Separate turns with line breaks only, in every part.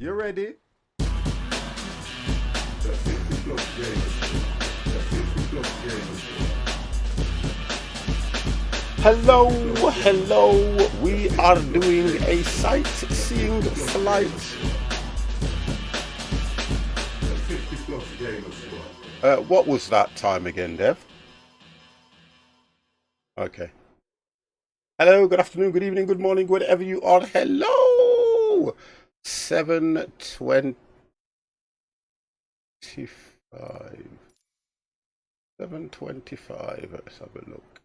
You ready? Hello, hello. We are doing a sightseeing flight. What was that time again, Dev? Okay. Hello, good afternoon, good evening, good morning, wherever you are. Hello! 7:25. 7:25. Let's have a look.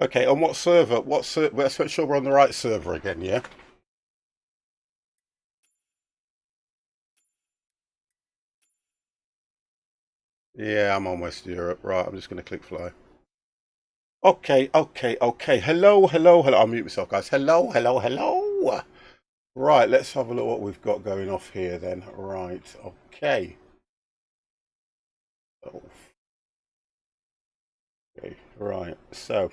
Okay, on what server? Let's make sure we're on the right server again, yeah? Yeah, I'm on West Europe. Right, I'm just going to click fly. Okay. Hello. I'll mute myself, guys. Hello. Right, let's have a look what we've got going off here then. Right, okay. Oh. Okay, right, so.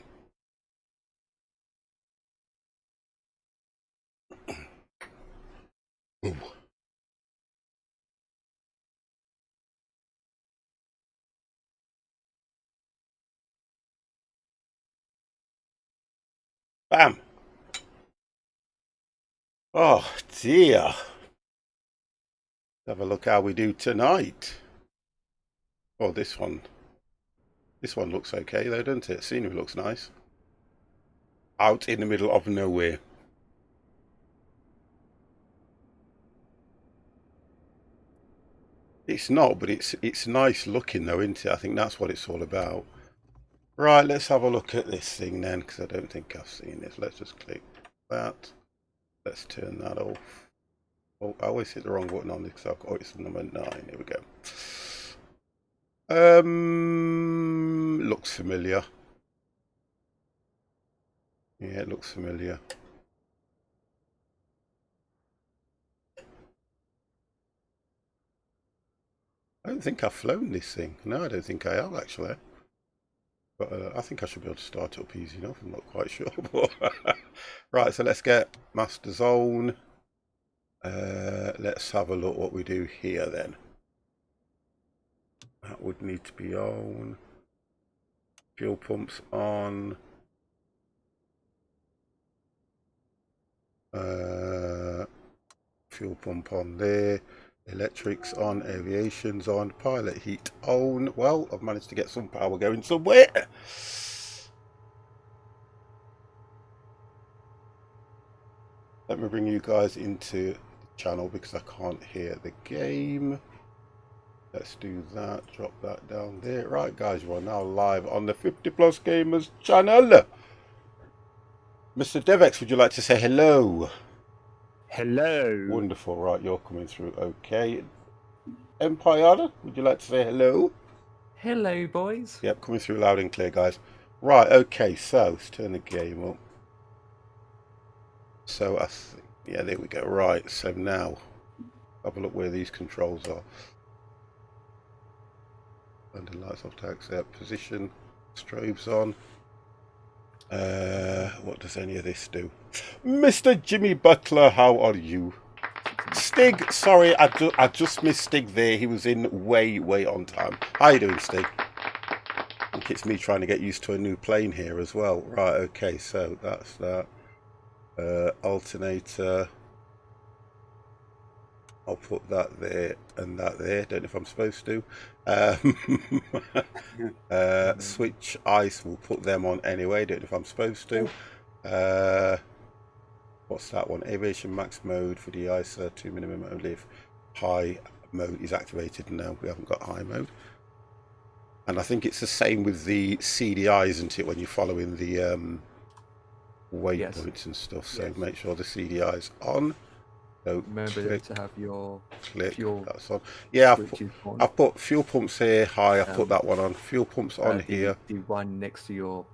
Ooh. Bam. Oh, dear. Have a look how we do tonight. Oh, this one. This one looks okay though, doesn't it? Scenery looks nice. Out in the middle of nowhere. It's not, but it's nice looking though, isn't it? I think that's what it's all about. Right, let's have a look at this thing then, because I don't think I've seen this. Let's just click that. Let's turn that off. Oh, I always hit the wrong button on this because I've got, oh, it's number 9. Here we go. Looks familiar. Yeah, it looks familiar. I don't think I've flown this thing. No, I don't think I have actually. But I think I should be able to start it up easy enough. I'm not quite sure. Right, so let's get Master Zone. Let's have a look what we do here then. That would need to be on. Fuel pumps on. Fuel pump on there. Electrics on. Aviation's on. Pilot heat on. Well, I've managed to get some power going somewhere. Let me bring you guys into the channel because I can't hear the game. Let's do that. Drop that down there. Right, guys, you are now live on the 50 Plus Gamers channel. Mr. Devex, would you like to say hello?
Hello.
Wonderful. Right, you're coming through. Okay. Empire, would you like to say hello?
Hello, boys.
Yep, coming through loud and clear, guys. Right, okay, so let's turn the game up. So, yeah, there we go. Right, so now, have a look where these controls are. Under lights off to accept. Position, strobes on. What does any of this do? Mr. Jimmy Butler, how are you? Stig, sorry, I just missed Stig there. He was in way on time. How you doing, Stig? I think it's me trying to get used to a new plane here as well. Right, okay, so that's that. Alternator. I'll put that there and that there. Don't know if I'm supposed to. Switch ice, we'll put them on anyway. Don't know if I'm supposed to. What's that one? Aviation max mode for the ISA, 2 minimum only if high mode is activated. No, we haven't got high mode. And I think it's the same with the CDI, isn't it, when you're following the waypoints and stuff. So make sure the CDI is on. So
remember to have your
fuel. That's on. Yeah, I've put fuel pumps here high. I've put that one on. Fuel pumps on here.
The one next to your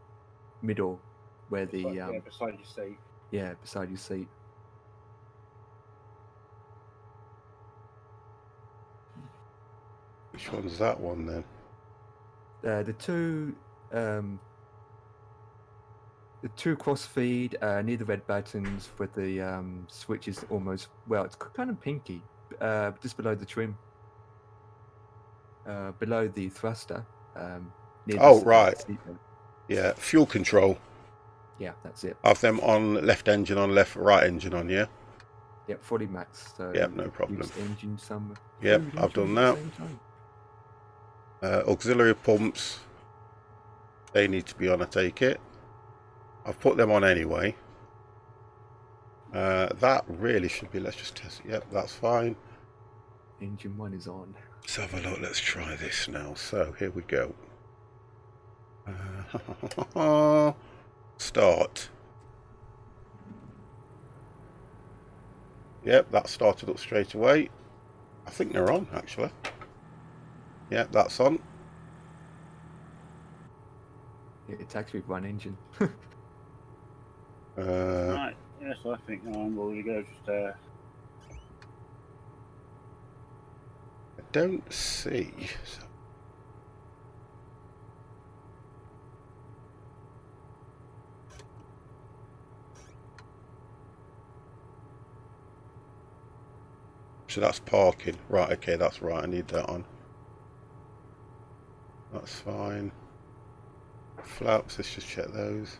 middle, where the
yeah, beside your seat.
Yeah, beside your seat.
Which one's that one then?
The two The 2 cross feed near the red buttons with the switch is almost, well, it's kind of pinky, just below the trim. Below the thruster. Near
Oh,
the
right.
seatbelt.
Yeah, fuel control.
Yeah, that's it.
Have them on left engine on, left, right engine on, yeah?
Yep, 40 max. So
Yep, no problem.
use engine somewhere.
Yep,
Fluid
I've done
engines at
that.
the same time.
Auxiliary pumps, they need to be on, I take it. I've put them on anyway. That really should be, let's just test it. Yep, that's fine.
Engine 1 is on.
Let's have a look, let's try this now. So, here we go. Start. Yep, that started up straight away. I think they're on, actually. Yep, that's on.
It attacks with one engine.
Right. Yes, I think I'm ready to go. Just
I don't see. So that's parking. Right, okay, that's right. I need that on. That's fine. Flaps, let's just check those.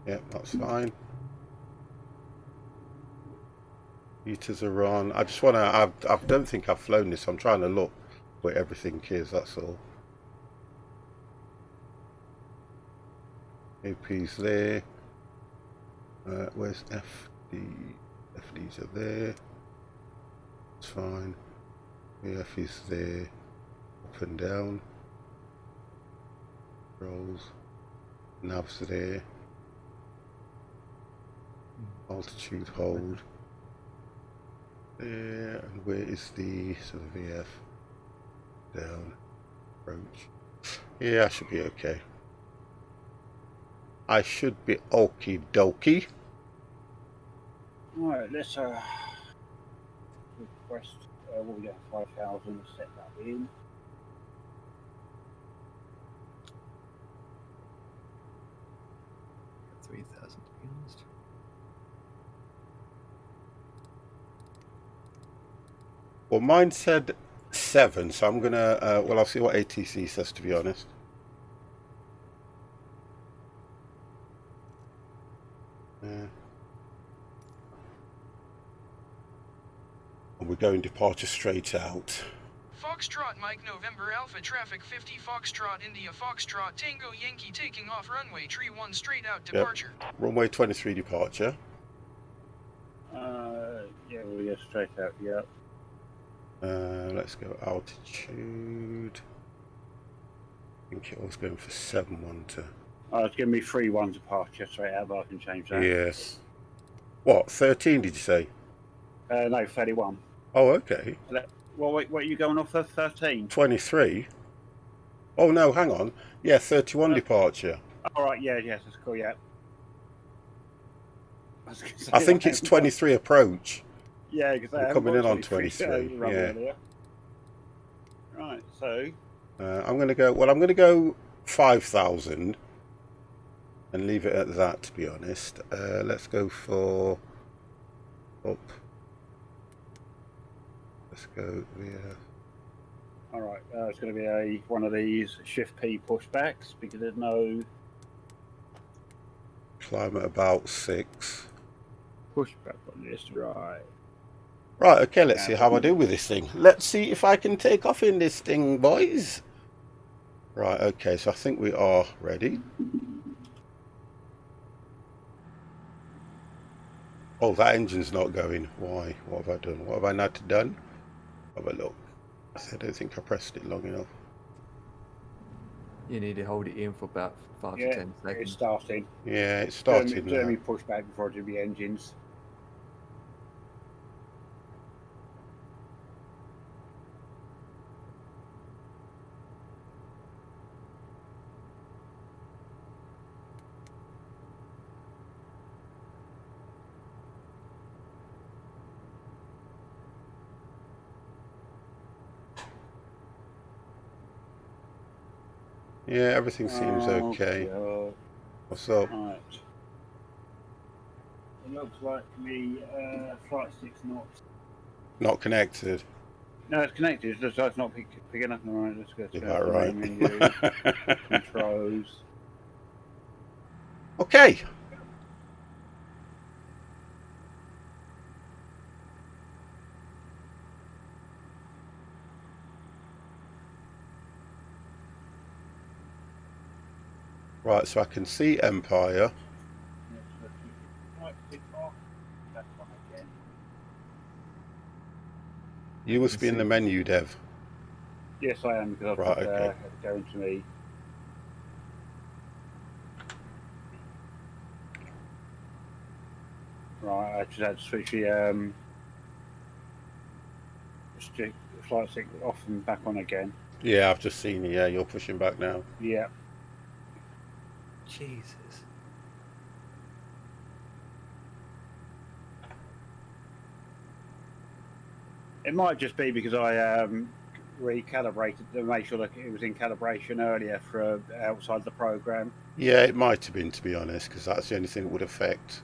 Yep, that's fine. Heaters are on. I just want to, I don't think I've flown this. I'm trying to look where everything is, that's all. AP's there. Where's FD? FDs are there. It's fine. EF is there. Up and down. Rolls. Nav's there. Altitude hold. There. And where is the sort of VF? Down. Approach. Yeah, I should be okay. I should be okie dokie.
right. Let's request. What we get 5,000. Set that in.
$3,000 to be honest.
Well, mine said 7, so I'm gonna. Well, I'll see what ATC says. To be honest. And we're going departure straight out.
Foxtrot Mike November Alpha Traffic 50 Foxtrot India Foxtrot Tango Yankee taking off runway tree 1 straight out departure.
Yep. Runway 23 departure.
Yeah, we'll go straight out. Yeah.
Let's go altitude. I think it was going for 7-1 to.
Oh, it's giving me 3-1 departure straight out, but I can change that.
Yeah. What? 13? Did you say?
No, 31.
Oh, okay.
Well, wait, what are you going off of? 13?
23. Oh no, hang on. Yeah, 31 departure.
All right, yeah, yes, that's cool, yeah.
I think it's 23 approach.
Yeah, because
I'm coming in on 23. Yeah.
Earlier. Right, so.
I'm going to go. Well, I'm going to go 5,000 and leave it at that. To be honest, let's go for up. Let's go. Yeah.
All right, it's going to be one of these Shift P pushbacks because there's no
Climb at about 6.
pushback on this, right?
Right. Okay. Let's see how I do with this thing. Let's see if I can take off in this thing, boys. Right. Okay. So I think we are ready. Oh, that engine's not going. Why? What have I done? What have I not done? Have a look. I don't think I pressed it long enough.
You need to hold it in for about 5
Yeah,
to 10 seconds.
it's starting.
Yeah, it's starting
Doing me
now.
pushback before I do the engines.
Yeah, everything seems okay.
God.
What's up?
Right. It looks like me flight 6 knots.
Not connected.
No, it's connected. It's just it's not picking up. All right, let's go
Is
to
that
the
right?
main menu. Controls.
Okay. Right, so I can see Empire. You must be in the menu, Dev.
Yes, I am, because I've
Right,
just
okay.
had to go into me. Right, I just had to switch the flight stick off and back on again.
Yeah, I've just seen you. Yeah, you're pushing back now.
Yeah.
Jesus.
It might just be because I recalibrated to make sure that it was in calibration earlier for outside the program.
Yeah, it might have been, to be honest, because that's the only thing that would affect.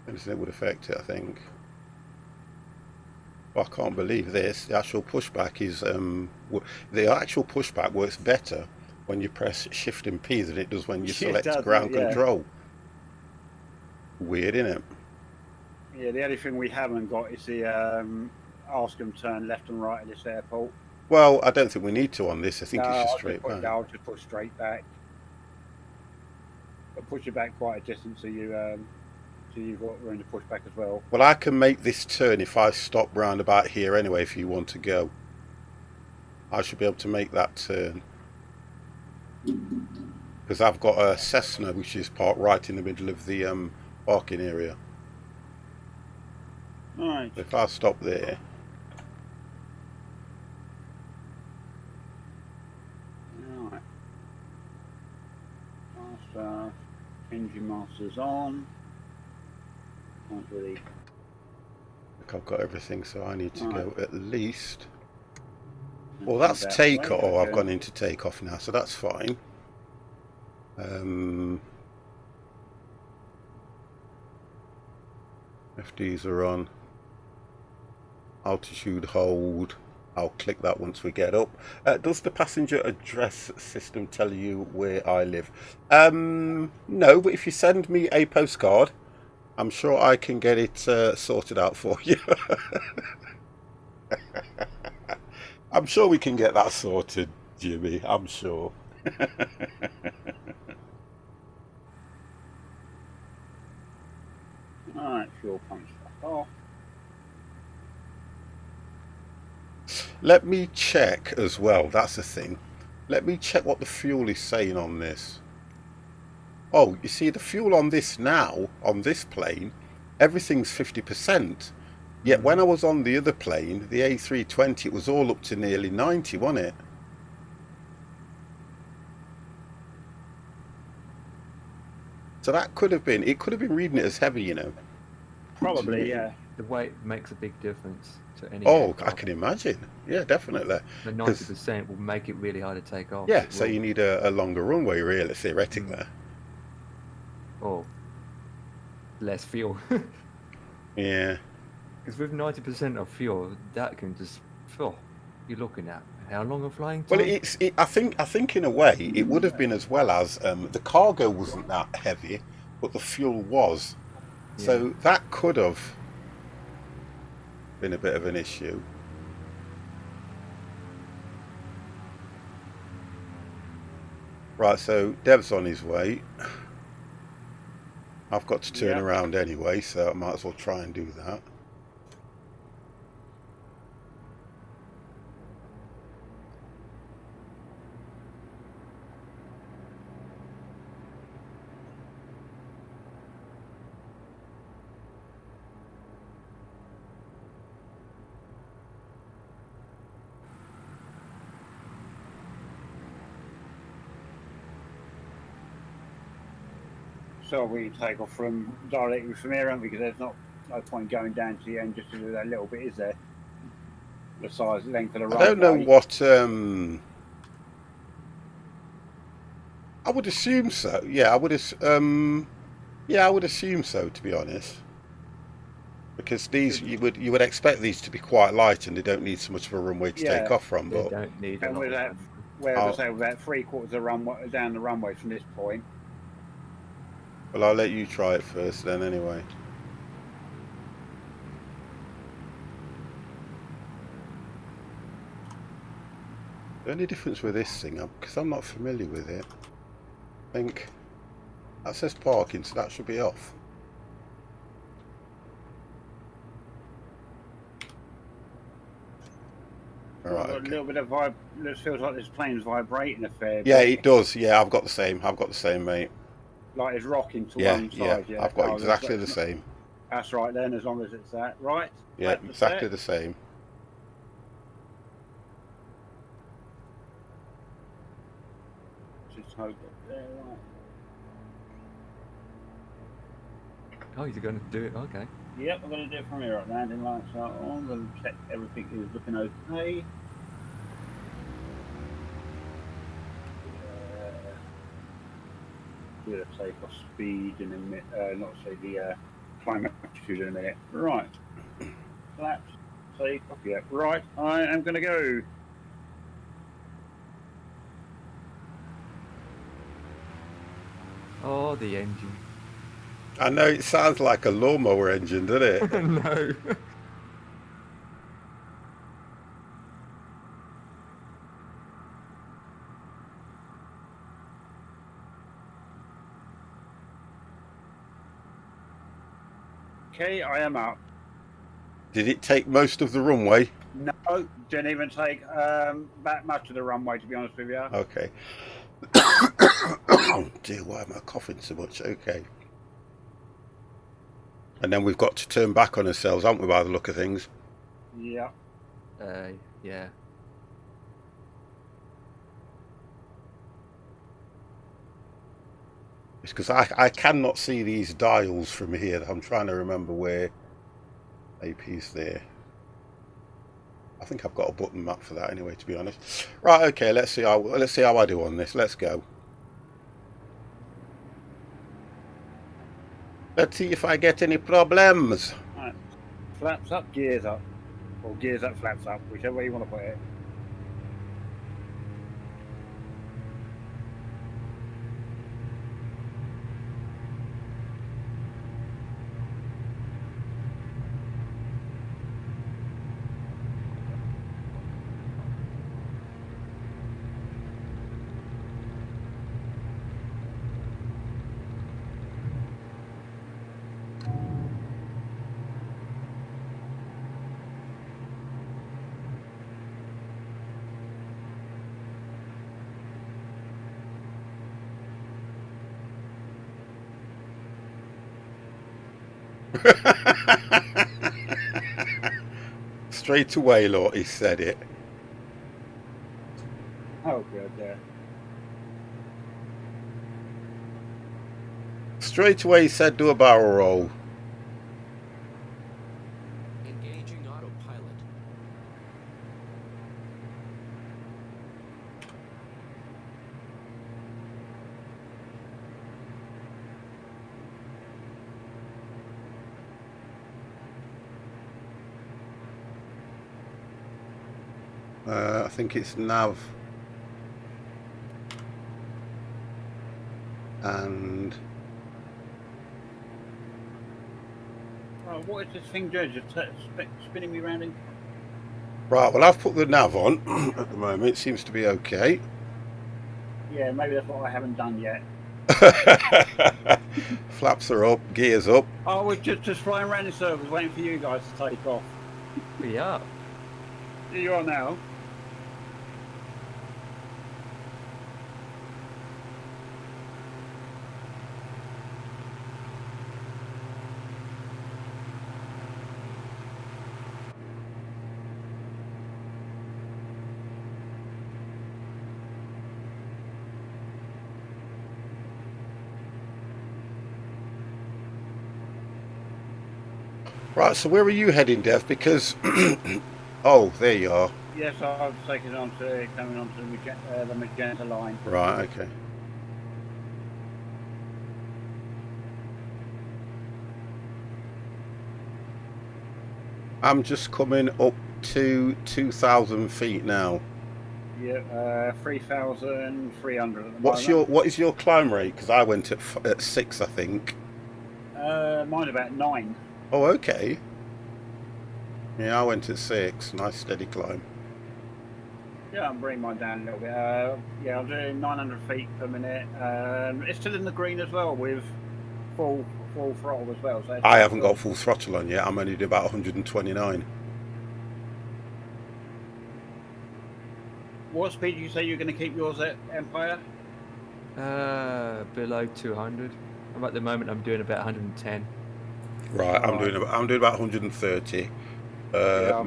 Anything that would affect it, I think. Well, I can't believe this. The actual pushback is the actual pushback works better when you press Shift and P than it does when you select ground control. Weird, isn't it?
Yeah, the only thing we haven't got is the ask them turn left and right at this airport.
Well, I don't think we need to on this. I think it's just straight back.
No, I'll just push straight back. But push it back quite a distance so you've got room to push back as well.
Well, I can make this turn if I stop round about here anyway, if you want to go. I should be able to make that turn. Because I've got a Cessna which is parked right in the middle of the parking area.
Right.
If I stop there.
Right. Master, engine master's on. Can't really.
Look, I've got everything, so I need to go at least. Well,
Let's
that's
do that
takeoff.
way,
Oh, I've
okay.
gone into takeoff now, so that's fine. FDs are on. Altitude hold. I'll click that once we get up. Does the passenger address system tell you where I live? No, but if you send me a postcard, I'm sure I can get it sorted out for you. I'm sure we can get that sorted, Jimmy. I'm sure.
Alright, fuel pumps back off.
Let me check as well. That's the thing. Let me check what the fuel is saying on this. Oh, you see the fuel on this now, on this plane, everything's 50%. Yet when I was on the other plane, the A320, it was all up to nearly 90, wasn't it? So that could have been, it could have been reading it as heavy, you know.
Probably, yeah.
The weight makes a big difference to any
Oh,
aircraft.
I can imagine. Yeah, definitely.
The 90% will make it really hard to take off.
Yeah, so you need a longer runway, really, theoretically.
Or less fuel.
Yeah.
Because with 90% of fuel, that can just, you're looking at how long a flying time?
Well, I think in a way it would have been, as well as the cargo wasn't that heavy, but the fuel was.
Yeah.
So that could have been a bit of an issue. Right, so Dev's on his way. I've got to turn around anyway, so I might as well try and do that.
So we take off directly from here, because there's no point going down to the end just to do that little bit, is there? The size, length of the runway.
I don't know what I would assume so. Yeah, I would. Yeah, I would assume so. To be honest, because these you would expect these to be quite light, and they don't need so much of a runway to take off from.
They
But
don't need a
And
lot
with
of
that,
runway.
where to say about 3/4 of the runway down the runway from this point.
well, I'll let you try it first, then. Anyway. The only difference with this thing, because I'm not familiar with it, I think that says parking, so that should be off. Alright,
A
okay.
little bit of vibe. It feels like this plane's vibrating a fair bit.
Yeah, it does. Yeah, I've got the same. I've got the same, mate.
Like it's rocking to
Yeah,
one side. Yeah,
I've got exactly the same.
That's right then, as long as it's that. Right?
Yeah, exactly the same.
Just hope that there, right.
Oh, you're going to do it? Okay.
Yep, I'm going to do it from here. Right, landing lights are on. I'm going to check everything is looking okay. We'll take off speed in a minute. Not say the climate altitude in a minute. Right. Flaps. Take off. Yeah. Right. I am going to go.
Oh, the engine.
I know it sounds like a lawnmower engine, doesn't it?
No.
Okay, I am up.
Did it take most of the runway?
No, didn't even take that much of the runway, to be honest with you.
Okay. Oh dear, why am I coughing so much? Okay. And then we've got to turn back on ourselves, haven't we, by the look of things?
Yeah.
Yeah.
It's because I cannot see these dials from here. I'm trying to remember where AP's there. I think I've got a button map for that anyway, to be honest. Right, okay, let's see how I do on this. Let's go. Let's see if I get any problems.
Right. Flaps up, gears up. Or gears up, flaps up, whichever way you want to put it.
Straight away, Lord, he said it.
Oh, good, yeah.
Straight away, he said do a barrel roll.
Engaging autopilot.
I think it's nav. And
Oh, what is this thing doing? Just spinning me around in?
right, well, I've put the nav on at the moment. It seems to be okay.
Yeah, maybe that's what I haven't done yet.
Flaps are up, gears up.
Oh, we're just flying around in circles waiting for you guys to take off.
We are.
Here you are now.
Right, so where are you heading, Dev? Because oh, there you are.
Yes, I've taken it onto coming onto the magenta line.
Right, okay. I'm just coming up to 2,000 feet now.
Yeah, 3,300 at the
What is your climb rate? Because I went at 6, I think.
Mine about 9.
Oh, okay. Yeah, I went at 6. Nice steady climb.
Yeah, I'm bringing mine down a little bit. Yeah, I'm doing 900 feet per minute. It's still in the green as well with full throttle as well. So
I haven't got full throttle on yet. I'm only doing about 129.
What speed did you say you're going to keep yours at, Empire?
Below 200. At the moment, I'm doing about 110.
Right, I'm doing about 130. My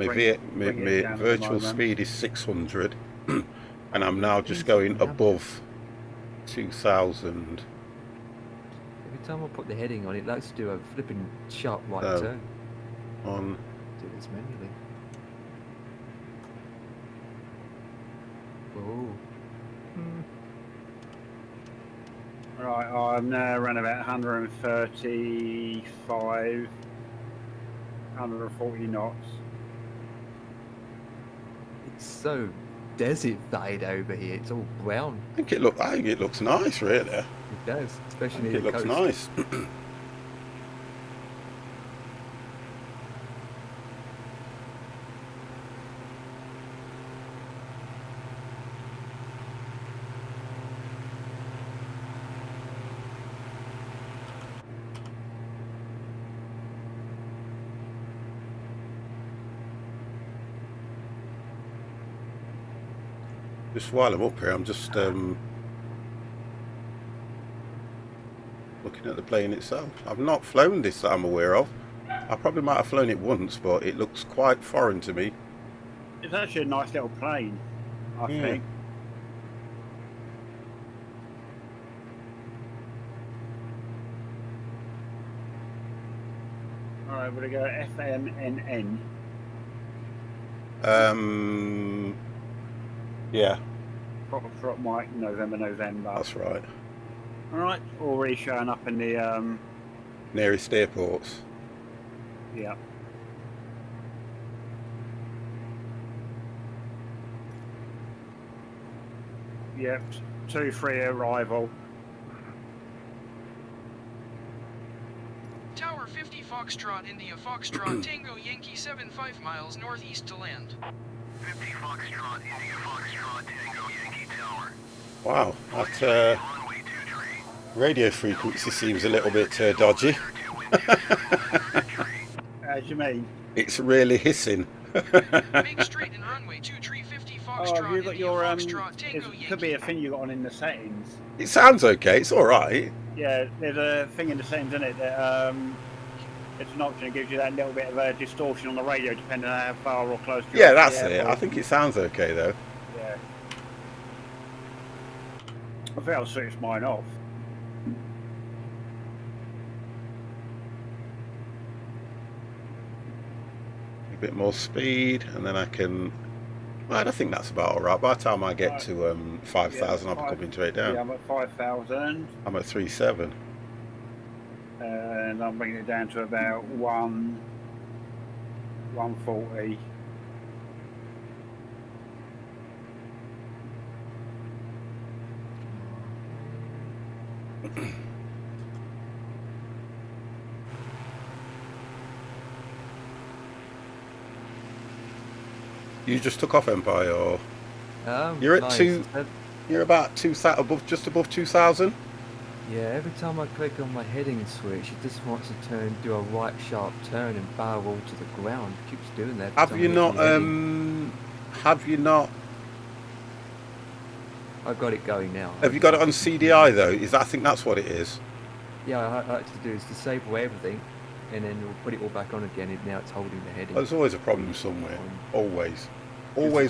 virtual speed is 600, and I'm now just going above 2,000.
Every time I put the heading on, it likes to do a flipping sharp right turn.
On.
Do this manually. Whoa.
Right, I'm now around about 135, 140 knots.
It's so desert-fied over here. It's all brown.
I think it looks nice, really.
It does, especially
It
near the
looks
coast.
nice. Just while I'm up here, I'm just looking at the plane itself. I've not flown this that I'm aware of. I probably might have flown it once, but it looks quite foreign to me.
It's actually a nice little plane, I think. Alright, we're going to go FMNN.
Yeah.
Proper Trot Mike, November.
That's right.
Alright, already showing up in the
Nearest airports.
yeah. Yep, 2-3 arrival.
Tower 50 Foxtrot, India Foxtrot, Tango Yankee 75 miles northeast to land.
50 Foxtrot, India Foxtrot, Tango Yankee Tower.
Wow, that radio frequency seems a little bit dodgy.
How do you mean?
It's really hissing.
Make straight and runway 2350 Foxtrot,
Have you got
India
your
Foxtrot, Tango
it could be
Yankee.
a thing you got on in the settings.
It sounds okay. It's all right.
Yeah, there's a thing in the settings in it that it's an option that gives you that little bit of a distortion on the radio depending on how far or close to
Yeah, that's it. I think it sounds okay though.
Yeah. I think I'll switch mine off.
A bit more speed, and then I can. Well, I think that's about all right. By the time I get to 5,000, I'll be coming straight down.
Yeah, I'm at 5,000.
I'm at 3.7.
And I'm bringing it down to about 140.
You just took off Empire, or you're at
nice.
You're about just above 2,000.
Yeah, every time I click on my heading switch, it just wants to do a right sharp turn and barrel to the ground. It keeps doing that.
Have you not?
I've got it going now.
Have you got it on CDI though? I think that's what it is.
Yeah, I like to do is disable everything, and then we'll put it all back on again. And now it's holding the heading.
There's always a problem somewhere. Always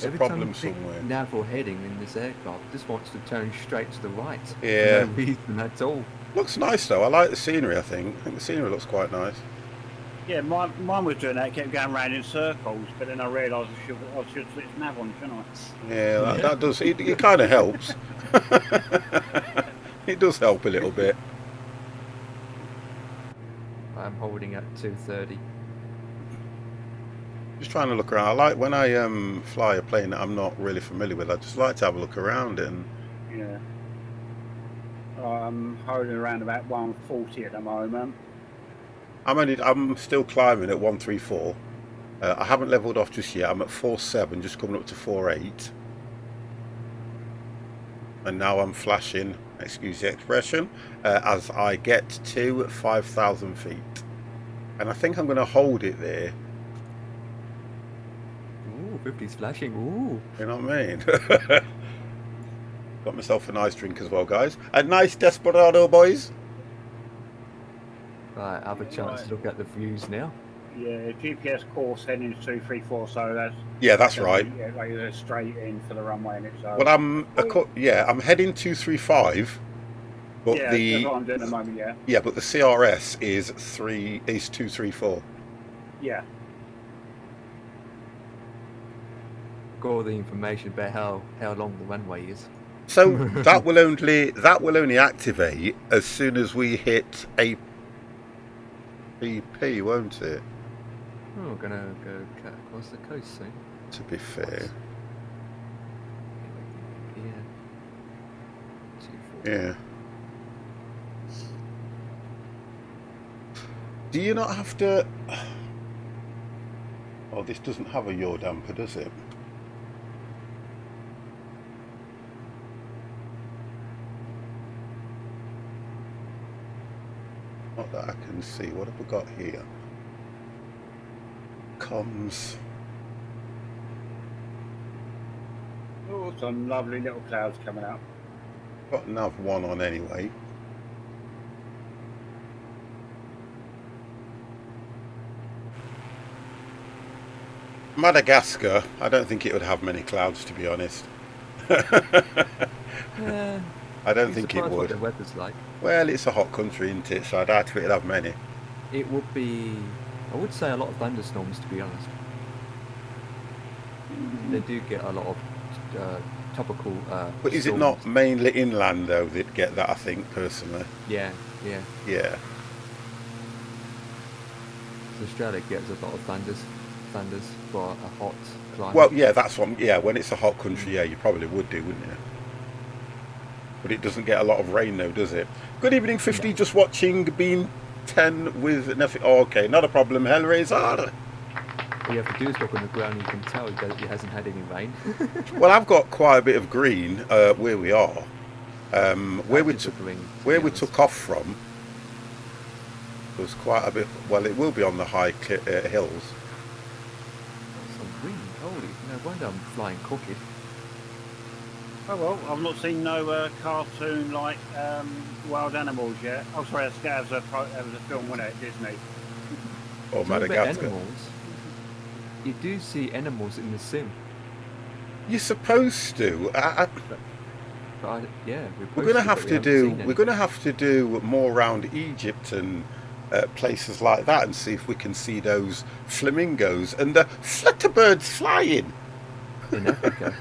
a problem somewhere.
Nav or heading in this aircraft, it just wants to turn straight to the right.
Yeah.
For no reason at all.
Looks nice though. I like the scenery. I think the scenery looks quite nice.
Yeah, mine was doing that, kept going round in circles, but then I realised I should switch nav on, shouldn't I?
Yeah, that does. It kind of helps. It does help a little bit.
I'm holding at 230.
Just trying to look around. I like when I fly a plane that I'm not really familiar with. I just like to have a look around it. And
Yeah. I'm hovering around about 140 at the moment.
I'm still climbing at 134. I haven't leveled off just yet. I'm at 4.7, just coming up to 4.8. And now I'm flashing, excuse the expression, as I get to 5,000 feet. And I think I'm going to hold it there.
Ooh, 50's flashing. Ooh.
You know what I mean? Got myself a nice drink as well, guys. A nice Desperado, boys.
Right, have a chance to look at the views now.
Yeah, GPS course heading to 234, so that's...
Yeah, that's right.
Yeah, like straight in for the runway in it. So.
Well, I'm heading 235. But
yeah, that's what I'm doing at the moment, yeah.
Yeah, but the CRS is 234.
Yeah.
Got all the information about how long the runway is.
So that will only activate as soon as we hit a BP, won't it?
Oh, we're gonna go cut across the coast soon.
To be fair. Yeah. Do you not have to... Oh, this doesn't have a yaw damper, does it? Not that I can see. What have we got here? Comms.
Oh, some lovely little clouds coming out.
Got nav 1 on anyway. Madagascar, I don't think it would have many clouds, to be honest. I don't think it would.
What the weather's like.
Well, it's a hot country, isn't it? So I doubt it'd have many.
It would be, I would say, a lot of thunderstorms, to be honest. They do get a lot of topical.
But is
storms.
it not mainly inland though that get that? I think personally.
Yeah.
Yeah.
So Australia gets a lot of thunders for a hot climate.
Well, yeah, that's what. Yeah, when it's a hot country, yeah, you probably would do, wouldn't you? But it doesn't get a lot of rain though, does it? Good evening, 50. Just watching Bean 10 with nothing. Oh, okay, not a problem. Hellraiser.
All you have to do is look on the ground, you can tell that it hasn't had any rain.
Well, I've got quite a bit of green where we are. Where we took off from was quite a bit. Well, it will be on the high hills.
Some green, holy! No wonder I'm flying crooked.
Oh well, I've not seen no cartoon like Wild Animals yet. Oh, sorry, that was a film, wasn't it? Disney.
Or Madagascar.
Animals, you do see animals in the sim.
You're supposed to.
Yeah,
we're going to have to do. We're going to have to do more around Egypt and places like that, and see if we can see those flamingos and the flutterbirds flying
in Africa.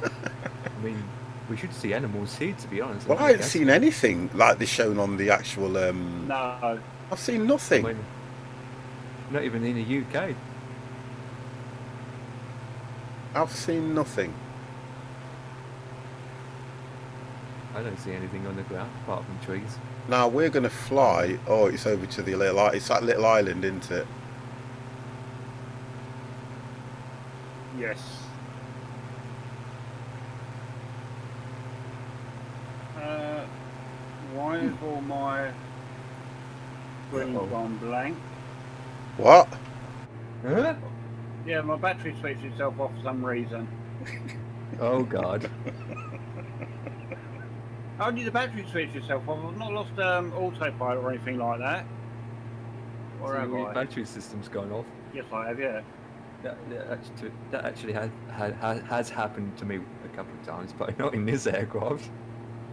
I mean, we should see animals here, to be honest.
Well, I haven't seen anything like this shown on the actual.
No,
I've seen nothing.
I mean, not even in the UK.
I've seen nothing.
I don't see anything on the ground apart from trees.
Now we're going to fly. Oh, it's over to the little. It's that little island, isn't it?
yes. Why is all my screen gone blank?
What?
Huh?
Yeah, my battery switched itself off for some reason.
Oh God.
Only the battery switched itself off. I've not lost autopilot or anything like that. Or
So
have
your
I?
battery system's gone off.
Yes, I have, yeah.
That actually has happened to me a couple of times, but not in this aircraft.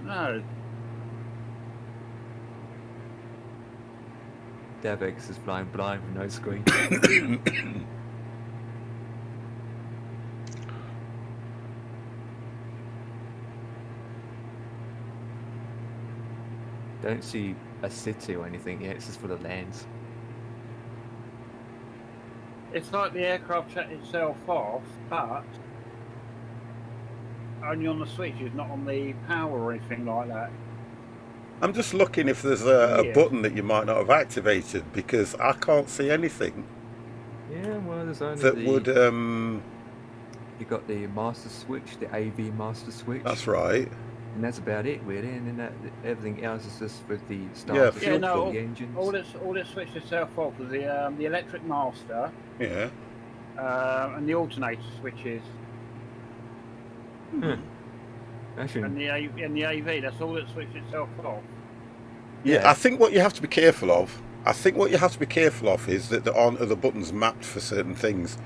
No.
Devex is flying blind with no screen. Don't see a city or anything yet, it's just for the lands.
It's like the aircraft shut itself off, but only on the switches, not on the power or anything like that.
I'm just looking if there's a
Weird.
button that you might not have activated, because I can't see anything
Yeah, well, there's only
that
the
would.
you got the master switch, the AV master switch.
That's right.
And that's about it, really. And then everything else is just with the
Yeah,
starter
fuel
switch
pump.
for the engines.
All it switched itself off was the electric master
Yeah.
and the alternator switches
Actually,
and the AV. That's all it switched itself off.
Yeah, I think what you have to be careful of. Is that there aren't other buttons mapped for certain things.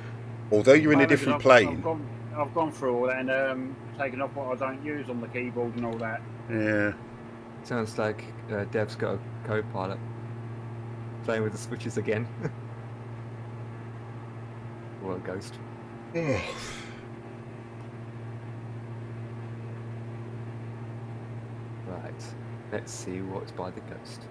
Although you're in a different plane.
I've gone through all that and taken off what I don't use on the keyboard and all that.
Yeah.
sounds like Dev's got a co-pilot playing with the switches again. Or a ghost. Right, let's see what's by the ghost.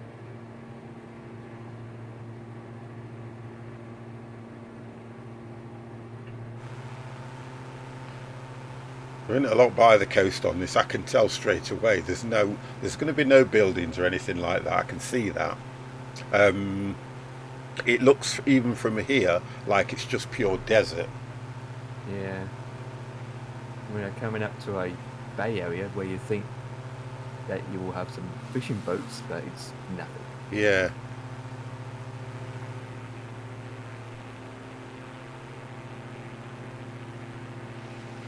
There isn't a lot by the coast on this. I can tell straight away. There's going to be no buildings or anything like that. I can see that. It looks even from here like it's just pure desert.
Yeah. We're coming up to a bay area where you think that you will have some fishing boats, but it's nothing.
Yeah.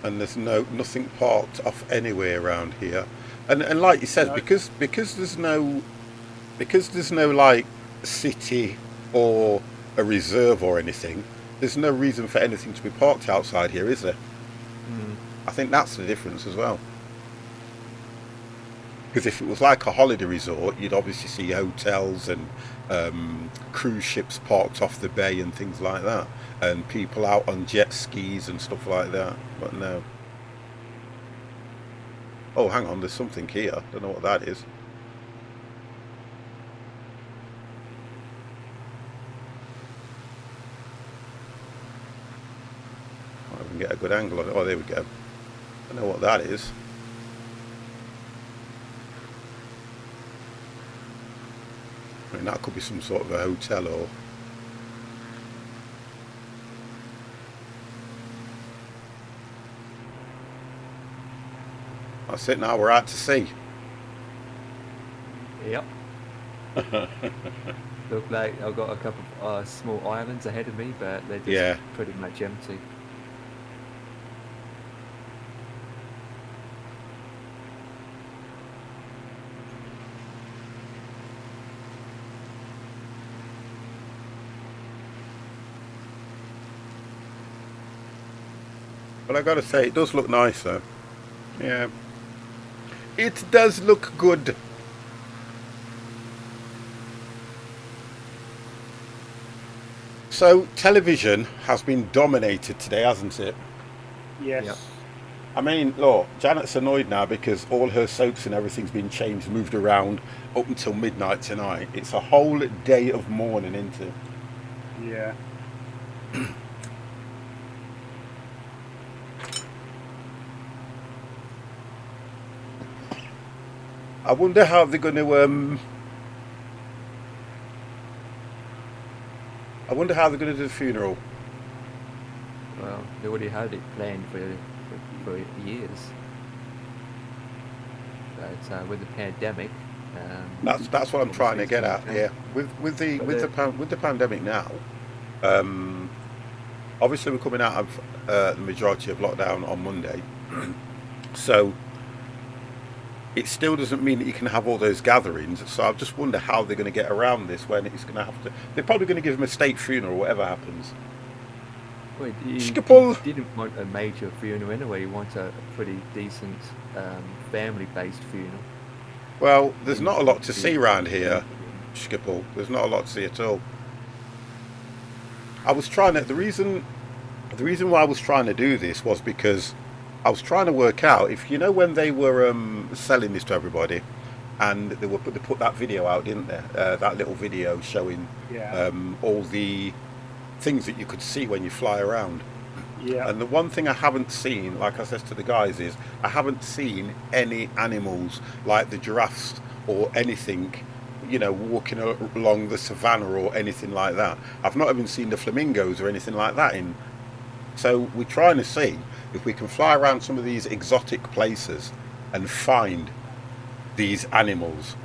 And there's nothing parked off anywhere around here. And like you said,
No.
because there's no like city or a reserve or anything, there's no reason for anything to be parked outside here, is there? I think that's the difference as well. Because if it was like a holiday resort, you'd obviously see hotels and cruise ships parked off the bay and things like that, and people out on jet skis and stuff like that. But no. Oh, hang on, there's something here. Don't know what that is. I can get a good angle on it. Oh, there we go. I know what that is. I mean, that could be some sort of a hotel or... That's it, now we're out to sea.
Yep. Look like I've got a couple of small islands ahead of me, but they're just pretty much empty.
But I gotta say, it does look nice though. Yeah. It does look good. So, television has been dominated today, hasn't it?
Yes.
Yep.
I mean, look, Janet's annoyed now because all her soaps and everything's been changed, moved around up until midnight tonight. It's a whole day of mourning, isn't it?
Yeah.
I wonder how they're going to I wonder how they're going to do the funeral.
Well, they already had it planned for years. But with the pandemic,
That's what I'm trying to get at.
obviously
Yeah, with the pandemic now. Obviously, we're coming out of the majority of lockdown on Monday, so it still doesn't mean that you can have all those gatherings. So I just wonder how they're going to get around this when it's going to have to. They're probably going to give them a state funeral, whatever happens.
Wait, you
Skipple.
didn't want a major funeral anyway. You want a pretty decent family-based funeral.
Well, there's not a lot to see around here, Skipple. There's not a lot to see at all. I was trying to. The reason why I was trying to do this was because I was trying to work out if when they were selling this to everybody, and they put that video out, didn't they? That little video showing
Yeah.
all the things that you could see when you fly around.
Yeah.
And the one thing I haven't seen, like I said to the guys, is I haven't seen any animals like the giraffes or anything, you know, walking along the savannah or anything like that. I've not even seen the flamingos or anything like that in. So we're trying to see if we can fly around some of these exotic places and find these animals.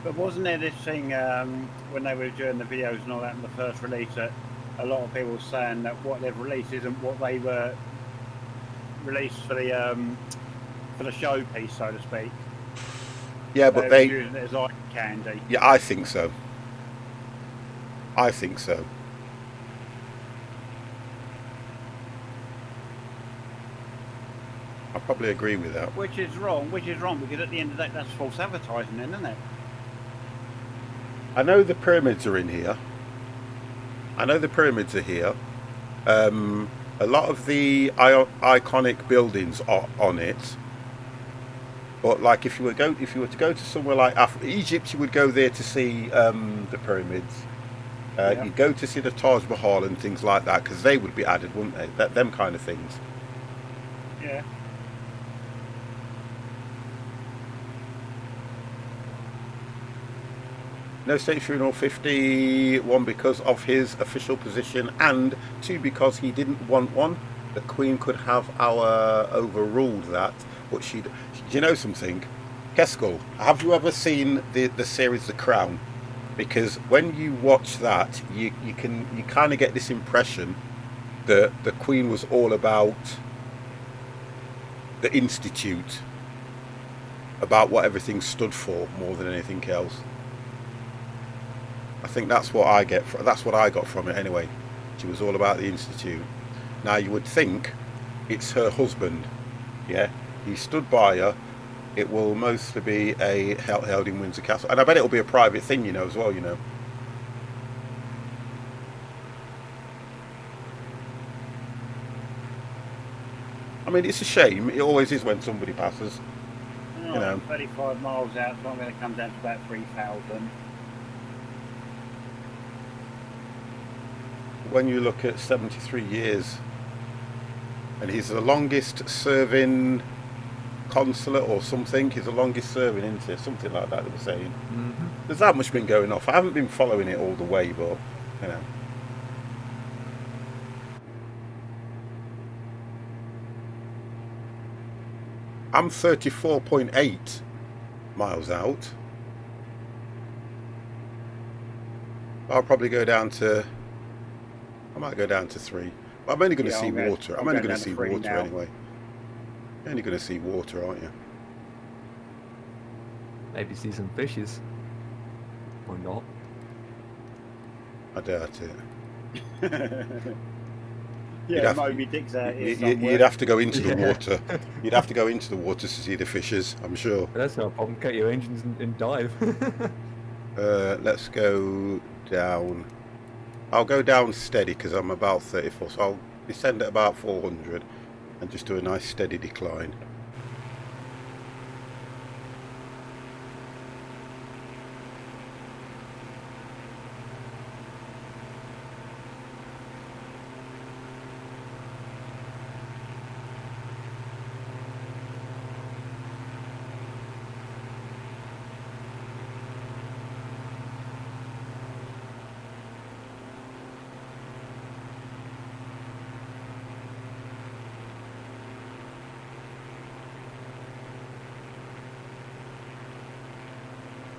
But wasn't there this thing when they were doing the videos and all that in the first release that a lot of people were saying that what they've released isn't what they were released for the showpiece, so to speak.
Yeah, but
they were using it as eye candy.
Yeah, I think so. I think so. I probably agree with that.
Which is wrong because at the end of the day that's false advertising then, isn't it?
I know the pyramids are in here. I know the pyramids are here. A lot of the iconic buildings are on it. But like if you were to go to somewhere like Egypt, you would go there to see the pyramids.
Yeah.
You'd go to see the Taj Mahal and things like that because they would be added, wouldn't they? Them kind of things.
Yeah.
No state funeral 51 because of his official position, and 2 because he didn't want one. The Queen could have overruled that, but she'd. Do you know something, Keskel? Have you ever seen the series The Crown? Because when you watch that, you kind of get this impression that the Queen was all about the Institute, about what everything stood for more than anything else. I think that's what I get. That's what I got from it anyway. She was all about the Institute. Now you would think it's her husband. Yeah, he stood by her. It will mostly be a held in Windsor Castle, and I bet it'll be a private thing, you know, as well. You know. I mean, it's a shame. It always is when somebody passes.
You know, 35 miles out, so I'm going to come down to about 3,000.
When you look at 73 years, and he's the longest serving consulate or something. He's the longest serving, isn't he? Something like that they were saying.
Mm-hmm.
There's that much been going off. I haven't been following it all the way, but you know. I'm 34.8 miles out. I'll probably go down to. I might go down to 3. But I'm only going to see water. I'm only going to see water anyway. You're only going to see water, aren't you?
Maybe see some fishes. Or not.
I doubt it.
Yeah, Moby Dick's out here somewhere.
You'd have to go into the water. You'd have to go into the water to see the fishes, I'm sure.
But that's not a problem. Cut your engines and dive.
Let's go down. I'll go down steady because I'm about 34, so I'll descend at about 400 and just do a nice steady decline.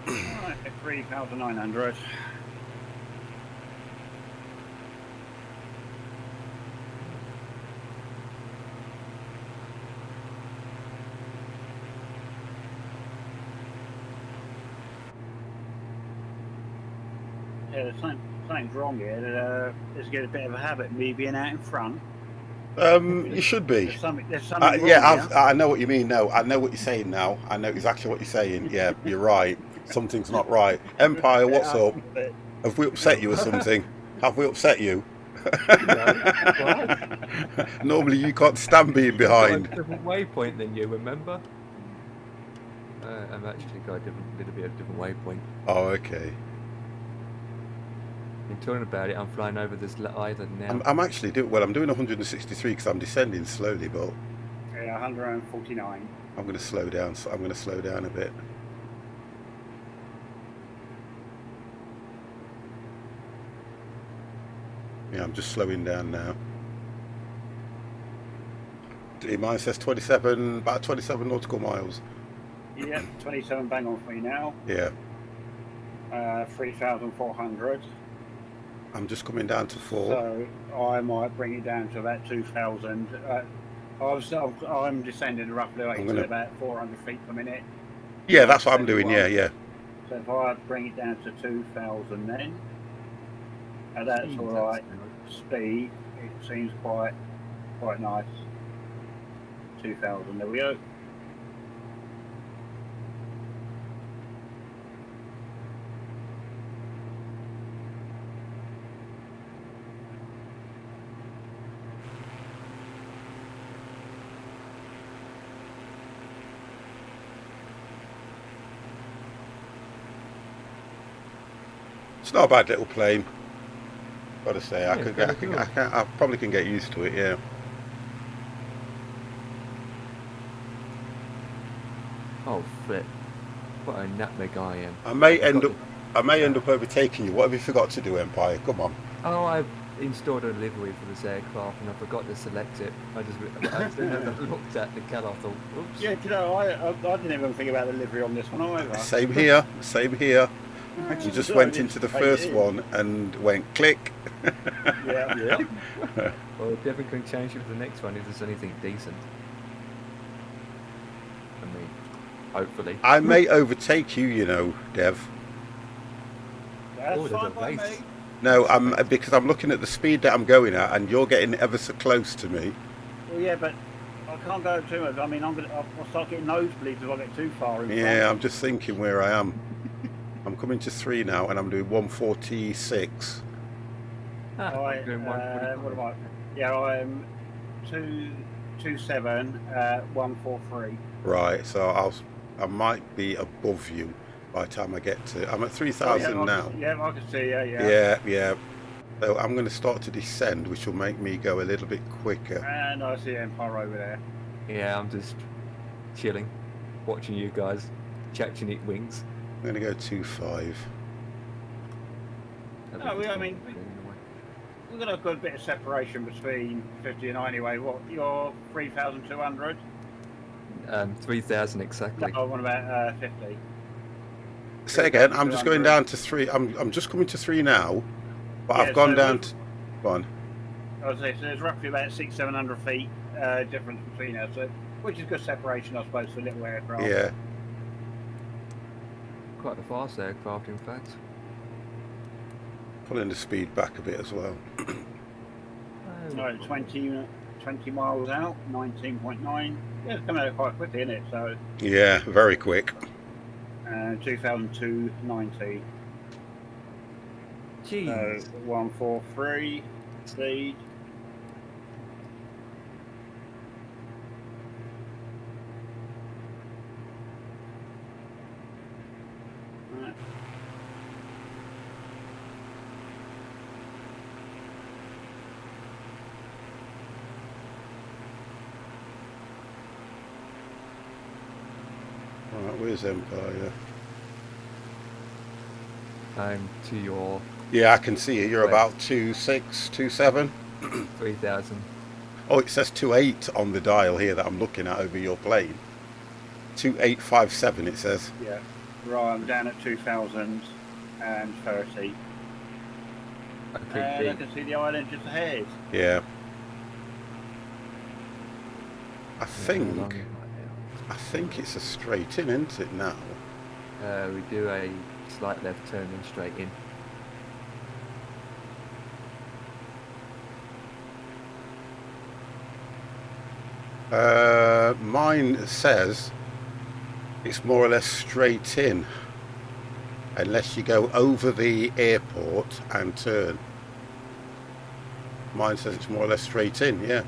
Right, at 3,900. Yeah, there's something's wrong here. There's getting a bit of a habit of me being out in front.
You should be.
There's something wrong
yeah,
here.
I know what you mean now. I know what you're saying now. I know exactly what you're saying. Yeah, you're right. Something's not right. Empire, what's up? Have we upset you or something? Have we upset you?
No,
Normally you can't stand being behind.
I've got a different waypoint than you, remember? I've actually got a little bit of a different waypoint.
Oh, okay.
You're talking about it. I'm flying over this island now.
I'm actually doing well. I'm doing 163 because I'm descending slowly, but
Yeah, 149.
I'm going to slow down. So I'm going to slow down a bit. Yeah, I'm just slowing down now. Mine says 27, about 27 nautical miles.
Yeah, 27 bang on for me now.
Yeah.
3,400.
I'm just coming down to 4.
So I might bring it down to about 2,000. I'm descending roughly to about 400 feet per minute.
Yeah, that's what I'm doing. Yeah, yeah.
So if I bring it down to 2,000 then, and that's all right. Speed, it seems quite nice. 2,000, there we go.
It's not a bad little plane. Gotta say,
Yeah,
I probably can get used to it. Yeah.
Oh flip! What a nutmeg I am.
I may end up overtaking you. What have you forgot to do, Empire? Come on.
Oh, I installed a livery for this aircraft and I forgot to select it. I looked at the colour. I thought, oops.
Yeah, you know, I didn't even think about the livery on this one either.
Same here. Same here. We just went into the first one and went click.
Yeah.
Well, definitely can change it for the next one if there's anything decent. I mean, hopefully.
I may overtake you, you know, Dev.
That's
Oh, there's
fine
a
by
race.
me.
No, because I'm looking at the speed that I'm going at, and you're getting ever so close to me.
Well, yeah, but I can't go too much. I mean, I'll start getting nosebleeds if I get too far in front.
Yeah, I'm just thinking where I am. I'm coming to 3 now, and I'm doing 146.
I'm doing
what
145.
am I? Yeah, I'm 227, 143.
Right, so I might be above you by the time I get to. I'm at 3,000 now.
Yeah, I can see.
Yeah. So I'm going to start to descend, which will make me go a little bit quicker.
And I see Empire over there.
Yeah, I'm just chilling, watching you guys catching it wings.
I'm going to go 2.5.
No, I mean, we've got a good bit of separation between 50 and I anyway. What, you're 3,200?
3,000 exactly.
No, what about 50?
Say again. I'm just going down to 3. I'm just coming to 3 now, but
Yeah,
I've gone
so
down to. Go on.
I was saying, so there's roughly about 600-700 feet difference between us, so, which is good separation, I suppose, for little aircraft.
Yeah.
Quite a fast aircraft, in fact.
Pulling the speed back a bit as well.
Right, 20 miles out, 19.9. Yeah, it's coming out quite quickly, isn't it? So,
Yeah, very quick.
2002-90.
Jeez.
So 143 speed. Right.
Right, where's Empire?
I'm to your
Yeah, I can see you. You're
Right.
about 2.6, 2.7.
3,000.
Oh, it says 2.8 on the dial here that I'm looking at over your plane. 2.857 it says.
Yeah. Right, I'm down at 2,030.
Okay,
And I can see the island just ahead.
Yeah. I
Long
think
right
it's a straight in, isn't it now?
now. We do a slight left turn and straight in.
Mine says it's more or less straight in, unless you go over the airport and turn. Mine says it's more or less straight in, yeah.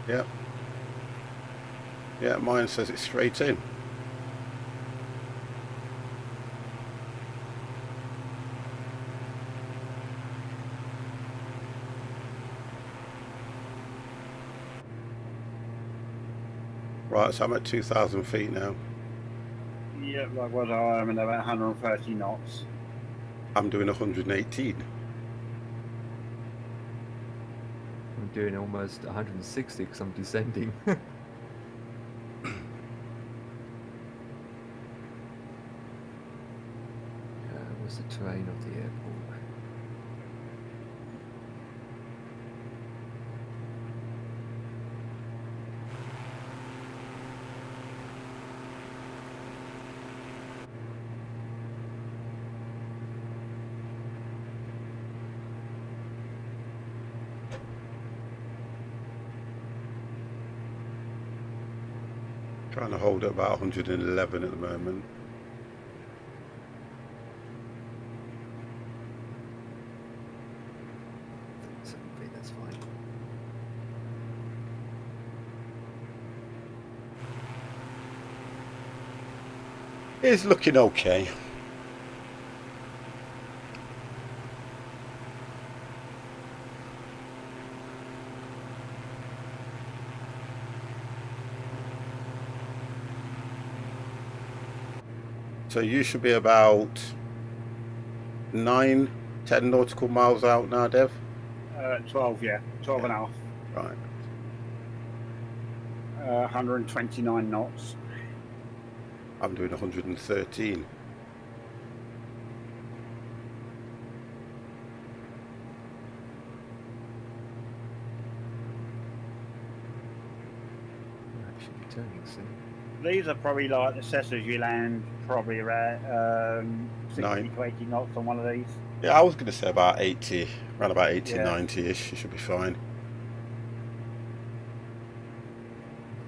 Yep. Yeah, mine says it's straight in. Right, so I'm at 2,000 feet now.
Yeah, like what I am in about 130 knots.
I'm doing 118.
I'm doing almost 160 because I'm descending. What's the terrain of the airport?
Trying to hold at about 111 at the moment.
That's fine.
It's looking okay. So you should be about 9, 10 nautical miles out now, Dev?
12, yeah. 12 and a half.
Right.
129 knots.
I'm doing 113.
I should be turning soon.
These are probably like the Cessnas you land probably around 60
Nine.
to 80 knots on one of these.
Yeah, I was going to say about 80, around about 80,
Yeah.
90-ish. You should be fine.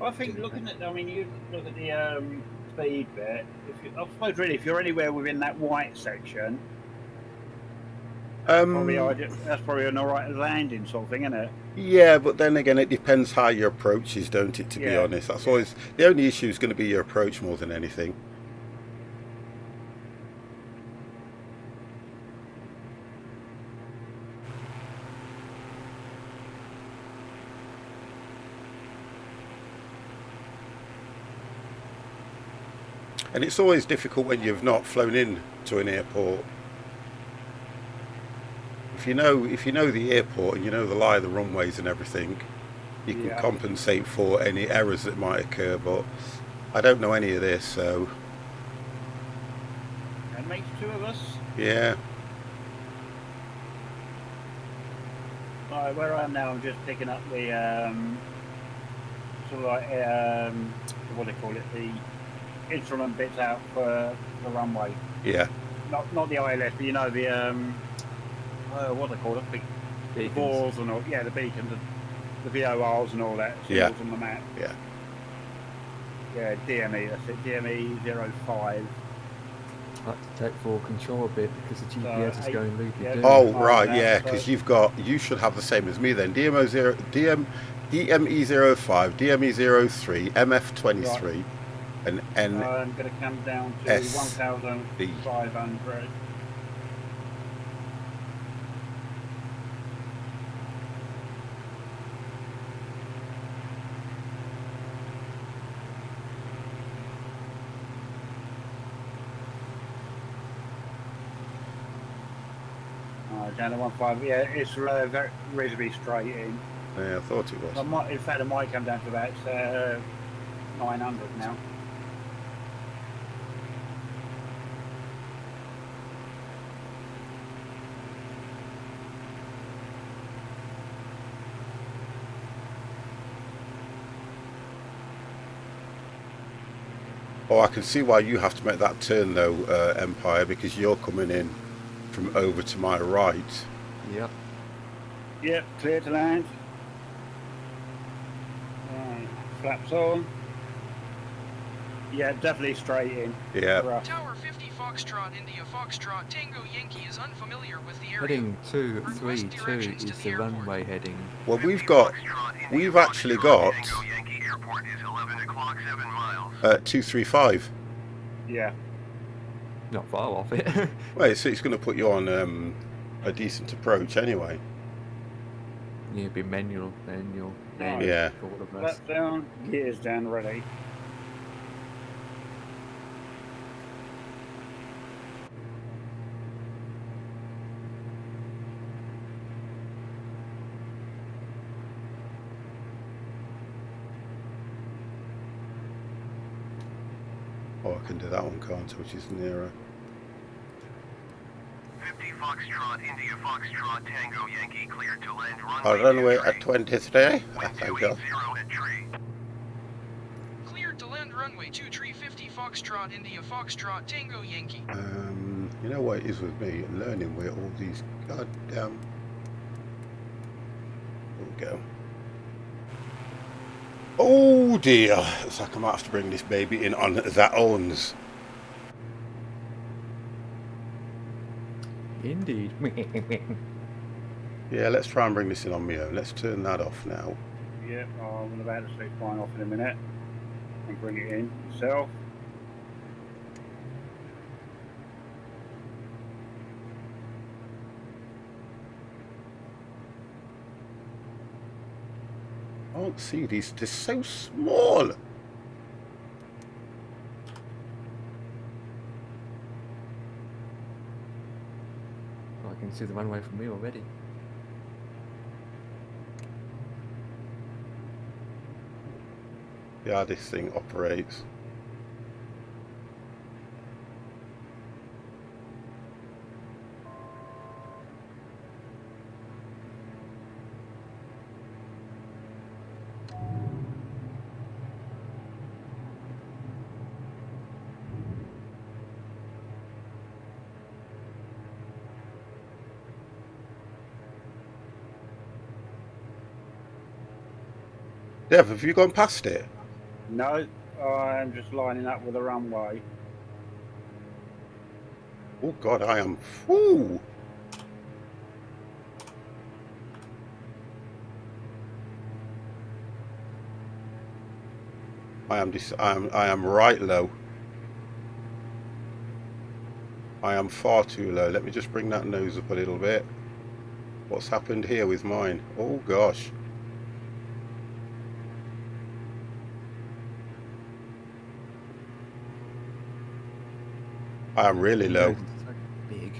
I think looking at, I mean, you look at the speed bit. I suppose really, if you're anywhere within that white section, that's probably an alright landing sort of thing, isn't it?
Yeah, but then again, it depends how your approach is, don't it, to be
Yeah.
honest? That's always, the only issue is going to be your approach more than anything. And it's always difficult when you've not flown in to an airport. If you know the airport and you know the lie of the runways and everything, you can
Yeah.
compensate for any errors that might occur. But I don't know any of this, so
And makes two of us.
yeah.
Right, where I am now, I'm just picking up the sort of like what do they call it, the instrument bits out for the runway.
Yeah.
Not the ILS, but you know the what do they call it, the
Beacons.
balls and all. Yeah, the beacons, the VORs and all that.
Yeah.
Symbols on the map.
Yeah.
Yeah, DME. That's it. DME 05.
I like to take full control a bit because the GPS is
eight-
going loopy
yeah.
doo.
Oh,
Oh,
right,
no,
yeah,
so-
because you should have the same as me then. DME 05, DME 03, MF 23, and N.
I'm going to come down to
S-
1,500. Down to 1.5. Yeah, it's very reasonably straight in.
Yeah, I thought it was.
In fact, it might come down to about 900 now.
Oh, I can see why you have to make that turn though, Empire, because you're coming in from over to my right.
Yep.
Yep, clear to land. Right, flaps on. Yeah, definitely straight in.
Yeah.
Rough.
Tower 50 Foxtrot India Foxtrot Tango Yankee is unfamiliar with the area.
Heading
Request
232
directions to
is
the
the
airport.
runway heading.
Well, we've actually got
airport is 11 o'clock, 7 miles.
235.
Yeah.
Not far off it.
Wait, so it's going to put you on a decent approach anyway.
Yeah, it'd be manual.
Right.
Yeah.
For all of us.
Flat down, gears down, ready.
Oh, I can do that one, can't I? Which is nearer.
50 Foxtrot, India Foxtrot, Tango Yankee, cleared to land
I'll
runway
run away at 23.
Wind
Thank
280
you.
at tree.
Cleared to land runway 2350 Foxtrot, India Foxtrot, Tango Yankee.
You know what it is with me? Learning where all these goddamn... There we go. Oh dear! Looks like I might have to bring this baby in on that owns.
Indeed.
Yeah, let's try and bring this in on my own. Let's turn that off now.
Yep, I'm about to switch mine off in a minute and bring it in yourself.
I don't see these. They're so small.
I can see the runway from me already.
Yeah, this thing operates. Dev, have you gone past it?
No, I'm just lining up with the runway.
Oh God, I am. Whoo! I am right low. I am far too low. Let me just bring that nose up a little bit. What's happened here with mine? Oh gosh. I am really low.
So big.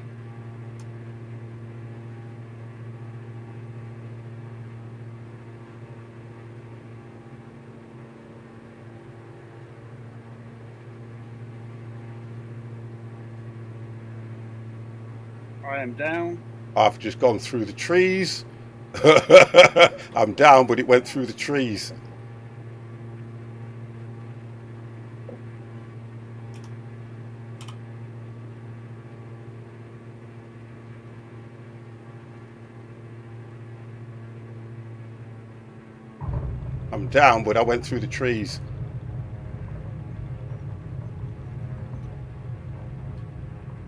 I am down.
I've just gone through the trees. I'm down, but it went through the trees. I'm down, but I went through the trees.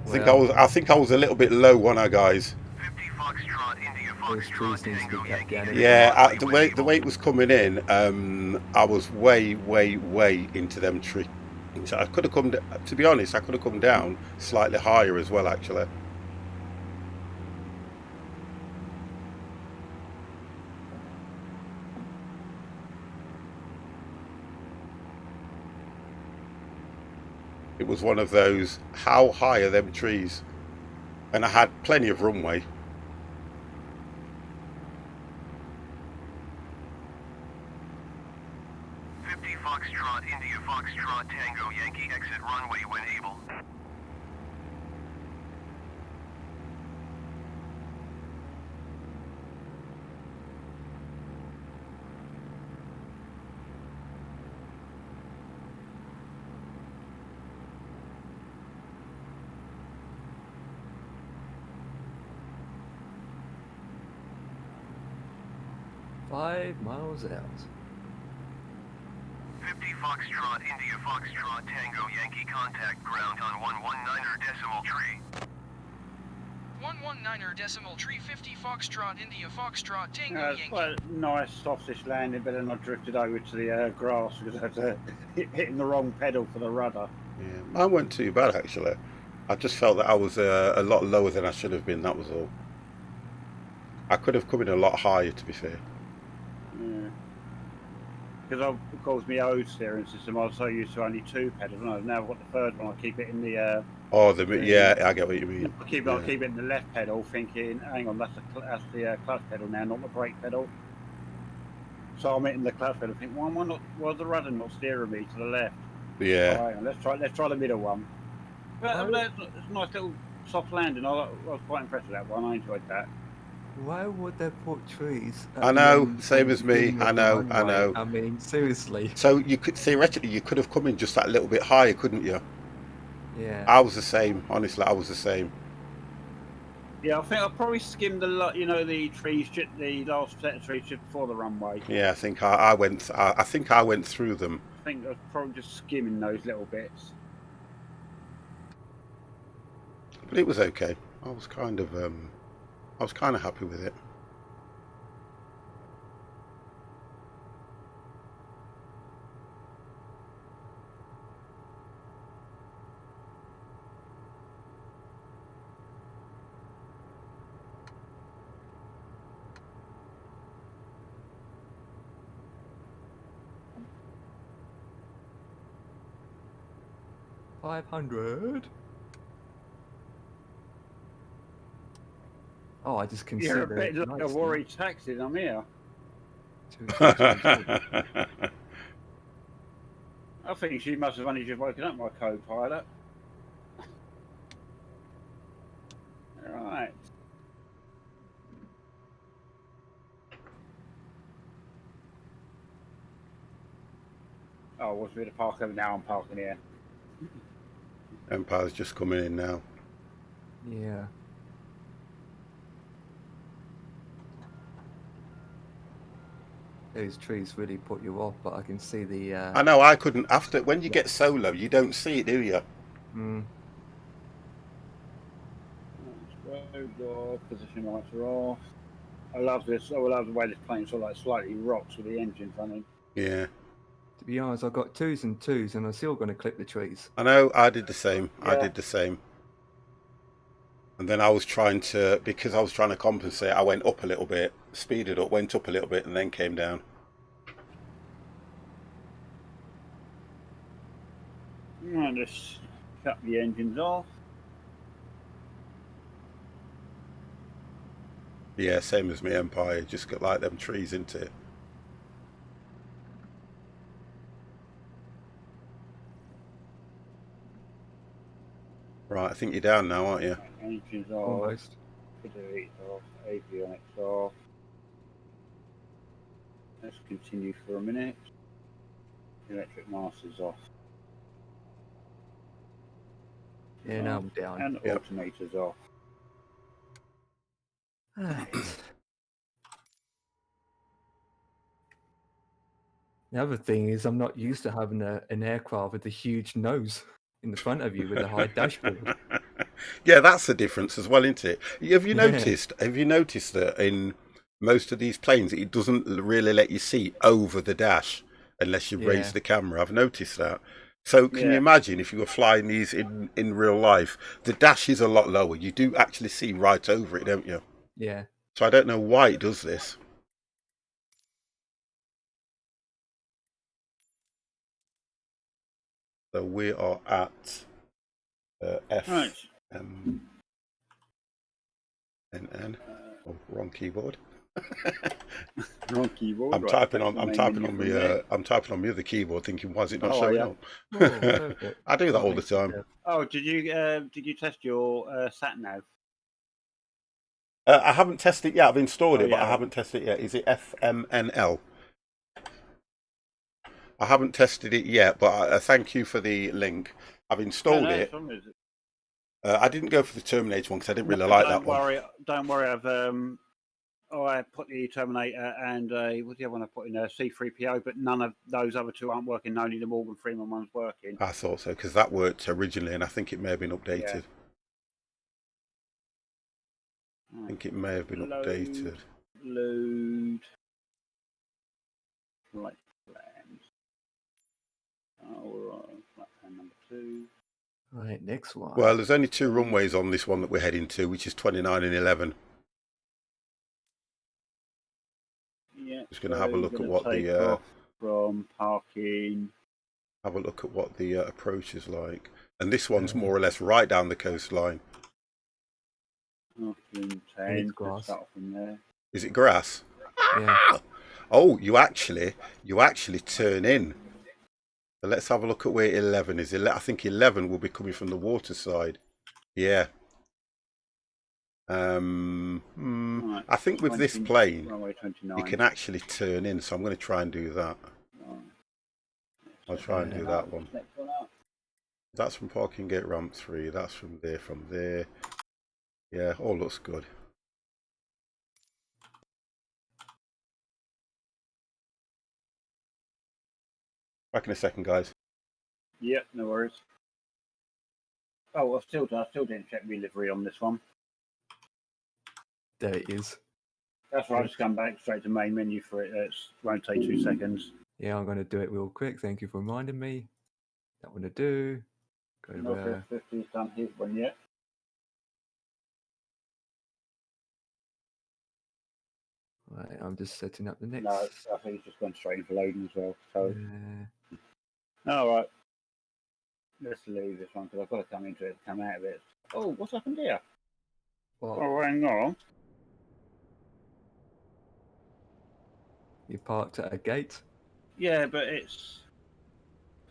I think I was a little bit low, wasn't I, guys?
50 Foxtrot, India
Those
Foxtrot,
trees need to
Tango
be cut
Yankee.
down.
cleared
Yeah,
runway
the
when
way
able.
it was coming in, I was way into them trees. I could have come. To be honest, I could have come down slightly higher as well, actually. It was one of those. How high are them trees? And I had plenty of runway.
Foxtrot, India Foxtrot, Tango Yankee, exit runway when able.
Five miles out.
50 Foxtrot, India Foxtrot, Tango Yankee, contact ground on 119er decimal tree.
119er decimal tree 50 Foxtrot India Foxtrot Tango
It's
Yankee.
quite a nice softish landing, but then I drifted over to the grass because I had to hitting the wrong pedal for the rudder.
Yeah, mine weren't too bad actually. I just felt that I was a lot lower than I should have been. That was all. I could have come in a lot higher, to be fair.
Yeah. Because of course my old steering system, I was so used to only 2 pedals, and I've now got the third one. I keep it in the.
Oh, yeah, I get what you mean.
I keep it in the left pedal, thinking, hang on, that's the clutch pedal now, not the brake pedal. So I'm hitting the clutch pedal, think, why am I not? Why's the rudder not steering me to the left?
Yeah.
All right, let's try the middle one. But it's a nice little soft landing. I was quite impressed with that one. I enjoyed that.
Why would they put trees?
I know, same as me. I know.
I mean, seriously.
So you could theoretically you could have come in just that little bit higher, couldn't you?
Yeah.
I was the same. Honestly, I was the same.
Yeah, I think I probably skimmed the trees, the last set of trees just before the runway.
Yeah, I think I went. I think I went through them.
I think I was probably just skimming those little bits.
But it was okay. I was kind of happy with it.
$500. Oh, I just considered.
You're a bit like a worried taxi, I'm here.
$200.
I think she must have only just woken up, my co-pilot. Right. Oh, what's me to park over now? I'm parking here.
Empire's just coming in now.
Yeah. Those trees really put you off, but I can see the.
I know. I couldn't. After when you get so low, you don't see it, do you?
Mm.
Position lights are off. I love this. I love the way this plane sort of like slightly rocks with the engine running.
Yeah.
To be honest, I got 2s and 2s, and I'm still going to clip the trees.
I know. I did the same.
Yeah.
I did the same. And then I was trying to, because I was trying to compensate, I went up a little bit, speeded up, went up a little bit, and then came down.
And just cut the engines off.
Yeah, same as me, Empire. Just got like them trees into it. Right, I think you're down now, aren't you?
Engines off.
Almost.
Heat off. Avionics off. Let's continue for a minute. Electric masters off.
Yeah, now I'm down.
And alternators off.
Right. The other thing is I'm not used to having an aircraft with a huge nose in the front of you with a high dashboard.
Yeah, that's the difference as well, isn't it? Have you noticed? Have you noticed that in most of these planes, it doesn't really let you see over the dash unless you raise the camera? I've noticed that. So can you imagine if you were flying these in real life? The dash is a lot lower. You do actually see right over it, don't you?
Yeah.
So I don't know why it does this. So we are at F M N N. Oh, wrong keyboard.
Wrong keyboard.
I'm typing on my other keyboard, thinking, why is it not showing up?
Oh,
I do that all the time.
Oh, did you test your sat nav?
I haven't tested it yet. I've installed it, but
yeah.
I haven't tested it yet. Is it FMNL? I haven't tested it yet, but thank you for the link. I've installed it. I didn't go for the Terminator one because I didn't really like that one.
Don't worry. I put the Terminator and what's the other one I put in there? C3PO, but none of those other two aren't working. Only the Morgan Freeman one's working.
I thought so because that worked originally, and I think it may have been updated. I think it may have been
Load.
updated.
Load. Flight plans. Alright, flight plan number 2.
Right, next one.
Well, there's only 2 runways on this one that we're heading to, which is 29 and 11.
Yeah.
Just going to have a look at what the
from parking.
have a look at what the approach is like. And this one's more or less right down the coastline.
Parking 10.
It's grass.
Start from there.
Is it grass?
Yeah.
Oh, you actually turn in. So let's have a look at where 11 is. I think 11 will be coming from the water side. Yeah.
Right,
I think with this plane,
runway 29.
you can actually turn in. So I'm going to try and do that.
Right.
I'll try and do that one.
Next one up.
That's from parking gate ramp 3. That's from there. Yeah, all looks good. Back in a second, guys.
Yep, no worries. Oh, I still didn't check delivery on this one.
There it is.
That's right. Just come back straight to main menu for it. It won't take 2 seconds.
Yeah, I'm going to do it real quick. Thank you for reminding me. That one to do. Go to
North 50's done his one yet.
Right, I'm just setting up the next.
No, I think he's just gone straight in for loading as well. So,
Yeah.
all right. Let's leave this one because I've got to come into it, come out of it. Oh, what's happened here?
Well,
Oh, hang on.
you parked at a gate.
Yeah, but it's.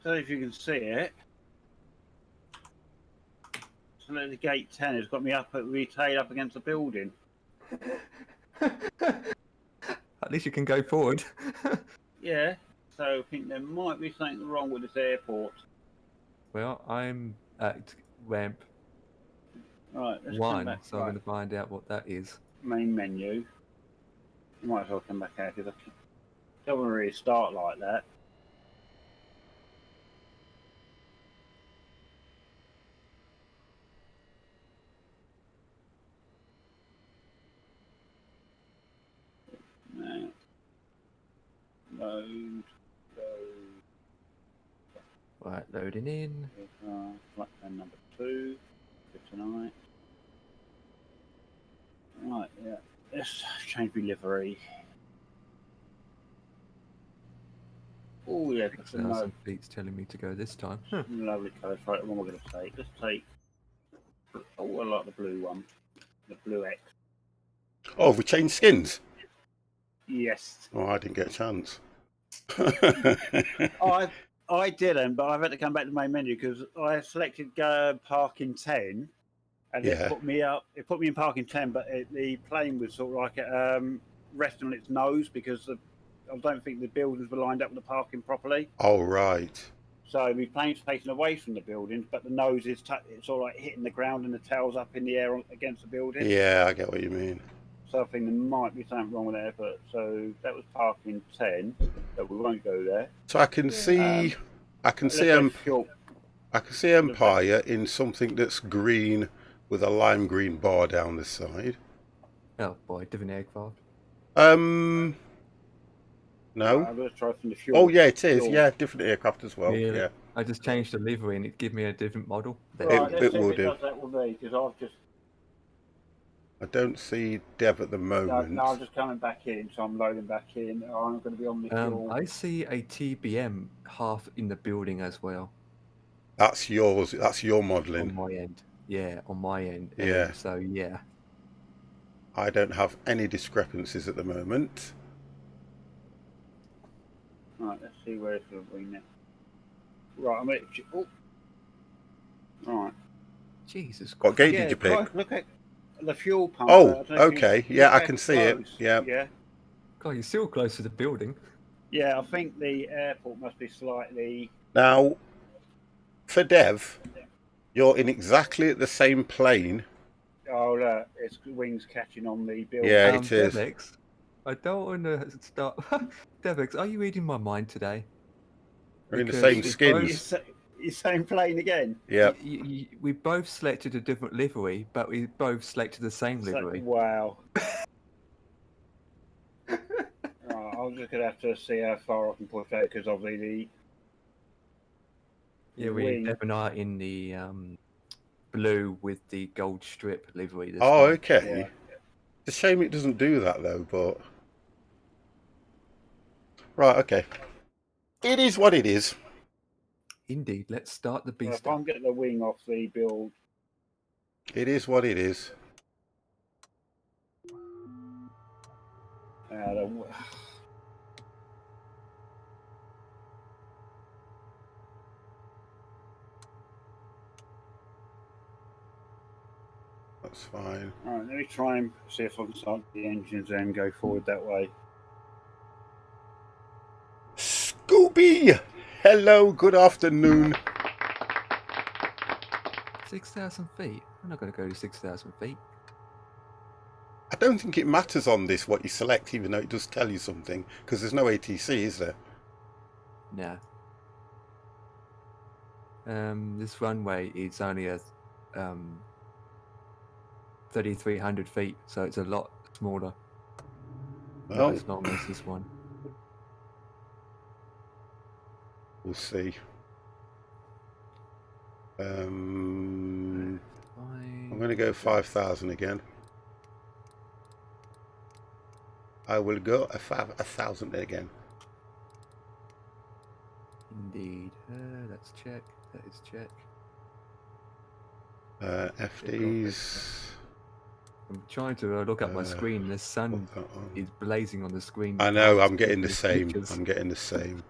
So if you can see it. So the gate 10 has got me up at retail up against the building.
At least you can go forward.
Yeah, so I think there might be something wrong with this airport.
Well, I'm at ramp
Right, let's come
1,
back.
so I'm going to find out what that is.
Main menu. Might as well come back out because I don't want to really start like that. No. Load.
Right, loading in.
Flight plan number 2 for tonight. Right, yeah. Let's change delivery. Oh, yeah.
6,000 feet's telling me to go this time.
Lovely colours. Right, what am I going to take? Let's take. Oh, I like the blue one. The blue X.
Oh, have we changed skins?
Yes.
Oh, I didn't get a chance.
I didn't, but I've had to come back to my menu because I selected parking 10, and
Yeah.
it put me up. It put me in parking 10, but the plane was sort of like resting on its nose because I don't think the buildings were lined up with the parking properly.
Oh, right.
So the plane's facing away from the buildings, but the nose is it's all like hitting the ground and the tail's up in the air against the building.
Yeah, I get what you mean.
So I think there might be something wrong with there, but so that was parking 10, but we won't go there.
So I can see, I can see Empire in something that's green with a lime green bar down the side.
Oh boy, different aircraft.
No.
I'm going to try from the fuel.
Oh yeah, it is.
fuel.
Yeah, different aircraft as well.
Really?
Yeah.
I just changed the livery and it gave me a different model.
Right, let's
It
see
will
if
do.
does that with me, because I've just
I don't see Dev at the moment.
no, I'm just coming back in, so I'm loading back in. I'm going to be on the fuel.
I see a TBM half in the building as well.
That's yours. That's your modelling.
On my end. Yeah, on my end.
Yeah.
So yeah.
I don't have any discrepancies at the moment.
Right, let's see where it's going to be now. Right, I'm at. Oh. Right.
Jesus Christ.
What gate did you pick?
Right, look at the fuel pump.
Oh,
I don't know if
okay.
you-
Yeah, I can see it.
close.
Yeah.
Yeah.
God, you're still close to the building.
Yeah, I think the airport must be slightly.
Now, for Dev, you're in exactly the same plane.
Oh, look, it's wings catching on the building.
Yeah, it is.
Devex, I don't want to start. Devex, are you reading my mind today?
We're in the
Because
same
if
skins.
You same plane again?
Yeah.
We both selected a different livery, but we both selected the same
So,
livery.
wow. Right, I'm just going to have to see how far I can push out because obviously the
Yeah,
wing.
Deb and I are in the blue with the gold strip livery this
Oh,
time.
okay.
Yeah.
It's a shame it doesn't do that though, but right, okay. It is what it is.
Indeed, let's start the
So
beast
if I'm getting the wing off the build,
It is what it is.
the,
That's fine.
Alright, let me try and see if I can start the engines and go forward that way.
Scooby! Hello, good afternoon.
6,000 feet. I'm not going to go to 6,000 feet.
I don't think it matters on this what you select, even though it does tell you something, because there's no ATC, is there?
Nah. This runway is only a 3,300 feet, so it's a lot smaller. Not
Well,
as long as this one.
we'll see. I'm going to go 5,000 again. I will go a 1,000 again.
Indeed. Let's check. That is check.
FDs.
I'm trying to look at my screen. The sun
Put that on.
is blazing on the screen.
I know,
Can't
I'm getting the
see
same.
pictures.
I'm getting the same.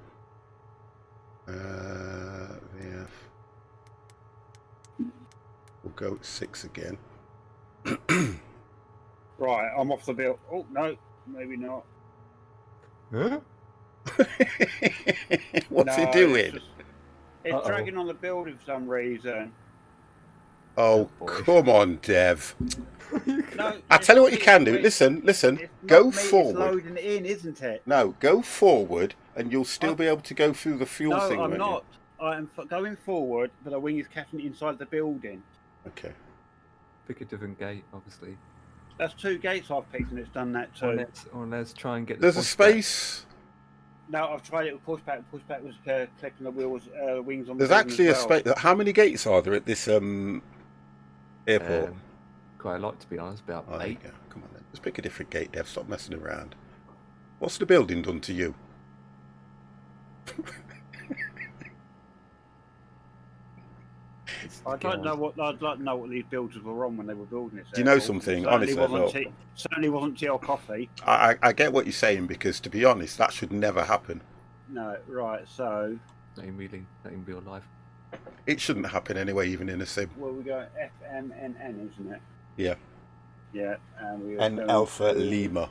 VF. We'll go at 6 again.
Right, I'm off the build. Oh, no, maybe not.
Huh?
What's
No,
he doing?
It's
Uh-oh.
dragging on the building for some reason.
Oh,
Oh, boy.
come on, Dev.
No,
I
it's
tell you
not
what you
me,
can
it's
do.
me.
Listen.
It's
Go
not me, It's
forward.
loading it in, isn't it?
No, go forward, and you'll still be able to go through the fuel
No,
thing.
I'm
won't
not. I'm going forward, but the wing is catching it inside the building.
You? Okay.
Pick a different gate, obviously.
That's 2 gates I've picked, and it's done that too.
Or let's try and get the
There's a
pushback.
space.
No, I've tried it with pushback. Pushback was clipping the wheels, wings on the
There's
building
actually a
as well.
space. How many gates are there at this airport?
Quite a lot, to be honest. About
Oh, there you
8.
go. Come on then. Just pick a different gate, Dev. Stop messing around. What's the building done to you?
I don't know what I'd like to know what these builders were on when they were building this.
Do you know
airport.
something?
Certainly
Honestly,
wasn't
look.
certainly wasn't tea or coffee.
I get what you're saying, because to be honest, that should never happen.
No, right. So
Not in real life.
It shouldn't happen anyway, even in a sim.
well, we go FMNN, isn't it?
Yeah.
Yeah, and we
And
going
Alpha
to-
Lima.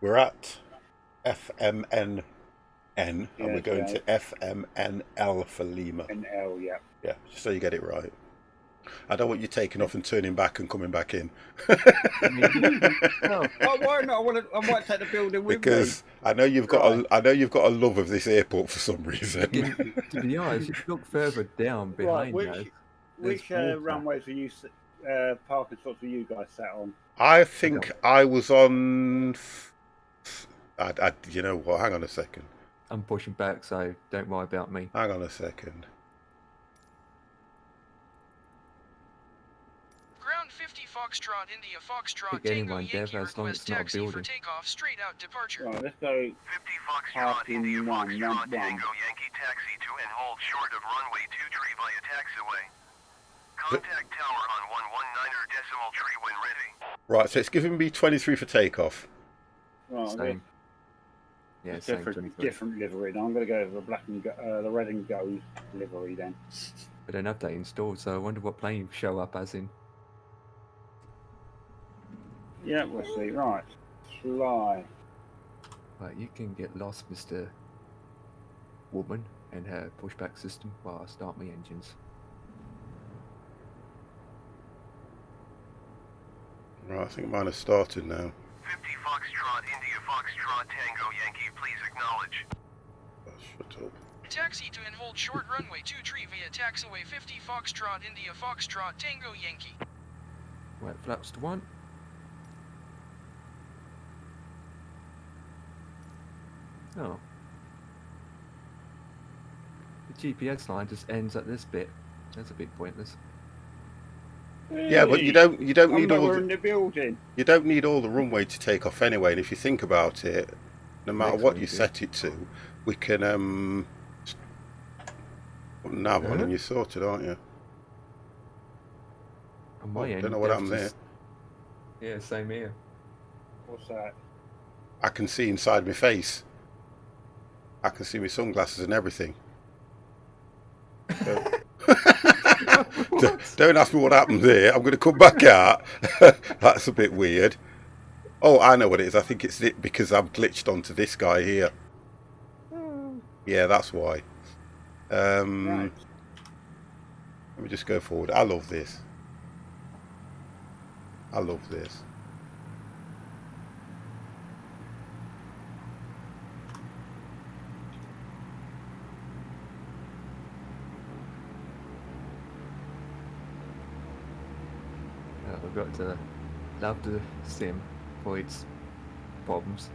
We're at FMNN, and we're
Yes,
going
yeah.
to FMNL for Lima.
NL, yeah.
Yeah, just so you get it right. I don't want you taking off and turning back and coming back in.
Oh, why not? I might take the building with
Because I know you've got I know you've got a love of this airport for some reason.
To be honest, if you look further down
me. Right,
behind us,
which
water.
runways were you parking spots were you guys sat on?
I think I was on. You know what? Hang on a second.
I'm pushing back, so don't worry about me.
Hang on a second.
Ground 50 Foxtrot, India Foxtrot,
Pick
Tango
anyone, Dev,
Yankee,
as long as
request
it's not a
taxi for
building.
takeoff, straight out departure.
Right, let's go.
50 Foxtrot,
Parking
India
1,
Foxtrot,
ramp 1.
Tango Yankee taxi to and hold short of runway 23 via taxiway. Contact tower on 119er decimal tree when ready.
Right, so it's giving me 23 for takeoff.
Right,
Same. Yeah,
it's
same
different,
23.
different livery. Now I'm going to go with the red and gold livery then.
I don't have that installed, so I wonder what plane you show up as in.
Yeah, we'll see. Right, fly.
Right, you can get lost, Mr. Woman, and her pushback system while I start my engines.
Right, I think mine has started now.
50 50 Foxtrot, India Foxtrot, Tango Yankee, please acknowledge.
Oh, shut up.
Taxi to and hold short runway 2 tree via taxiway 50 Foxtrot, India Foxtrot, Tango Yankee.
Right, flaps to 1. Oh. The GPS line just ends at this bit. That's a bit pointless.
Yeah, but you don't need all
in the building.
you don't need all the runway to take off anyway. And if you think about it, no matter
Next
what
one
you
you do.
set it to, we can nav on
Huh?
and you're sorted, aren't you?
On my
Oh,
end,
don't know what
that's
happened there.
just- Yeah, same here.
What's that?
I can see inside my face. I can see my sunglasses and everything. Don't ask me what happened there. I'm going to come back out. That's a bit weird. Oh, I know what it is. I think it's it because I've glitched onto this guy here. Yeah, that's why.
Right.
Let me just go forward. I love this. I love this.
We've got to love the sim for its problems.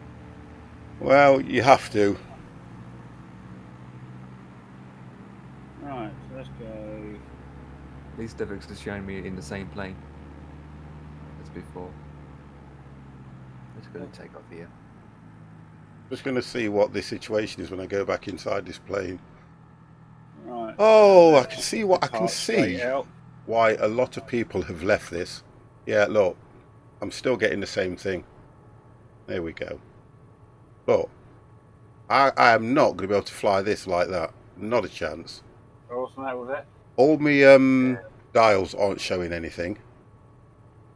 Well, you have to.
Right, so let's go.
At least they've just shown me in the same plane as before. Let's go take off here.
Just going to see what the situation is when I go back inside this plane.
Right.
Oh, I can see what I can
Park straight
see.
out.
Why a lot of people have left this. Yeah, look, I'm still getting the same thing. There we go. Look, I am not going to be able to fly this like that. Not a chance.
What's the matter with it?
All my dials aren't showing anything.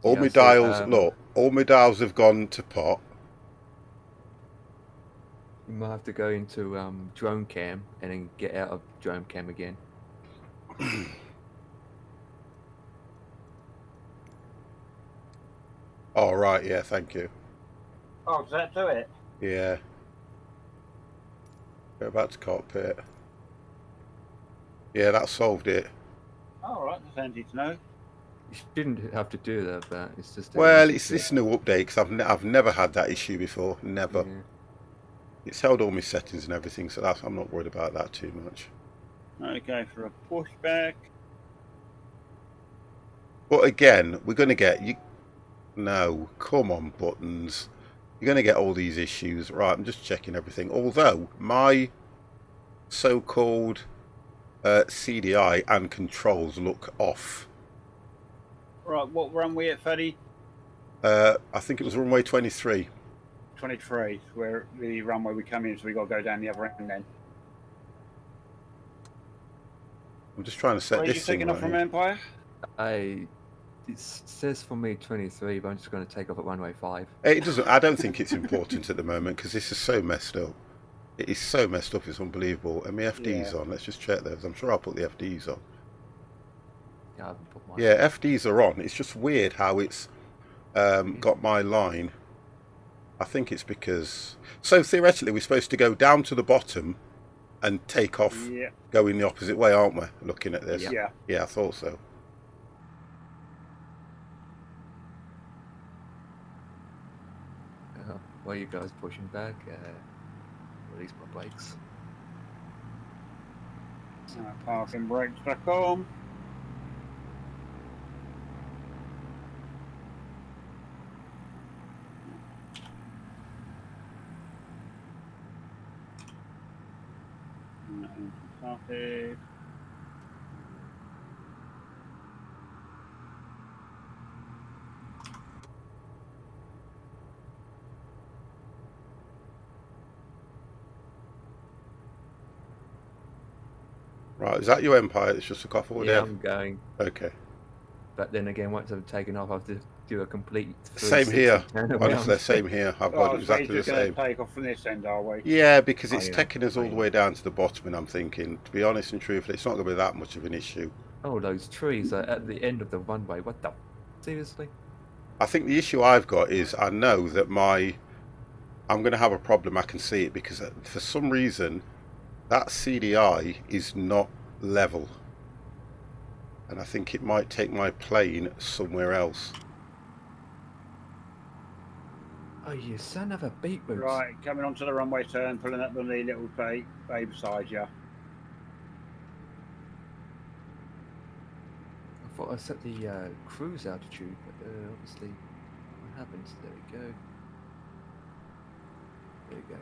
All
Yeah,
my
I see,
dials, look, all my dials have gone to pot.
You might have to go into drone cam and then get out of drone cam again.
Oh, right, yeah, thank you.
Oh, does that do it?
Yeah. Go back to cockpit. Yeah, that solved it.
Oh, right, that's handy to know.
You shouldn't have to do that, but it's just.
Well, it's this new update because I've never had that issue before. Never.
Yeah.
It's held all my settings and everything, so I'm not worried about that too much.
Okay, for a pushback.
But again, we're going to get you. No, come on, buttons. You're going to get all these issues. Right, I'm just checking everything. Although my so-called CDI and controls look off.
Right, what runway at Fuddy?
I think it was runway 23.
23, where the runway we come in, so we got to go down the other end then.
I'm just trying to set
Where are you
this thing
taking off
right
from
here.
Empire?
It says for me 23, but I'm just going to take off at runway 5.
It doesn't. I don't think it's important at the moment because this is so messed up. It is so messed up. It's unbelievable. And my FD's on. Let's just check those. I'm sure I'll put the FD's on.
Yeah, I haven't put mine.
Yeah, FD's are on. It's just weird how it's got my line. I think it's because... So theoretically, we're supposed to go down to the bottom and take off,
Yeah.
going the opposite way, aren't we? Looking at this.
Yeah.
Yeah, I thought so.
While you guys pushing back, release my brakes.
Parkingbrakes.com. Started.
Right, is that your Empire? It's just a couple of
Yeah,
there.
I'm going.
Okay.
But then again, once I've taken off, I have to do a complete.
Same here.
360 turnaround.
Honestly, same here. I've got exactly the
We're going
same.
to take off from this end, are we?
Yeah, because
Oh,
it's
yeah.
taking us all the way down to the bottom, and I'm thinking, to be honest and truthful, it's not going to be that much of an issue.
Oh, those trees are at the end of the runway. What the? Seriously?
I think the issue I've got is I know that I'm going to have a problem. I can see it because for some reason that CDI is not level, and I think it might take my plane somewhere else.
Oh, you son of a beat boots.
Right, coming onto the runway turn, pulling up on the little bay beside you.
I thought I set the cruise altitude, but obviously what happens? There we go. There we go.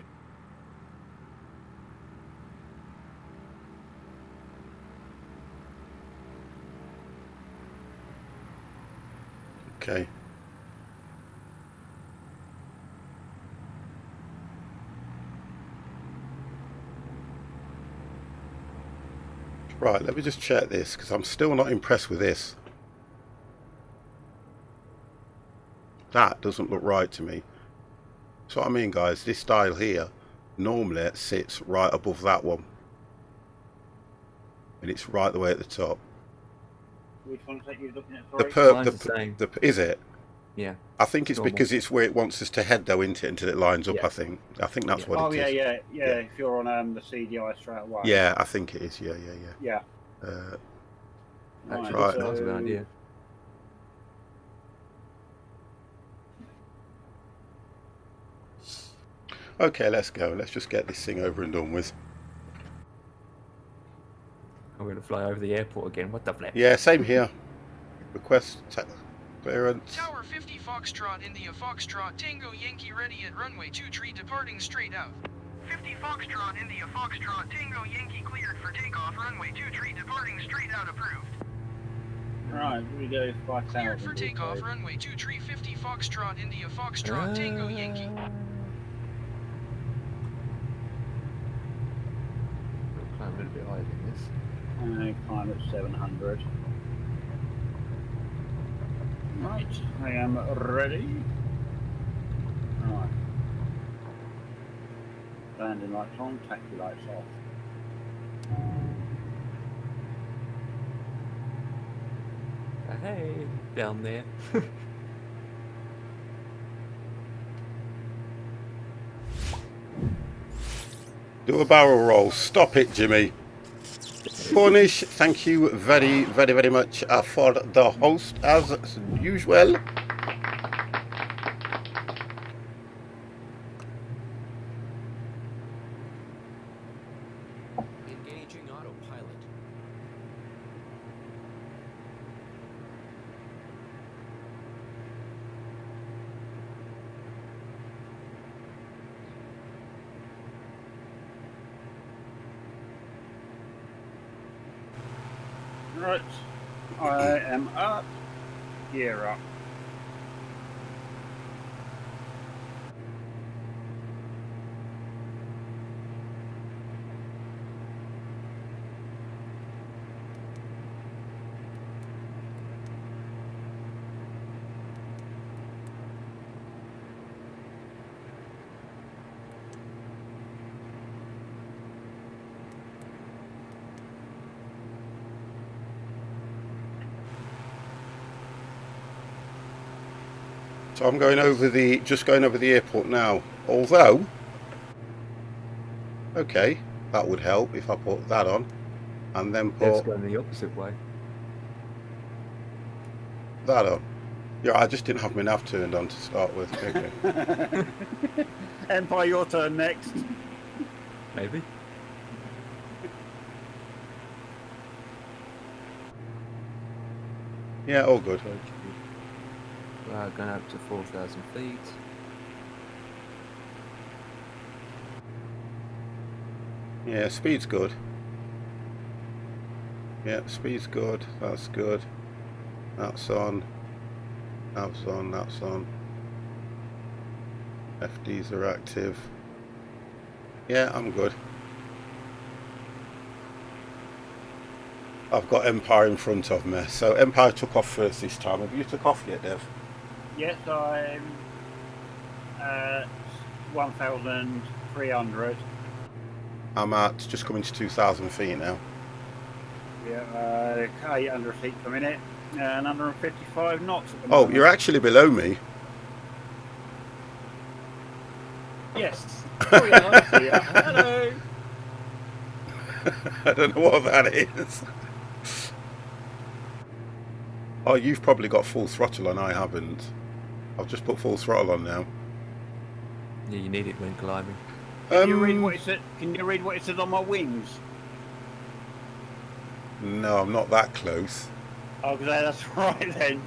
Okay. Right, let me just check this because I'm still not impressed with this. That doesn't look right to me. That's what I mean, guys. This dial here normally it sits right above that one, and it's right the way at the top.
Which one's that you're looking at? Sorry?
Mine's the same.
Is it?
Yeah.
I think it's
Normal.
because it's where it wants us to head though, isn't it, until it lines up.
Yeah.
I think that's
Yeah.
what
Oh
it
yeah,
is.
yeah. If you're on the CDI straight away.
Yeah, I think it is. Yeah.
Yeah.
Actually,
Right.
that's a good idea.
Okay, let's go. Let's just get this thing over and done with.
I'm going to fly over the airport again. What the flip?
Yeah, same here. Request clearance.
Tower 50 Foxtrot, India Foxtrot, Tango Yankee ready at runway 23 departing straight out. 50 Foxtrot, India Foxtrot, Tango Yankee cleared for takeoff, runway 23 departing straight out approved.
Right, we go 5,000.
Cleared for takeoff, runway 23 50 Foxtrot, India Foxtrot, Tango Yankee.
We'll climb a little bit higher than this.
Climb at 700. Right, I am ready. Right. Landing lights on, taxi lights off.
Hey, down there.
Do a barrel roll. Stop it, Jimmy. Cornish, thank you very, very, very much for the host as usual.
Engaging autopilot.
Right, I am up. Gear up.
So I'm going over just going over the airport now. Although, okay, that would help if I put that on, and then
Dev's
put
going the opposite way.
that on. Yeah, I just didn't have my nav turned on to start with. Okay.
Empire, your turn next.
Maybe.
Yeah, all good.
Going up to 4,000 feet.
Yeah, speed's good. Yeah, speed's good. That's good. That's on. That's on. That's on. FDs are active. Yeah, I'm good. I've got Empire in front of me. So Empire took off first this time. Have you took off yet, Dev?
Yes, I'm at 1,300.
I'm at just coming to 2,000 feet now.
Yeah, 800 feet per minute. and 155 knots at the
Oh,
moment.
you're actually below me.
Yes. Oh yeah, I see ya. Hello.
I don't know what that is. Oh, you've probably got full throttle on, I haven't. I've just put full throttle on now.
Yeah, you need it when climbing.
Can you read what it said? Can you read what it says on my wings?
No, I'm not that close.
Oh, that's right then.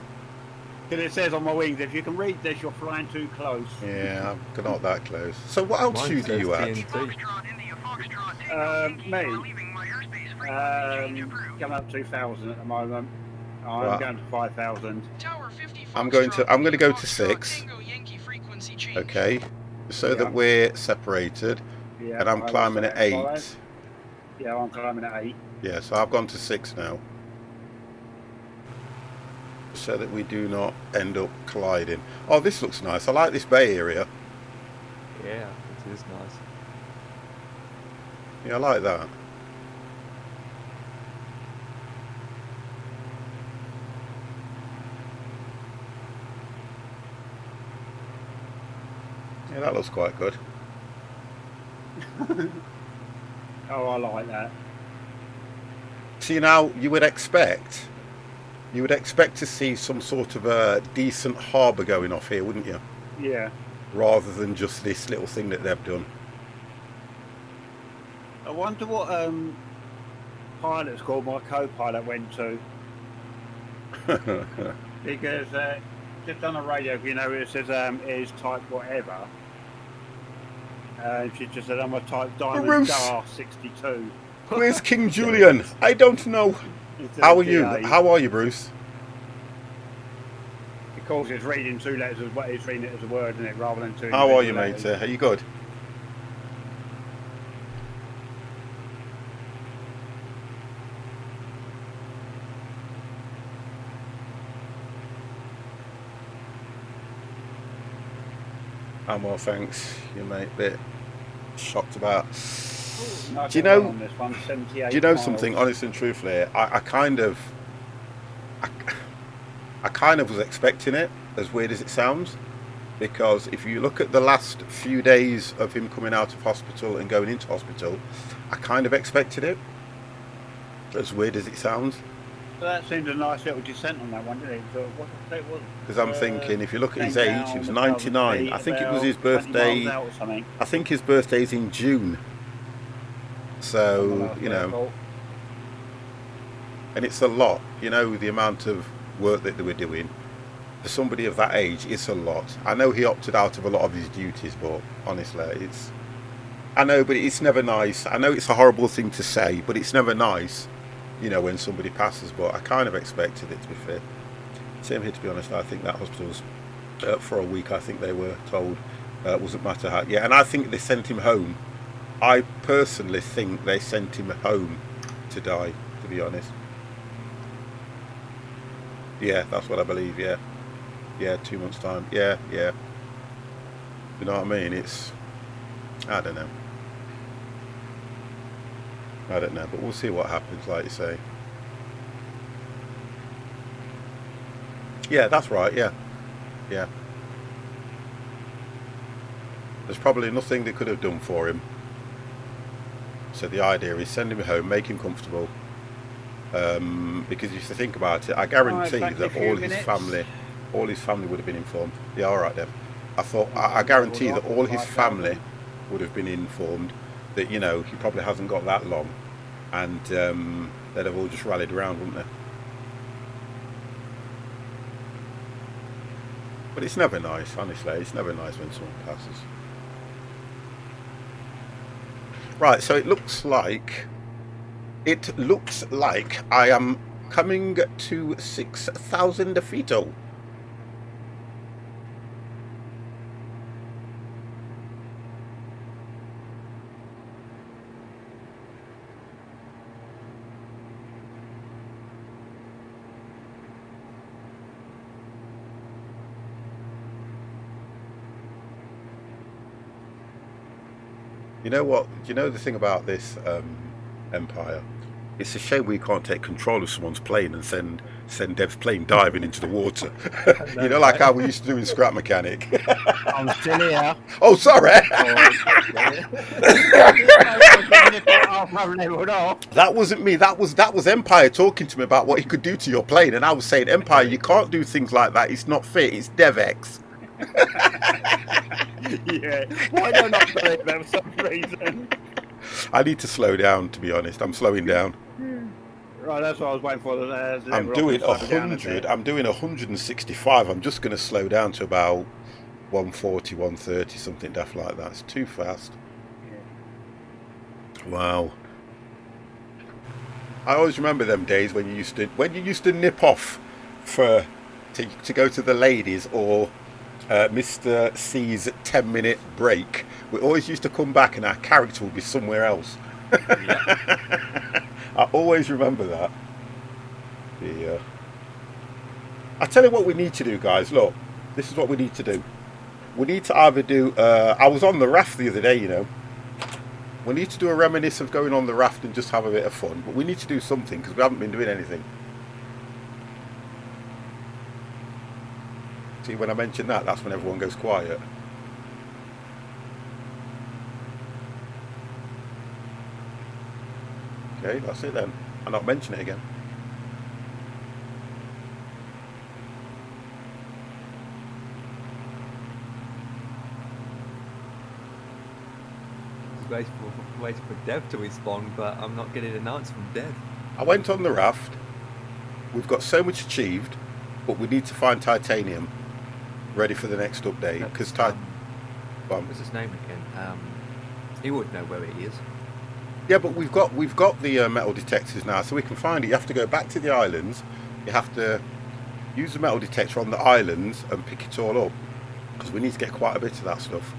Because it says on my wings, if you can read this, you're flying too close.
Yeah, I'm not that close. So what altitude are you at?
TNT.
Foxtrot, India, Foxtrot, Tango, Yankee,
Me,
you are leaving my airspace. Frequency change approved.
coming up 2,000 at the moment. I'm
Right.
going to 5,000.
Tower 50
I'm going to
Foxtrot,
go to
Foxtrot,
6.
Tango Yankee frequency change.
Okay, so
Yeah.
that we're separated,
Yeah,
and I'm
I will
climbing at
set
8.
5. Yeah, I'm climbing at 8.
Yeah, so I've gone to 6 now, so that we do not end up colliding. Oh, this looks nice. I like this bay area.
Yeah, it is nice.
Yeah, I like that. Yeah, that looks quite good.
Oh, I like that.
See, now you would expect to see some sort of a decent harbour going off here, wouldn't you?
Yeah.
Rather than just this little thing that they've done.
I wonder what pilot school my co-pilot went to. Because just on the radio, you know, it says is type whatever. She just said, I'm a type Diamond
Bruce.
Star 62.
Where's King Julian? I don't know.
Instead
How
of
are you?
DA.
How are you, Bruce?
Because it's reading 2 letters as well, it's reading it as a word, isn't it, rather than 2
How are you,
letters.
mate? Are you good? I'm well, thanks. You mate, bit shocked about.
No,
Do you know?
on this one, 78
Do you know
miles.
something? Honestly and truthfully, I kind of was expecting it, as weird as it sounds, because if you look at the last few days of him coming out of hospital and going into hospital, I kind of expected it, as weird as it sounds.
So that seemed a nice little descent on that one, didn't it? So what did it say it was?
Because I'm thinking, if you look at his
came
age,
down
he was
1,000
99.
feet,
I think it was
about
his
20
birthday.
miles out or something.
I think his birthday's in June. So, you know, and it's a lot, you know, the amount of work that they were doing. For somebody of that age, it's a lot. I know he opted out of a lot of his duties, but honestly, I know, but it's never nice. I know it's a horrible thing to say, but it's never nice, you know, when somebody passes, but I kind of expected it, to be fair. Same here, to be honest. I think that hospital's for a week, I think they were told. Wasn't matter how. Yeah, and I think they sent him home. I personally think they sent him home to die, to be honest. Yeah, that's what I believe, yeah. Yeah, 2 months' time. Yeah, yeah. You know what I mean? It's... I don't know. I don't know, but we'll see what happens, like you say. Yeah, that's right, yeah. Yeah. There's probably nothing they could have done for him. So the idea is send him home, make him comfortable. Because if you think about it, I guarantee
Right,
that all his family would have been informed. Yeah, all right, Dev. I guarantee that all his family would have been informed that, you know, he probably hasn't got that long, and they'd have all just rallied around, wouldn't they? But it's never nice, honestly. It's never nice when someone passes. Right, so it looks like I am coming to 6,000 feet. You know what? Do you know the thing about this Empire? It's a shame we can't take control of someone's plane and send Dev's plane diving into the water. You know, like how we used to do in Scrap Mechanic.
I'm still here.
Oh, sorry. That wasn't me. That was Empire talking to me about what he could do to your plane, and I was saying, Empire, you can't do things like that. It's not fit. It's DevX.
Yeah. Why do I not believe that for some reason?
I need to slow down, to be honest. I'm slowing down.
Right, that's what I was waiting for.
I'm doing 100. I'm doing 165. I'm just going to slow down to about 140, 130, something daft like that. It's too fast. Wow. I always remember them days when you used to nip off to go to the ladies or Mr. C's 10-minute break. We always used to come back and our character would be somewhere else. I always remember that. Yeah. I tell you what we need to do, guys. Look, this is what we need to do. We need to either do... I was on the raft the other day, you know. We need to do a reminisce of going on the raft and just have a bit of fun. But we need to do something because we haven't been doing anything. See, when I mention that, that's when everyone goes quiet. Okay, that's it then. I'll not mention it again.
Waiting for Dev to respond, but I'm not getting an answer from Dev.
I went on the raft. We've got so much achieved, but we need to find titanium ready for the next update. Because
what's his name again? He would know where he is.
Yeah, but we've got the metal detectors now, so we can find it. You have to go back to the islands. You have to use the metal detector on the islands and pick it all up, because we need to get quite a bit of that stuff.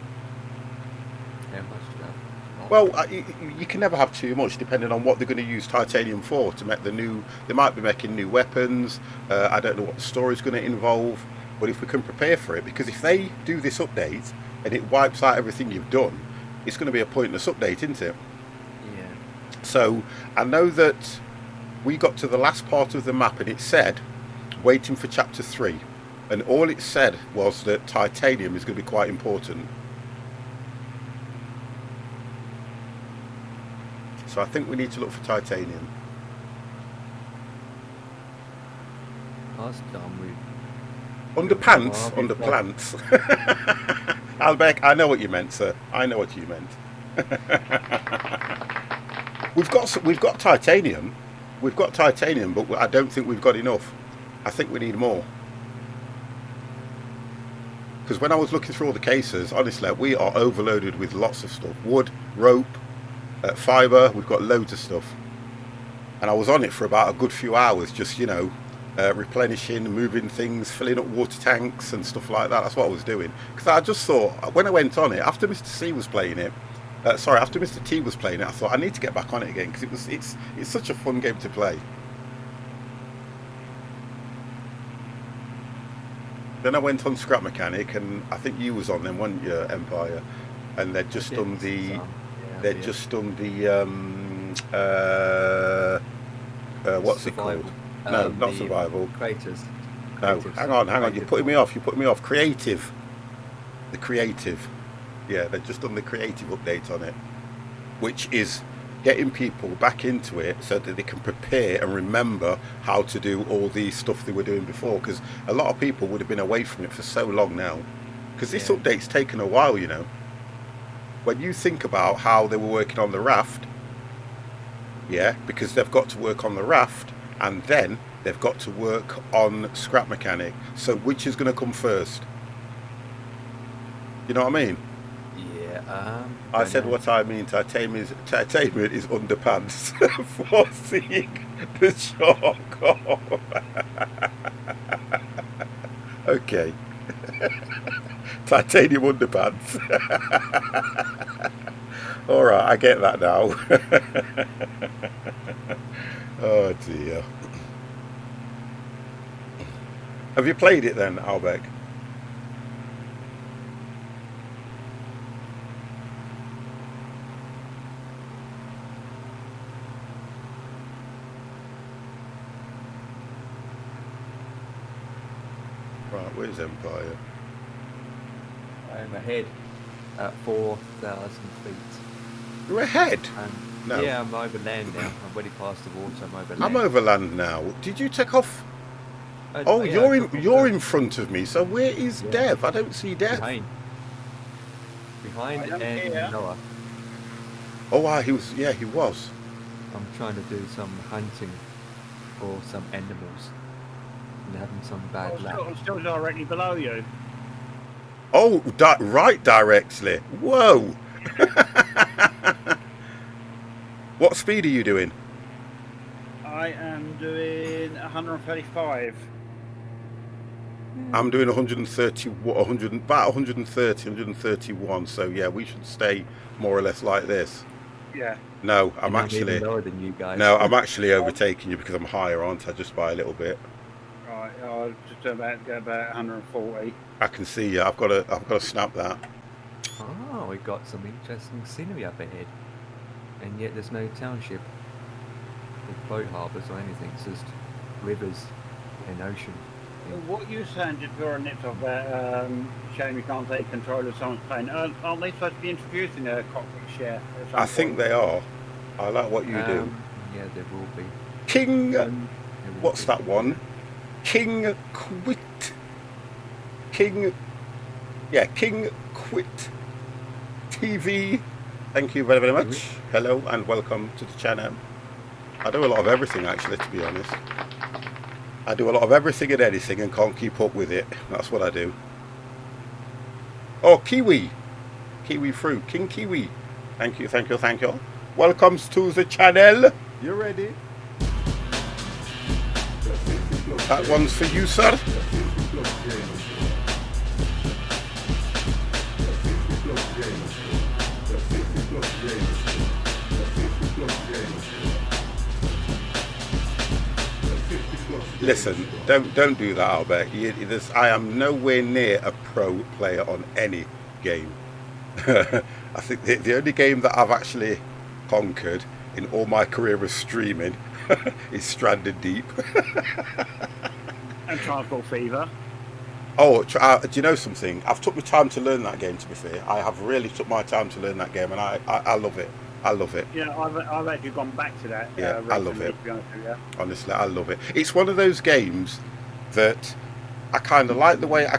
How much stuff?
Well, you can never have too much, depending on what they're going to use titanium for. To make the new, they might be making new weapons. I don't know what the story's going to involve, but if we can prepare for it, because if they do this update and it wipes out everything you've done, it's going to be a pointless update, isn't it? So I know that we got to the last part of the map and it said waiting for chapter 3, and all it said was that titanium is going to be quite important. So I think we need to look for titanium.
Last time we...
Under pants? Under plants. Albeck, I know what you meant, sir. I know what you meant. We've got titanium. We've got titanium, but I don't think we've got enough. I think we need more. Because when I was looking through all the cases, honestly, we are overloaded with lots of stuff. Wood, rope, fibre, we've got loads of stuff. And I was on it for about a good few hours, just, you know, replenishing, moving things, filling up water tanks and stuff like that. That's what I was doing. Because I just thought, when I went on it, after Mr. C was playing it, after Mr. T was playing it, I thought I need to get back on it again because it's such a fun game to play. Then I went on Scrap Mechanic, and I think you was on them, weren't you, Empire? And they'd just done the what's it called? No, not survival.
Creators.
No, hang on. You're putting me off. Creative. The creative. Yeah, they've just done the creative update on it, which is getting people back into it so that they can prepare and remember how to do all the stuff they were doing before, because a lot of people would have been away from it for so long now, because this update's taken a while, you know. When you think about how they were working on the raft, yeah, because they've got to work on the raft and then they've got to work on Scrap Mechanic, so which is going to come first? You know what I mean? I said what I mean. Titanium is underpants for seeing the shark off. Okay. Titanium underpants. Alright, I get that now. Oh dear. Have you played it then, Albeck? Right, where's Empire?
I'm ahead at 4,000 feet.
You're ahead?
And
No.
Yeah, I'm over land now. I'm already past the water. I'm over land.
I'm over land now. Did you take off?
Oh, yeah, I took off
you're
the-
in front of me. So where is
Yeah.
Dev? I don't see Dev.
Behind
I don't
and
care.
Noah.
Oh, wow, he was.
I'm trying to do some hunting for some animals and having some bad luck.
I'm still directly below you.
Oh, right directly. Whoa. What speed are you doing?
I am doing 135.
I'm doing 130, about 130, 131. So yeah, we should stay more or less like this.
Yeah.
No, I'm
And
actually
even lower than you guys.
no, I'm actually overtaking you because I'm higher, aren't I? Just by a little bit.
Right. I'll just go about 140.
I can see you. I've got to snap that.
Oh, we got some interesting scenery up ahead, and yet there's no township or boat harbours or anything. It's just rivers and ocean.
What you saying just before I nipped off about shame you can't take control of someone's plane? Aren't they supposed to be introducing a cockpit share? At some
I think
point?
they are. I like what you do.
Yeah, there will be.
King,
There will
what's
be.
that one? King Quit. King Quit TV. Thank you very, very much. Hello and welcome to the channel. I do a lot of everything actually, to be honest. I do a lot of everything and anything and can't keep up with it. That's what I do. Oh, Kiwi. Kiwi fruit. King Kiwi. Thank you, thank you, thank you. Welcome to the channel. You ready? That one's for you, sir. Listen, don't do that, Albert. I am nowhere near a pro player on any game. I think the only game that I've actually conquered in all my career of streaming is Stranded Deep.
And Transport Fever.
Oh, do you know something? I've took my time to learn that game, to be fair. I have really took my time to learn that game, and I love it. I love it.
Yeah, I've actually gone back to that.
Yeah, I love
recently,
it.
to be honest with you.
Honestly, I love it. It's one of those games that I kind of like the way I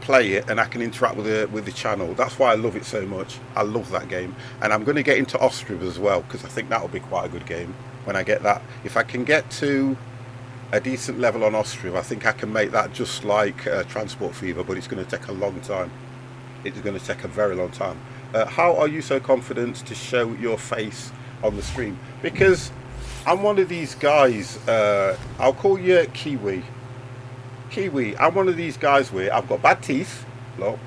play it, and I can interact with the channel. That's why I love it so much. I love that game, and I'm going to get into Ostriv as well because I think that'll be quite a good game when I get that. If I can get to a decent level on Ostriv, I think I can make that just like Transport Fever, but it's going to take a long time. It's going to take a very long time. How are you so confident to show your face on the stream? Because I'm one of these guys, I'll call you Kiwi. Kiwi, I'm one of these guys where I've got bad teeth. Look,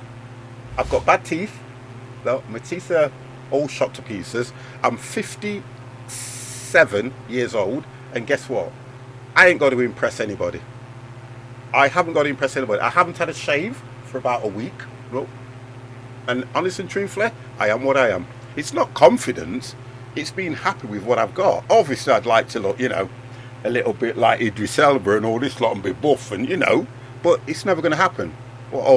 I've got bad teeth. Look, my teeth are all shot to pieces. I'm 57 years old, and guess what? I ain't got to impress anybody. I haven't got to impress anybody. I haven't had a shave for about a week. Look. And honest and truthfully, I am what I am. It's not confidence. It's being happy with what I've got. Obviously, I'd like to look, a little bit like Idris Elba and all this lot and be buff and, but it's never going to happen. Well,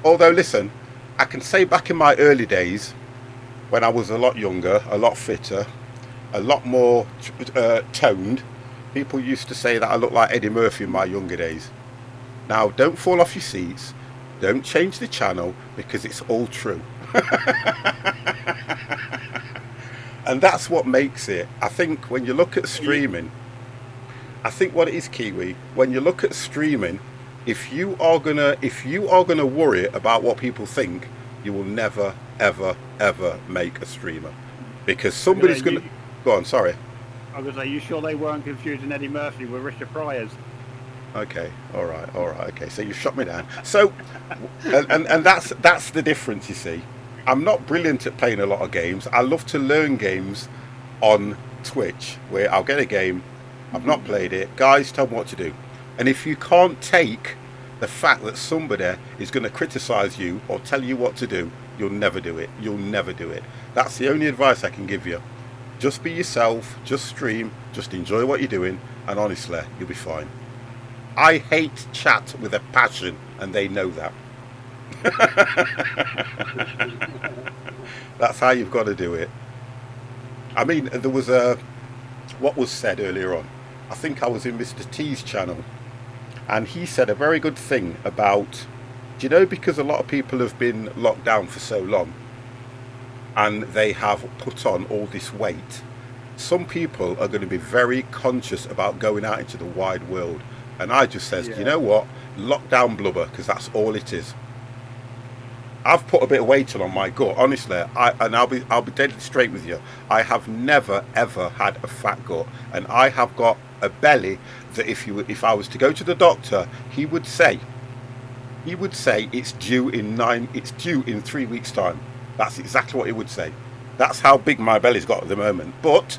although, listen, I can say back in my early days, when I was a lot younger, a lot fitter, a lot more toned, people used to say that I looked like Eddie Murphy in my younger days. Now, don't fall off your seats. Don't change the channel because it's all true. And that's what makes it. I think when you look at streaming, I think what it is, Kiwi, when you look at streaming, if you are gonna worry about what people think, you will never, ever, ever make a streamer. Because somebody's gonna go on, sorry.
I was like, you sure they weren't confusing Eddie Murphy with Richard Pryor's?
Okay, all right, okay. So you shot me down. So, and that's the difference, you see. I'm not brilliant at playing a lot of games. I love to learn games on Twitch, where I'll get a game, I've not played it, guys, tell me what to do. And if you can't take the fact that somebody is going to criticize you or tell you what to do, you'll never do it. You'll never do it. That's the only advice I can give you. Just be yourself, just stream, just enjoy what you're doing, and honestly, you'll be fine. I hate chat with a passion, and they know that. That's how you've got to do it. I mean, there was what was said earlier on. I think I was in Mr. T's channel, and he said a very good thing about, do you know, because a lot of people have been locked down for so long, and they have put on all this weight. Some people are going to be very conscious about going out into the wide world. And I just says, you know what? Lockdown blubber, because that's all it is. I've put a bit of weight on my gut, honestly. I'll be deadly straight with you. I have never ever had a fat gut, and I have got a belly that if I was to go to the doctor, he would say it's due in 3 weeks' time. That's exactly what he would say. That's how big my belly's got at the moment. But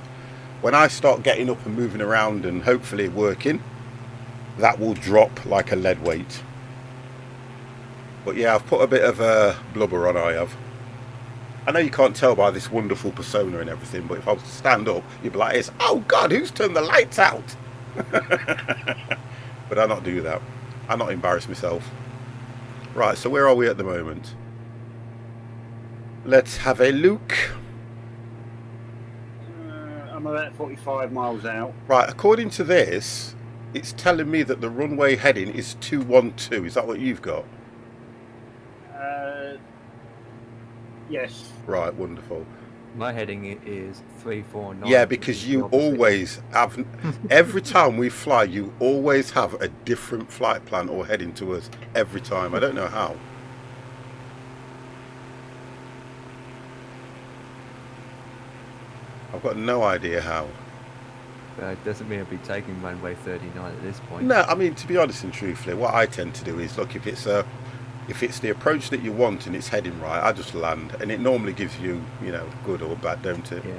when I start getting up and moving around and hopefully working, that will drop like a lead weight. But yeah, I've put a bit of a blubber on, I have. I know you can't tell by this wonderful persona and everything, but if I was to stand up, you'd be like this, oh God, who's turned the lights out? But I'll not do that. I'll not embarrass myself. Right, so where are we at the moment? Let's have a look.
I'm about 45 miles out.
Right, according to this, it's telling me that the runway heading is 212. Is that what you've got?
Yes.
Right, wonderful.
My heading is 349.
Yeah, because you always have, every time we fly, you always have a different flight plan or heading to us every time. I don't know how. I've got no idea how.
It doesn't mean I'll be taking runway 39 at this point.
No, I mean, to be honest and truthfully, what I tend to do is, look, if it's the approach that you want and it's heading right, I just land, and it normally gives you, you know, good or bad, don't it?
Yeah.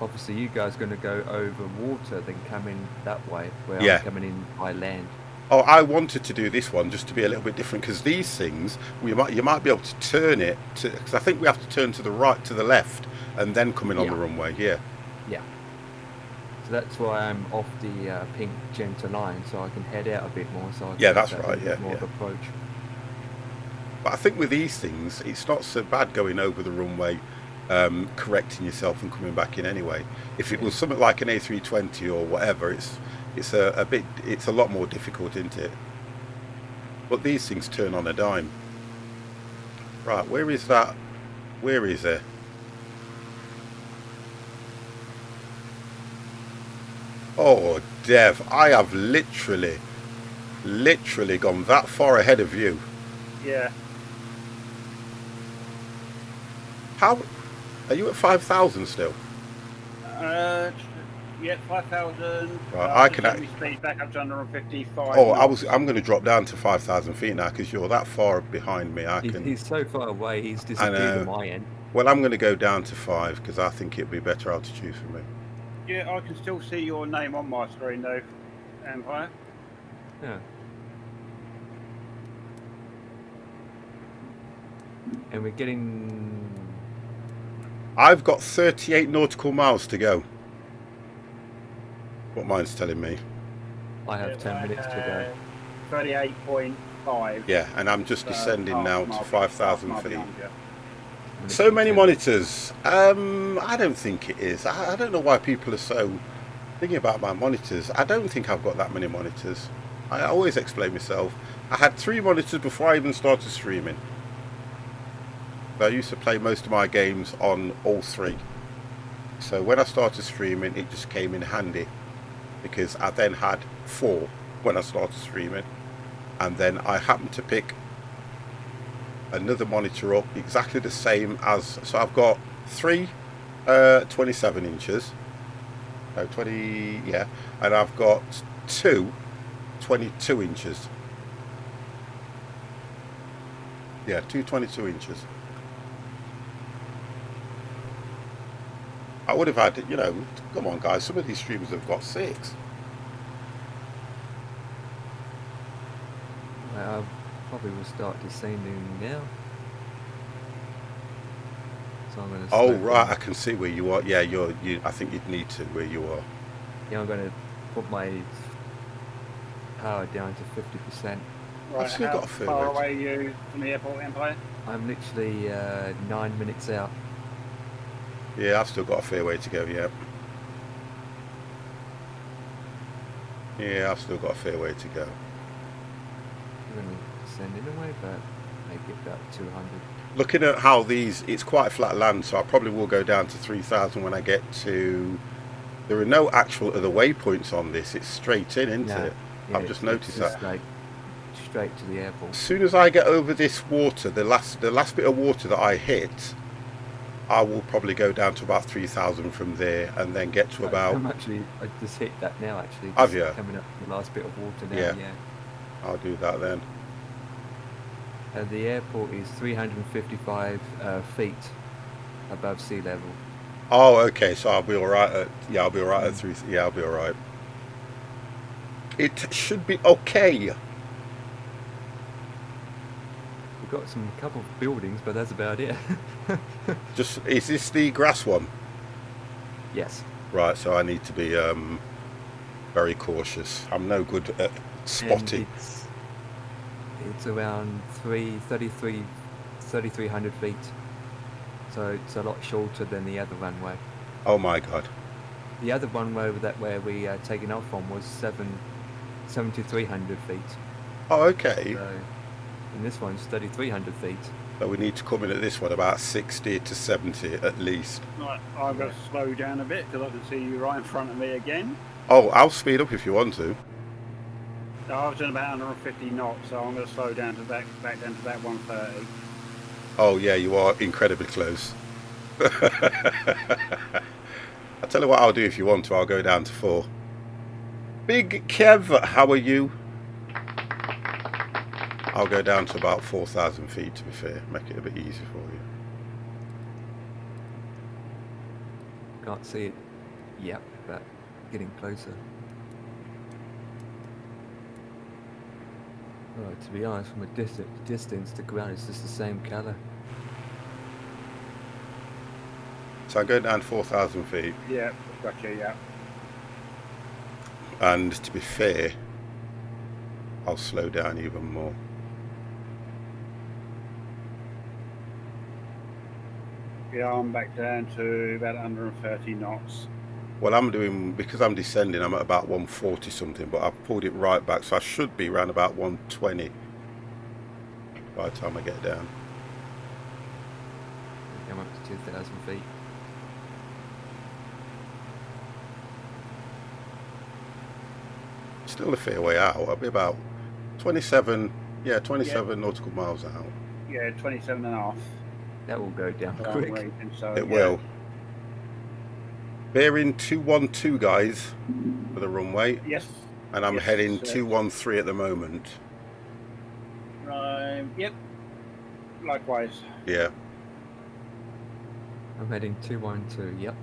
Obviously, you guys are going to go over water, then come in that way, where I'm coming in by land.
Oh, I wanted to do this one just to be a little bit different, because these things, you might be able to turn it to, because I think we have to turn to the right, to the left, and then come in on the runway. Yeah.
Yeah. So that's why I'm off the pink Genta line, so I can head out a bit more. So I can
that's right. Yeah,
more of approach.
But I think with these things, it's not so bad going over the runway, correcting yourself and coming back in anyway. If it was something like an A320 or whatever, it's a lot more difficult, isn't it? But these things turn on a dime. Right, where is that? Where is it? Oh, Dev, I have literally gone that far ahead of you.
Yeah.
How are you at 5,000 still?
Yeah, 5,000.
Right, I can
let me speed back up to 155.
Oh, I'm going to drop down to 5,000 feet now, because you're that far behind me.
He's so far away, he's disappeared on my end.
Well, I'm going to go down to 5 because I think it'd be better altitude for me.
Yeah, I can still see your name on my screen though, Empire.
Yeah. And we're getting...
I've got 38 nautical miles to go. What mine's telling me.
I have 10 minutes to
go. 38.5.
Yeah, and I'm just descending now to 5,000 feet.
Yeah.
So many monitors. I don't think it is. I don't know why people are so thinking about my monitors. I don't think I've got that many monitors. I always explain myself. I had 3 monitors before I even started streaming. I used to play most of my games on all 3. So when I started streaming, it just came in handy, because I then had 4 when I started streaming, and then I happened to pick another monitor up exactly the same as, so I've got 3 27 inches, no 20, yeah, and I've got 2 22 inches, yeah, 2 22 inches. I would have had, you know, come on guys, some of these streamers have got 6.
Probably will start descending now. So I'm going to.
Oh right, I can see where you are. Yeah, I think you'd need to where you are.
Yeah, I'm going to put my power down to 50%.
Right,
still
how
got a fair
far
way to-
away are you from the airport, Empire?
I'm literally 9 minutes out.
Yeah, I've still got a fair way to go, yeah. Yeah, I've still got a fair way to go.
I'm going to send in a way, but make it about 200.
Looking at how these, it's quite flat land, so I probably will go down to 3,000 when I get to... There are no actual other waypoints on this. It's straight in, isn't
Yeah,
it?
yeah,
I've just
it's
noticed
just
that.
like straight to the airport.
As soon as I get over this water, the last bit of water that I hit, I will probably go down to about 3,000 from there, and then get to about...
I'm actually, I just hit that now actually.
Have
Just
you?
coming up to the last bit of water now,
Yeah.
yeah.
I'll do that then.
The airport is 355 feet above sea level.
Oh, okay, so I'll be alright at... Yeah, I'll be alright at 3... Yeah, I'll be alright. It should be okay.
We've got some couple of buildings, but that's about it.
Just, is this the grass one?
Yes.
Right, so I need to be very cautious. I'm no good at spotting.
It's around 3,300 feet. So it's a lot shorter than the other runway.
Oh my god.
The other runway where we taken off from was 7,300 feet.
Oh, okay.
So, and this one's 3,300 feet.
So we need to come in at this one about 60 to 70 at least.
Right, I've got to slow down a bit because I can see you right in front of me again.
Oh, I'll speed up if you want to.
So I was doing about 150 knots, so I'm going to slow down to back down to about 130.
Oh yeah, you are incredibly close. I'll tell you what I'll do if you want to. I'll go down to 4. Big Kev, how are you? I'll go down to about 4,000 feet to be fair. Make it a bit easier for you.
Can't see it yet, but getting closer. Oh, to be honest, from a distance, the ground is just the same colour.
So I go down 4,000 feet.
Yeah, gotcha, yeah.
And to be fair, I'll slow down even more.
Yeah, I'm back down to about 130 knots.
Well, I'm doing, because I'm descending, I'm at about 140 something, but I've pulled it right back, so I should be around about 120 by the time I get down.
I'm up to 2,000 feet.
Still a fair way out. I'll be about 27, yeah, 27 nautical miles out.
Yeah, 27 and a half.
That will go down
I'm
quick.
rating, so,
It
yeah.
will. Bearing 212, guys, for the runway,
Yes.
and I'm
Yes,
heading
sir.
213 at the moment.
Right, yep. Likewise.
Yeah,
I'm heading 212, yep.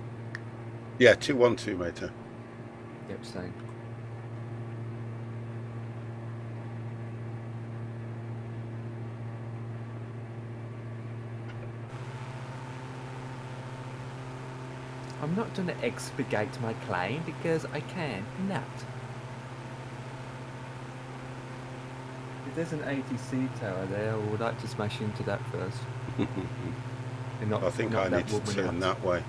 yeah, 212, mate.
Yep, same. I'm not going to expurgate my claim because I can not. If there's an ATC tower there, I would like to smash into that first. And not,
I think
not
I
that
need to
woman
turn
out.
that way.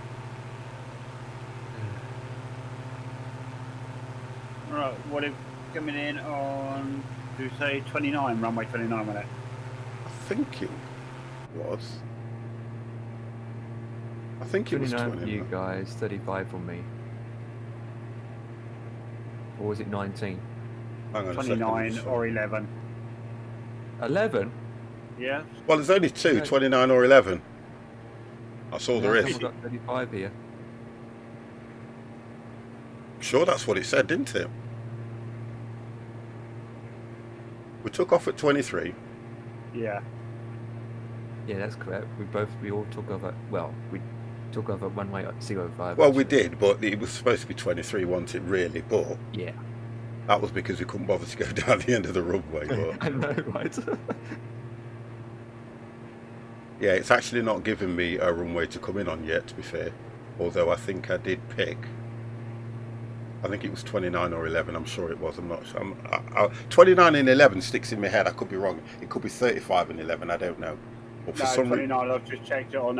Right, what if coming in on, do you say 29, runway 29 with it?
I think it was. I think it was
29 for you
29.
guys, 35 for me. Or was it 19?
Hang on a second,
29
sorry.
or 11.
11?
Yeah?
Well, there's only two,
Yeah.
29 or 11. That's all there
How come
is.
I've got 35 here.
Sure, that's what it said, didn't it? We took off at 23.
Yeah.
Yeah, that's correct. We all took off at, well, we took off at runway 05.
Well, we
actually.
did, but it was supposed to be 23, wasn't it, really? But
Yeah.
that was because we couldn't bother to go down the end of the runway. But
I know, right?
yeah, it's actually not given me a runway to come in on yet, to be fair. Although I think I did pick I think it was 29 or 11. I'm sure it was. I'm not sure. 29 and 11 sticks in my head. I could be wrong. It could be 35 and 11. I don't know. Or for
No,
some
29. I've just checked it on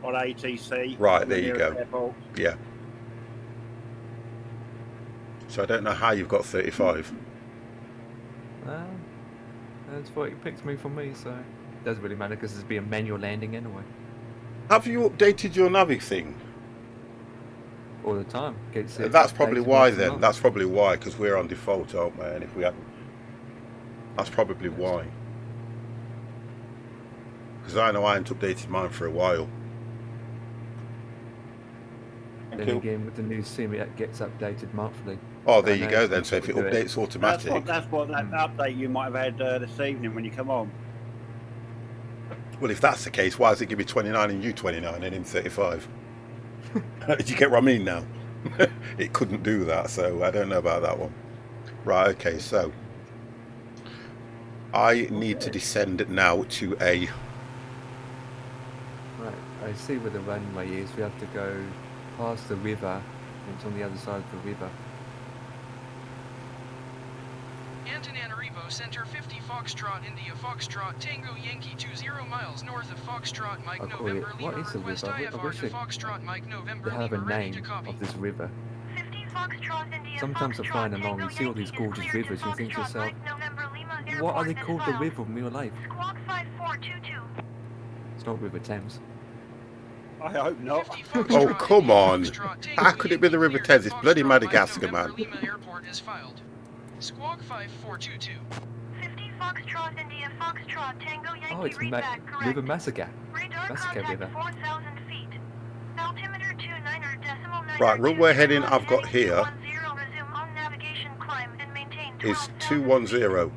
ATC.
Right,
on the
there you
nearest
go.
airport.
Yeah. So I don't know how you've got 35.
That's what it picks me from me, so it doesn't really matter because it's be a manual landing anyway.
Have you updated your Navi thing?
All the time. Gets it
That's probably
updated
why
once a
then.
month.
That's probably why, because we're on default, aren't we? And if we haven't, that's probably why. Because I know I haven't updated mine for a while.
Then again, with the new sim, it gets updated monthly.
Oh, there
I
you
know
go
some
then. So if it
people do
updates automatic,
That's what that update you might have had this evening when you come on.
well, if that's the case, why does it give me 29 and you 29 and him 35? Do you get what I mean now? It couldn't do that, so I don't know about that one. Right, okay, so I need to descend now to a...
Right, I see where the runway is. We have to go past the river. It's on the other side of the river.
Antananarivo Center 50 Foxtrot India Foxtrot Tango Yankee 20 miles north of Foxtrot Mike
I call
November
it-
Lima
what is the
request
river? I
IFR
wish
to
it-
Foxtrot Mike November
They have a
Lima ready to
name
copy.
of this river.
50 Foxtrot India
Sometimes I
Foxtrot
find along,
Tango
you see all these
Yankee is
gorgeous
cleared to
rivers, you think to
Foxtrot
yourself,
Mike November Lima
what are they
Airport
called the
is
river in real life?
Squawk 5422.
It's not River Thames.
I hope not.
50 Foxtrot
Oh, come
India
on.
Foxtrot Tango
How could it be the
Yankee
River
cleared
Thames?
to
It's bloody
Foxtrot Mike
Madagascar,
November
man.
Lima Airport is filed. Squawk 5422.
50 Foxtrot India Foxtrot Tango Yankee
Oh, it's
readback correct.
River Massacre.
Radar
Massacre
contact
River.
4,000 feet. Altimeter 29.9.
Right, runway heading I've got
heading
here
210, resume on navigation climb and maintain
is
12,000 feet.
210.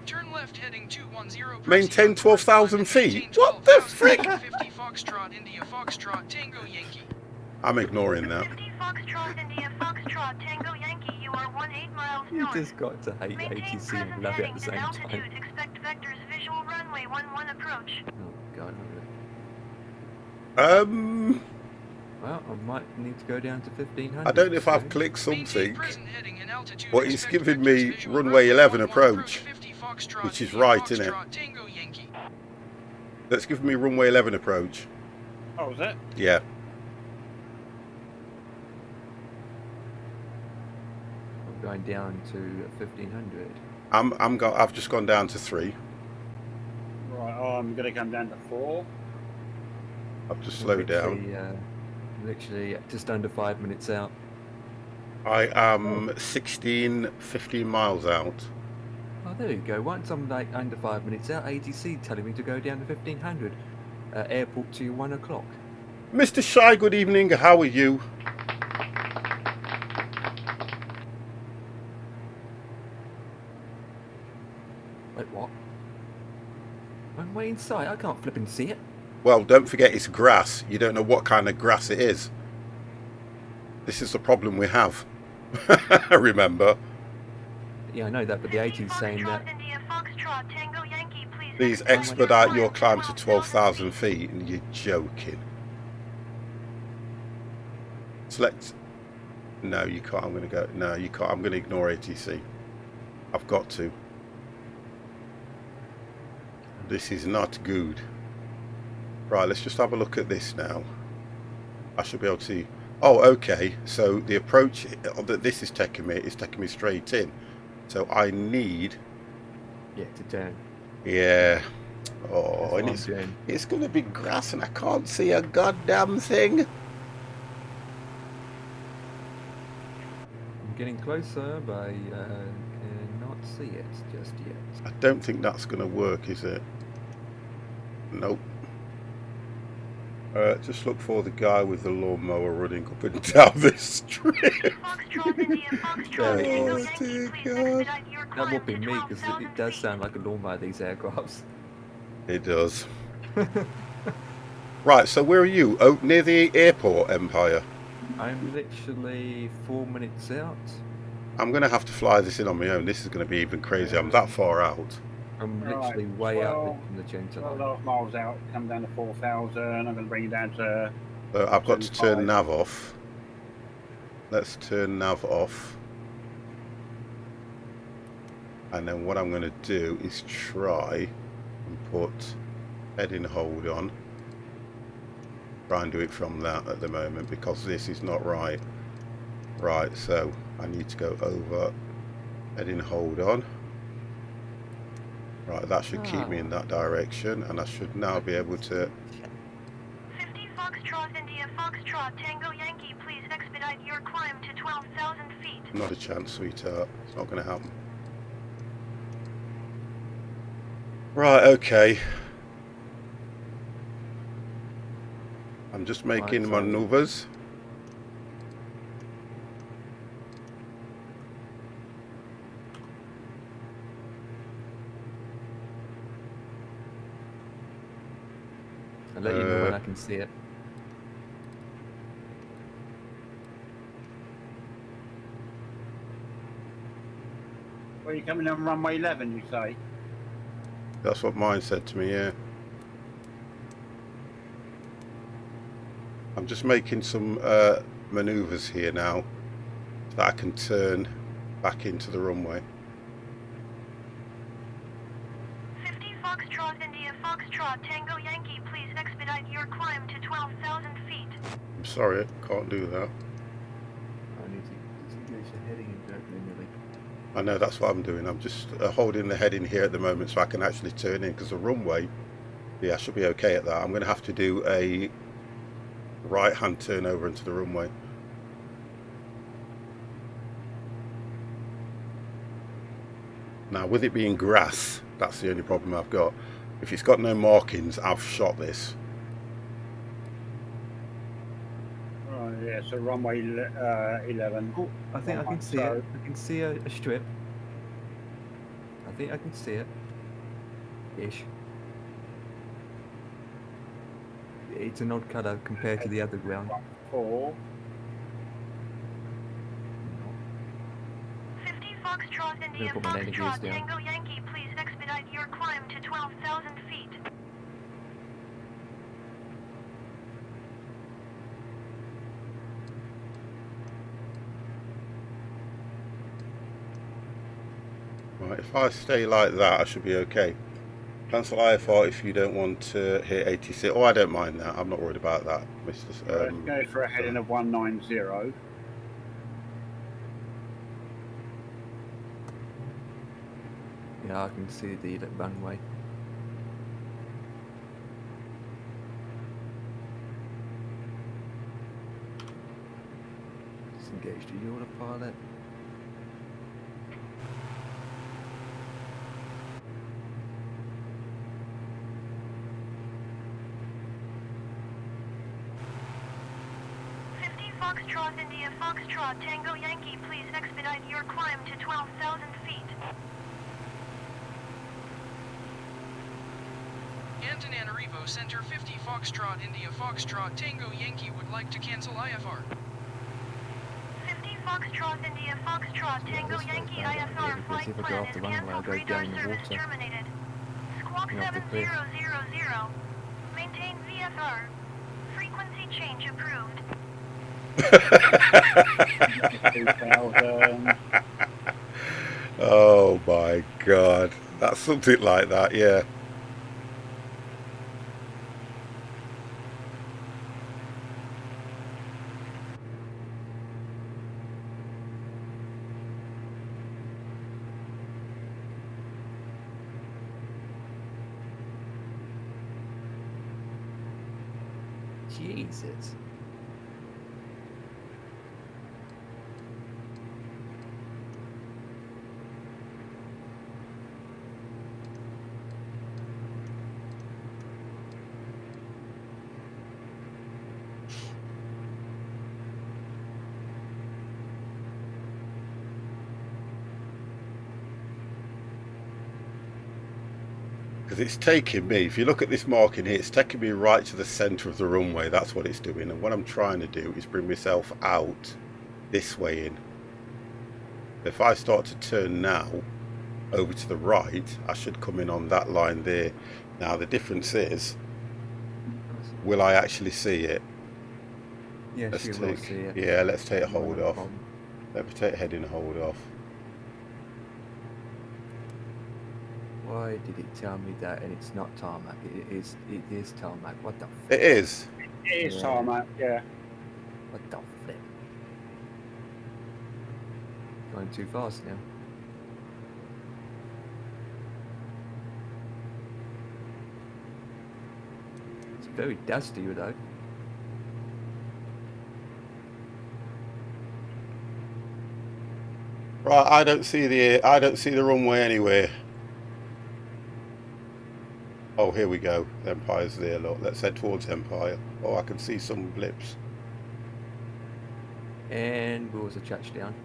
Turn left heading 210.
Maintain 12,000 feet? What the frick?
50 Foxtrot India Foxtrot Tango Yankee.
I'm ignoring that.
50 Foxtrot India Foxtrot Tango Yankee, you are 18 miles
You
north.
just got to hate
Maintain
ATC
present
and love it at
heading
the same
and altitude.
time.
Expect vectors visual runway 11 approach.
Oh god, look at
Um,
it. Well, I might need to go down to 1500.
I don't know if I've
so-
clicked
Maintain
something,
present heading and altitude.
but it's
Expect
giving
vectors
me
visual
runway 11
11
approach,
50 Foxtrot
which is
India
right, innit?
Foxtrot Tango Yankee.
That's giving me runway 11 approach.
Oh, was it?
Yeah.
I'm going down to 1500.
I've just gone down to 3.
Right, I'm going to come down to 4.
I've just slowed down.
Literally just under 5 minutes out.
I am 15 miles out.
Oh, there you go. Once I'm like under 5 minutes out, ATC telling me to go down to 1500. Airport to 1 o'clock.
Mr. Shy, good evening. How are you?
Wait, what? I'm way inside. I can't flip and see it.
Well, don't forget it's grass. You don't know what kind of grass it is. This is the problem we have. Remember?
Yeah, I know that, but the
50
agent's saying that.
Foxtrot India Foxtrot Tango Yankee,
Please
exit
expedite your climb to
12,000
12,000 feet. And you're joking. Select. No, you can't. I'm going to go. No, you can't. I'm going to ignore ATC. I've got to. This is not good. Right, let's just have a look at this now. I should be able to see. Oh, okay. So the approach that this is taking me straight in. So I need.
Yeah, to turn.
Yeah.
That's
Oh,
what
and
I'm doing.
it's going to be grass and I can't see a goddamn thing.
I'm getting closer, but I cannot see it just yet.
I don't think that's going to work, is it? Nope. Just look for the guy with the lawnmower running up and down the street.
Foxtrot India Foxtrot Tango
Oh,
Yankee,
dear
please
God.
expedite your
That
climb
would be
to
me, because
12,000
it does
feet.
sound like a lawnmower, these aircrafts.
It does. Right, so where are you? Oh, near the airport, Empire.
I'm literally 4 minutes out.
I'm going to have to fly this in on my own. This is going to be even crazy. I'm that far out.
I'm
Right,
literally way out
12
from the gentle line.
12.5 miles out, come down to 4,000. I'm going to bring you down to
So I've got to turn
75.
nav off. Let's turn nav off. And then what I'm going to do is try and put heading hold on. Try and do it from that at the moment because this is not right. Right, so I need to go over heading hold on. Right, that should keep me in that direction, and I should now be able to...
50 Foxtrot India Foxtrot Tango Yankee, please expedite your climb to 12,000 feet.
Not a chance, sweetheart. It's not going to happen. Right, okay. I'm just making
Right, so-
maneuvers.
I'll let you know when I can see it.
Well, you coming on runway 11, you say?
That's what mine said to me, yeah. I'm just making some maneuvers here now so that I can turn back into the runway.
50 Foxtrot India Foxtrot Tango Yankee, please expedite your climb to 12,000 feet.
I'm sorry, I can't do that.
I need to disengage the heading and don't really.
I know, that's what I'm doing. I'm just holding the head in here at the moment so I can actually turn in, because the runway, yeah, I should be okay at that. I'm going to have to do a right hand turn over into the runway. Now with it being grass, that's the only problem I've got. If it's got no markings, I've shot this.
Right, yeah, so runway 11.
Oh, I think I can see
So-
it. I can see a strip. I think I can see it. Ish. It's an odd colour compared to the other ground.
4.
50 Foxtrot India
put my landing gears
Foxtrot
down.
Tango Yankee, please expedite your climb to 12,000 feet.
Right, if I stay like that, I should be okay. Cancel IFR if you don't want to hit 86. Oh, I don't mind that. I'm not worried about that, Mr.
Let's go for a heading of 190.
Yeah, I can see the runway. Disengage the autopilot.
Foxtrot India Foxtrot Tango Yankee, please expedite your climb to 12,000 feet.
Antananarivo Center 50 Foxtrot India Foxtrot Tango Yankee would like to cancel IFR.
50 Foxtrot India Foxtrot Tango
this way,
Yankee
down here,
IFR
because
flight
if I go
plan
off
is
the runway, I'll
cancelled.
go
Radar
down in the
service
water.
terminated. Squawk
And off the cliff.
7000. Maintain VFR. Frequency change approved.
2000.
Oh my god, that's something like that, yeah.
Jesus.
Because it's taking me, if you look at this marking here, it's taking me right to the centre of the runway. That's what it's doing. And what I'm trying to do is bring myself out this way in. If I start to turn now over to the right, I should come in on that line there. Now the difference is, will I actually see it?
Yeah,
Let's
she will
take,
see it.
yeah, let's take a
Not
hold
a
off.
problem.
Let me take heading hold off.
Why did it tell me that and it's not tarmac? It is tarmac. What the
It is.
It is
Yeah.
tarmac, yeah.
What the flip? Going too fast now. It's very dusty though.
Right, I don't see the runway anywhere. Oh, here we go. Empire's there, look. Let's head towards Empire. Oh, I can see some blips.
And there was a touchdown.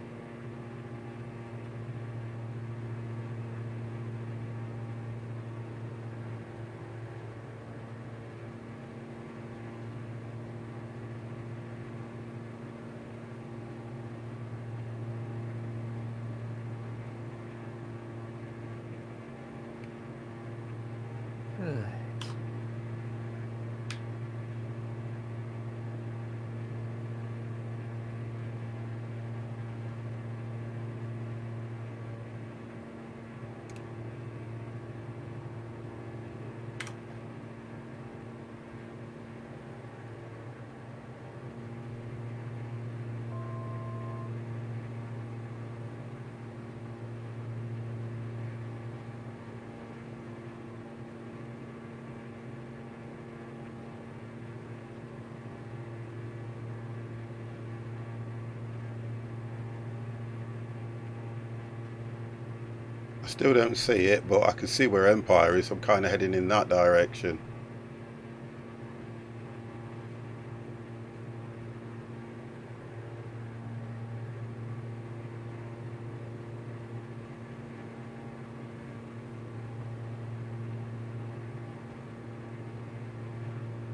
I still don't see it, but I can see where Empire is. I'm kind of heading in that direction.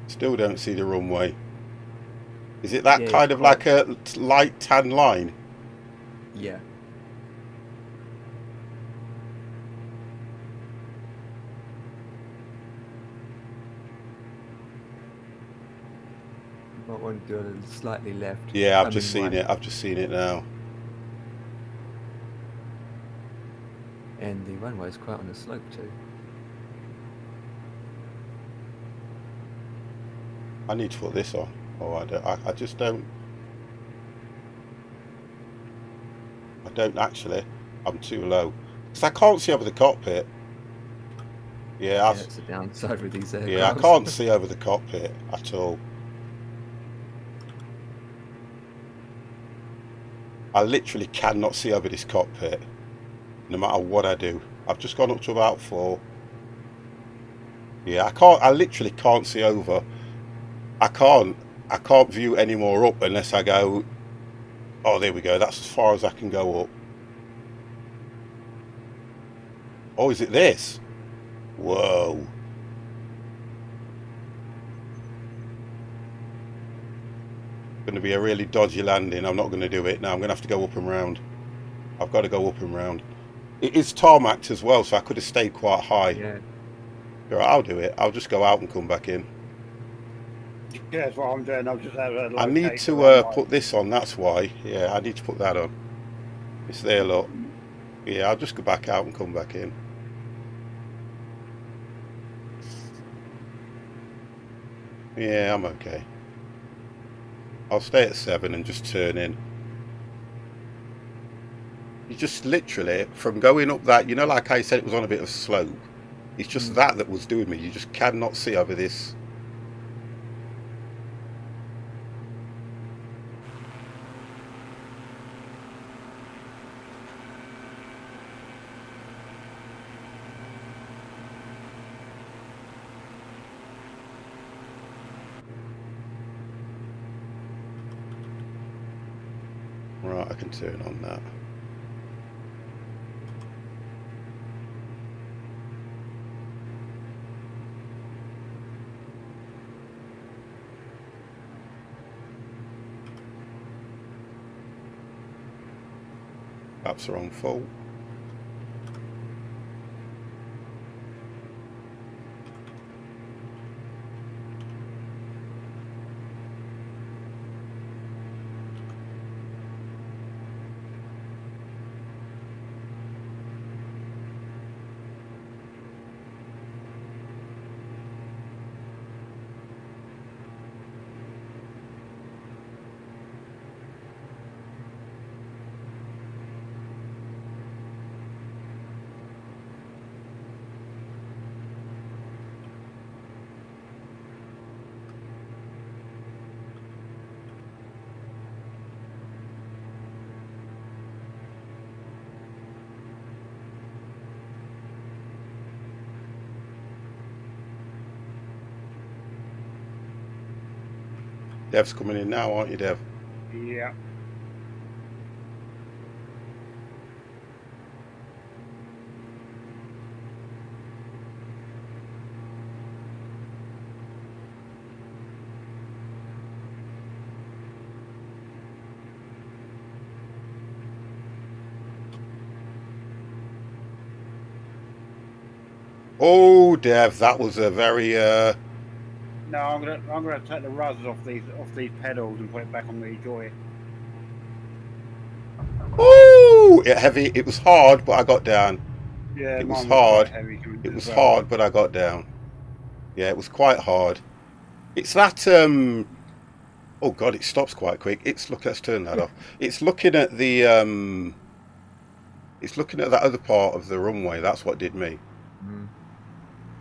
Still don't see the runway. Is it that
Yeah,
kind
it's
of like a light tan line?
Yeah. Might want to do it slightly left.
Yeah, I've
I
just
mean,
seen
right.
it. I've just seen it now.
And the runway is quite on the slope too.
I need to put this on. Oh, I don't. I just don't. I don't actually. I'm too low. Because I can't see over the cockpit. Yeah,
That's the downside with these aircraft.
yeah, I can't see over the cockpit at all. I literally cannot see over this cockpit, no matter what I do. I've just gone up to about 4. Yeah, I literally can't see over. I can't view any more up unless I go, oh, there we go. That's as far as I can go up. Oh, is it this? Whoa. Going to be a really dodgy landing. I'm not going to do it. Now I'm going to have to go up and round. I've got to go up and round. It is tarmacked as well, so I could have stayed quite high.
Yeah.
All right, I'll do it. I'll just go out and come back in.
Yeah, that's what I'm doing. I've just had a
I need to put this on, that's why. Yeah, I need to put that on. It's there, look. Yeah, I'll just go back out and come back in. Yeah, I'm okay. I'll stay at 7 and just turn in. You just literally, from going up that, you know, like I said, it was on a bit of slope. It's just that was doing me. You just cannot see over this. Right, I can turn on that. Laps are on full. Dev's coming in now, aren't you, Dev?
Yeah.
Oh, Dev, that was a very
No, I'm gonna take the rudders off these pedals and put it back on the joy.
oh, heavy. It was hard, but I got down.
Yeah,
It was
mine was quite
hard.
heavy coming
It
as
was
well.
hard, but I got down. Yeah, it was quite hard. It's that oh god, it stops quite quick. It's look, let's turn that off. It's looking at the it's looking at that other part of the runway. That's what did me.
Mm.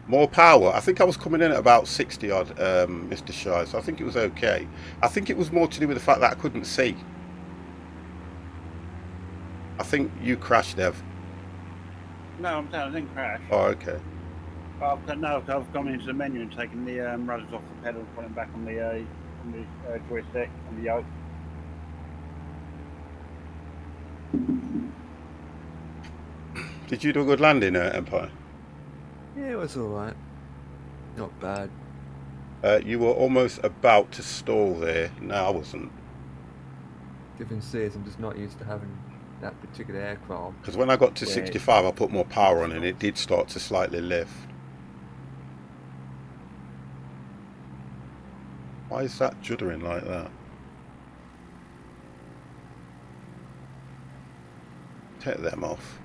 More power. I think I was coming in at about 60 odd, Mr. Shy, so I think it was okay. I think it was more to do with the fact that I couldn't see. I think you crashed, Dev.
No, I'm saying I didn't crash.
Oh, okay.
I've gone into the menu and taken the rudders off the pedal and put them back on the joystick on the yoke.
Did you do a good landing, Empire?
Yeah, it was alright. Not bad.
You were almost about to stall there. No, I wasn't.
Difference is, I'm just not used to having that particular aircraft.
Because when I got to
Where
65, I put more power on and it did start to slightly lift. Why is that juddering like that? Take them off.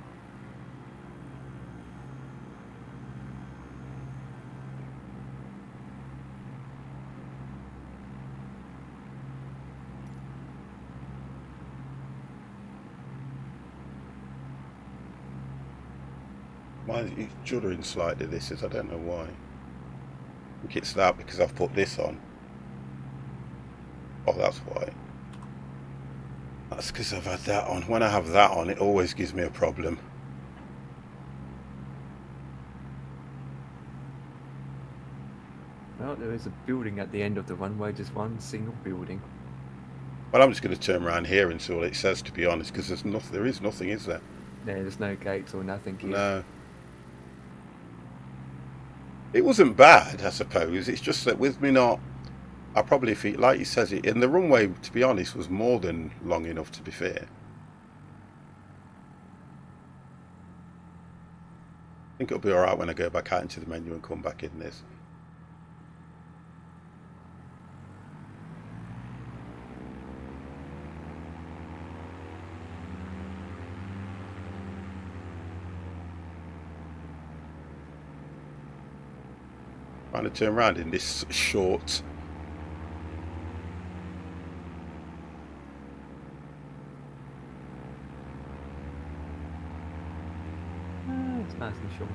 It's juddering slightly, this is, I don't know why. I think it's that because I've put this on. Oh, that's why. That's because I've had that on. When I have that on, it always gives me a problem.
Well, there is a building at the end of the runway, just one single building.
Well, I'm just going to turn around here and see what it says, to be honest, because there is nothing, is there?
Yeah, there's no gates or nothing here.
No. It wasn't bad, I suppose. It's just that with me not... I probably feel, like he says it, and the runway, to be honest, was more than long enough, to be fair. I think it'll be alright when I go back out into the menu and come back in this. Trying to turn around in this short.
It's nice and short.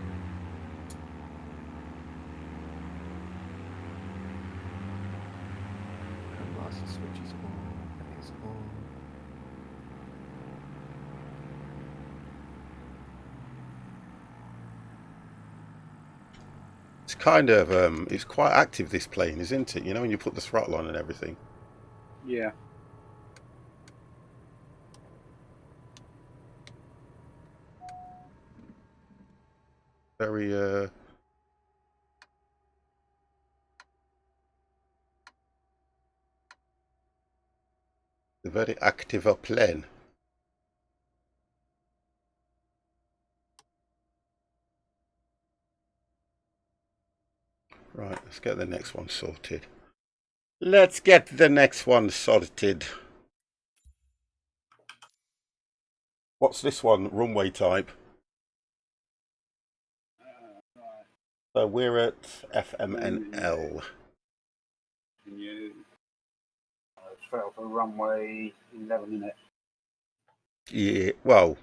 And master switch is on. That is on.
It's kind of, it's quite active, this plane, isn't it? You know, when you put the throttle on and everything.
Yeah.
Very, a very active plane. Right, let's get the next one sorted. Let's get the next one sorted. What's this one? Runway type. So we're at FMNL.
Straight off the runway 11 in it.
Yeah, well,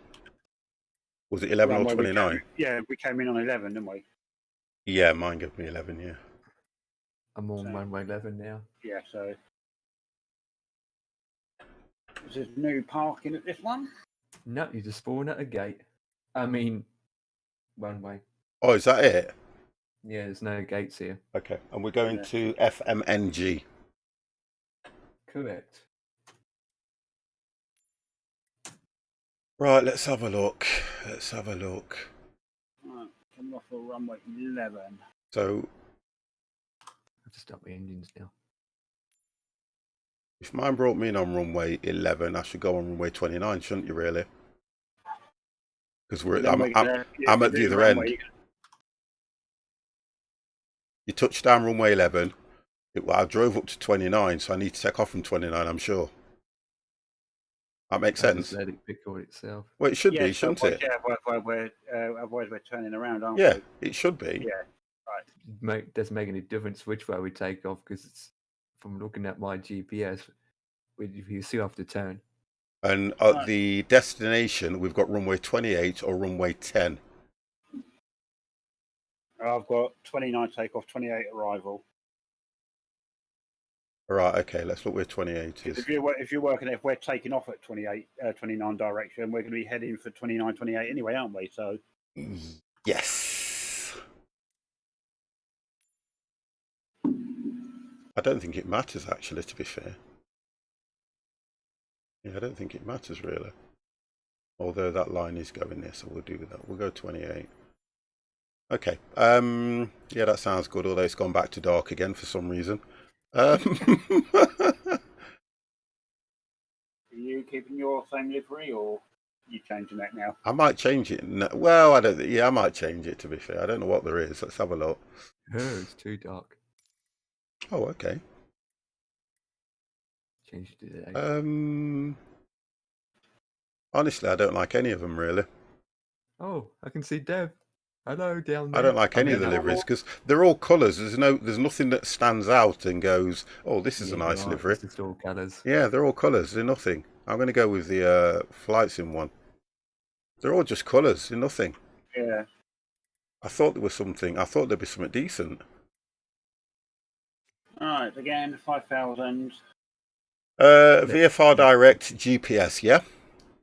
was it 11 or
Runway
29?
We came in on 11, didn't we?
Yeah, mine gave me 11, yeah.
I'm on runway 11 now.
Yeah, so. Is there new parking at this one?
No, you just spawn at a gate. I mean, runway.
Oh, is that it?
Yeah, there's no gates here.
Okay, and we're going to FMNG.
Correct.
Right, let's have a look. Let's have a look.
Right, coming off of runway 11.
So,
I have to start the engines now.
if mine brought me in on runway 11, I should go on runway 29, shouldn't you, really? Because I'm at the other end. You touched down runway 11. I drove up to 29, so I need to take off from 29, I'm sure. That makes sense.
Just let it pick all itself.
Well, it should be, shouldn't it?
Yeah, otherwise we're turning around, aren't
Yeah,
we?
it should be.
Yeah, right.
Doesn't make any difference which way we take off because it's from looking at my GPS, you still have to turn.
And at the destination, we've got runway 28 or runway 10.
I've got 29 takeoff, 28 arrival.
All right, okay, let's look where 28 is.
If you're working, if we're taking off at 29 direction, we're going to be heading for 29, 28 anyway, aren't we? So
Yes. I don't think it matters, actually, to be fair. Yeah, I don't think it matters, really. Although that line is going there, so we'll do that. We'll go 28. Okay. Yeah, that sounds good, although it's gone back to dark again for some reason.
Are you keeping your same livery, or are you changing that now?
I might change it. Well, I don't. Yeah, I might change it, to be fair. I don't know what there is. Let's have a look.
Oh, it's too dark.
Oh, okay.
Change it to the 8.
Honestly, I don't like any of them, really.
Oh, I can see Dev. Hello, down there.
I don't like any of the liveries because they're all colours. There's nothing that stands out and goes, oh, this is a nice livery.
It's all colours.
Yeah, they're all colours. They're nothing. I'm going to go with the Flight Sim one. They're all just colours. They're nothing.
Yeah.
I thought there was something. I thought there'd be something decent.
All right, again, 5,000.
VFR Direct GPS, yeah?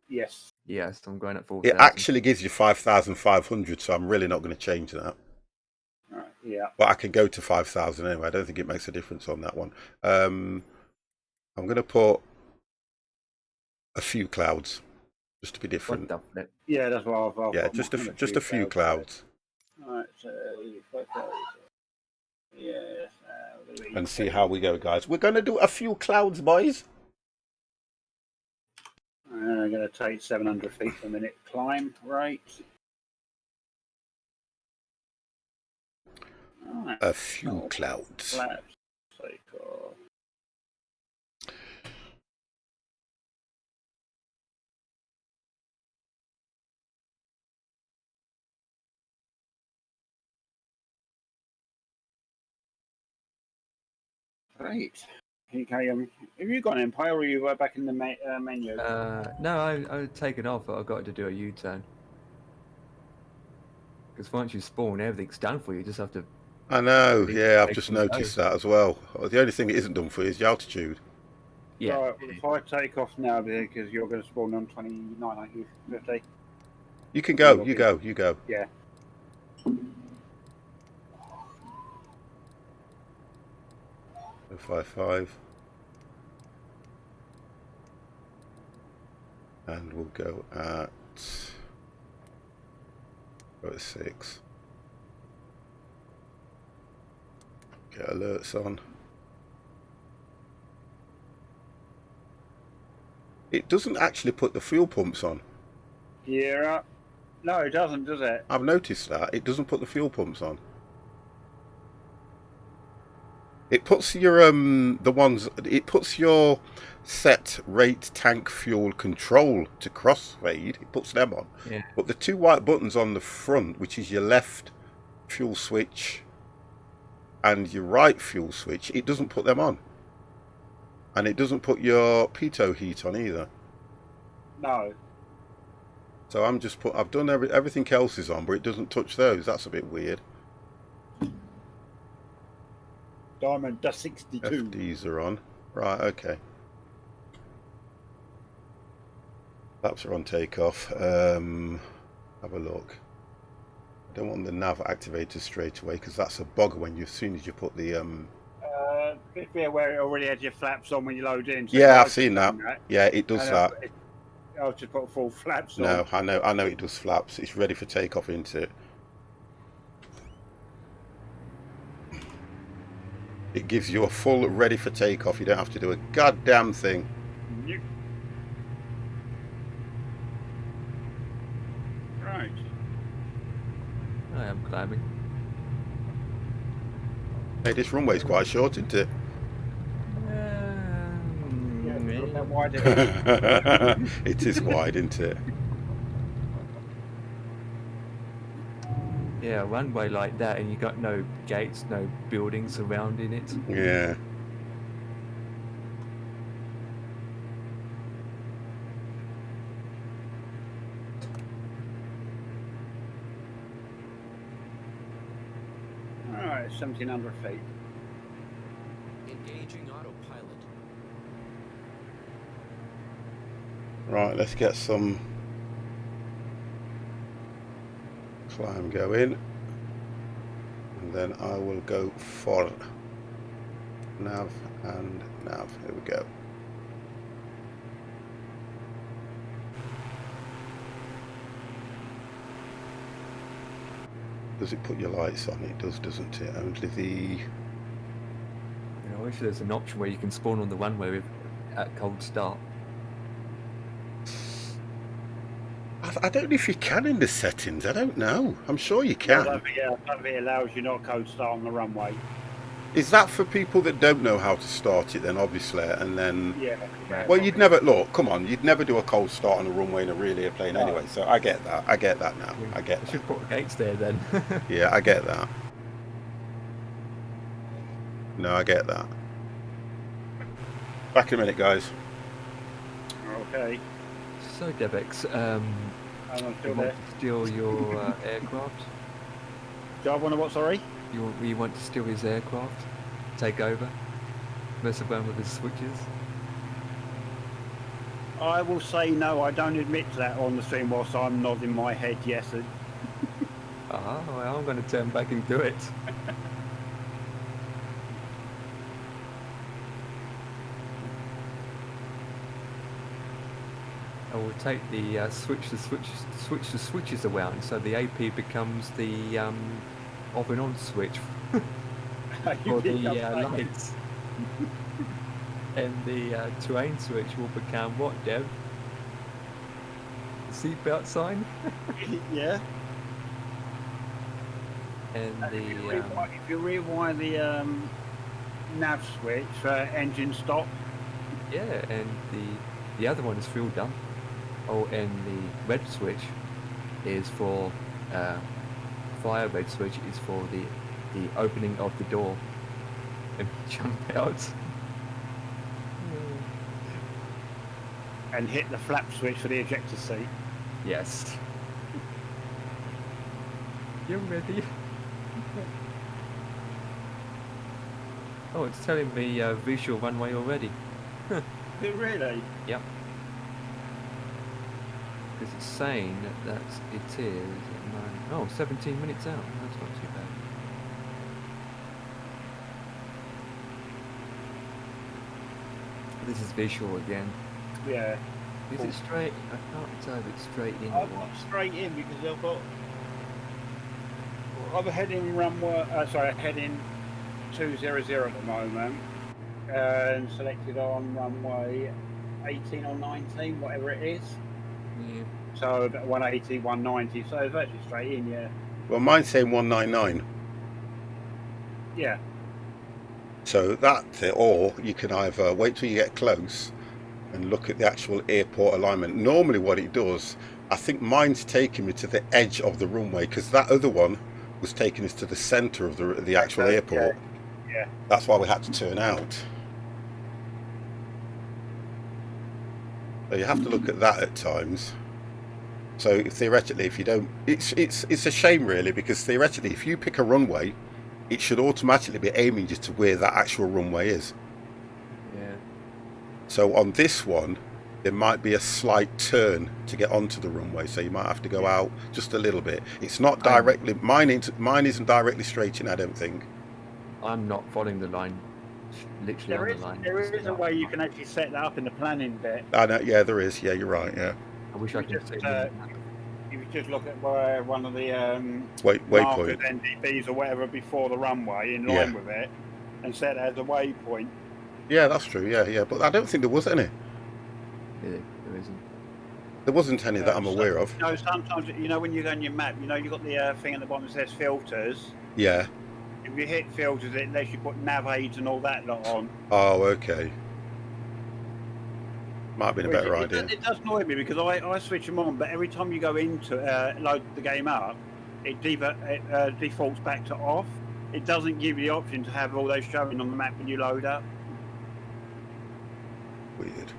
Yes.
Yes, I'm going at 4,000.
It actually gives you 5,500, so I'm really not going to change that.
All right, yeah.
But I can go to 5,000 anyway. I don't think it makes a difference on that one. I'm going to put a few clouds, just to be different.
Yeah, that's what I've
yeah, just a few clouds.
All right, so 5,000. Yes.
And see how we go, guys. We're going to do a few clouds, boys.
I'm going to take 700 feet per minute climb rate. Right.
A few clouds.
Flat. Take off. Great. Okay, have you got an Empire, or are you back in the menu?
No, I've taken off, but I've got to do a U-turn. Because once you spawn, everything's done for you. You just have to...
I know, yeah, I've just noticed that as well. The only thing that isn't done for you is the altitude.
Yeah.
Right, if I take off now, because you're going to spawn on 29, aren't you? 50?
You can go, you go.
Yeah.
Go 5-5. And we'll go at 6. Get alerts on. It doesn't actually put the fuel pumps on.
Yeah. No, it doesn't, does it?
I've noticed that. It doesn't put the fuel pumps on. It puts your it puts your set rate tank fuel control to crossfade. It puts them on.
Yeah.
But the two white buttons on the front, which is your left fuel switch and your right fuel switch, it doesn't put them on. And it doesn't put your pitot heat on either.
No.
So I've done everything else is on, but it doesn't touch those. That's a bit weird.
Diamond, that's 62.
FDs are on. Right, okay. Laps are on takeoff. Have a look. I don't want the nav activated straight away because that's a bugger when as soon as you put the
just be aware it already has your flaps on when you load in. So
Yeah, I've seen that. Yeah, it does that.
I'll just put full flaps on.
No, I know it does flaps. It's ready for takeoff, isn't it? It gives you a full ready for takeoff. You don't have to do a goddamn thing.
Yep. Right.
I am climbing.
Hey, this runway's quite short, isn't it?
Yeah, look how wide it is.
It is wide, isn't it?
Yeah, a runway like that, and you got no gates, no buildings surrounding it.
Yeah.
Alright, 1,700 feet.
Engaging autopilot.
Right, let's get some climb going, and then I will go for nav and nav. Here we go. Does it put your lights on? It does, doesn't it? Only the...
You know, I wish there's an option where you can spawn on the runway at cold start.
I don't know if you can in the settings. I don't know. I'm sure you
I
can.
don't think it allows you not code start on the runway.
Is that for people that don't know how to start it then, obviously, and then...
Yeah.
Well, you'd never... Look, come on. You'd never do a cold start on a runway in a real airplane anyway, so I get that. I get that now. I get
I
that.
should put gates there then.
Yeah, I get that. No, I get that. Back in a minute, guys.
Okay.
So, Devex,
I'm
you
still
want
there.
to steal your aircraft?
Do I want to what, sorry?
You want to steal his aircraft? Take over? Mess around with his switches?
I will say no, I don't admit to that on the stream whilst I'm nodding my head yes.
Ah, well, I'm going to turn back and do it. I will take the switch the switches around, so the AP becomes the off and on switch for the lights, and the terrain switch will become what, Dev? The seatbelt sign,
Yeah.
and
If
the
you rewire the nav switch for engine stop.
yeah, and the other one is fuel dump. Oh, and the red switch is for fire. Red switch is for the opening of the door and jump out.
And hit the flap switch for the ejector seat.
Yes. You're ready. Oh, it's telling me visual runway already.
Is it really?
Yep. Because it's saying that it is at 17 minutes out. That's not too bad. This is visual again.
Yeah.
Is it straight? I can't tell if it's straight in.
I've got straight in because I'm heading runway. Heading 200 at the moment, and selected on runway 18 or 19, whatever it is.
Yeah.
So about 180, 190. So it's actually straight in, yeah.
Well, mine's saying 199.
Yeah.
So that's it. Or you can either wait till you get close and look at the actual airport alignment. Normally what it does, I think mine's taking me to the edge of the runway, because that other one was taking us to the centre of the actual airport.
Yeah.
That's why we had to turn out. So you have to look at that at times. So theoretically, if you don't, it's a shame really, because theoretically, if you pick a runway, it should automatically be aiming you to where that actual runway is.
Yeah.
So on this one, there might be a slight turn to get onto the runway, so you might have to go out just a little bit. It's not directly, mine isn't directly straight in, I don't think.
I'm not following the line literally on the line.
There
Just
is a
about.
way you can actually set that up in the planning bit.
I know, yeah, there is. Yeah, you're right. Yeah.
I wish I could
Just,
see the map.
If you just look at where one of the
Waypoint.
markers, NDBs or whatever before the runway in line with it, and set it as a waypoint.
Yeah, that's true. Yeah, yeah. But I don't think there was any.
Yeah, there isn't.
There wasn't any that I'm aware of.
No, sometimes, when you go on your map, you've got the thing at the bottom that says filters.
Yeah.
If you hit filters, it lets you put nav aids and all that lot on.
Oh, okay. Might have been a better idea.
It does annoy me because I switch them on, but every time you go into load the game up, it defaults back to off. It doesn't give you the option to have all those showing on the map when you load up.
Weird.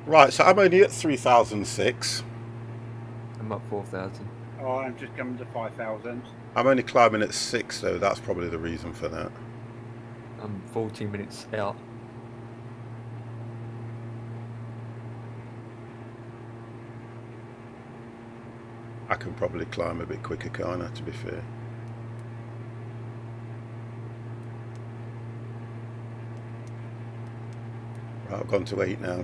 Right, so I'm only at 3006.
I'm up 4,000.
Oh, I'm just coming to 5,000.
I'm only climbing at 6, though. That's probably the reason for that.
I'm 14 minutes out.
I can probably climb a bit quicker, can't I, to be fair? Right, I've gone to 8 now.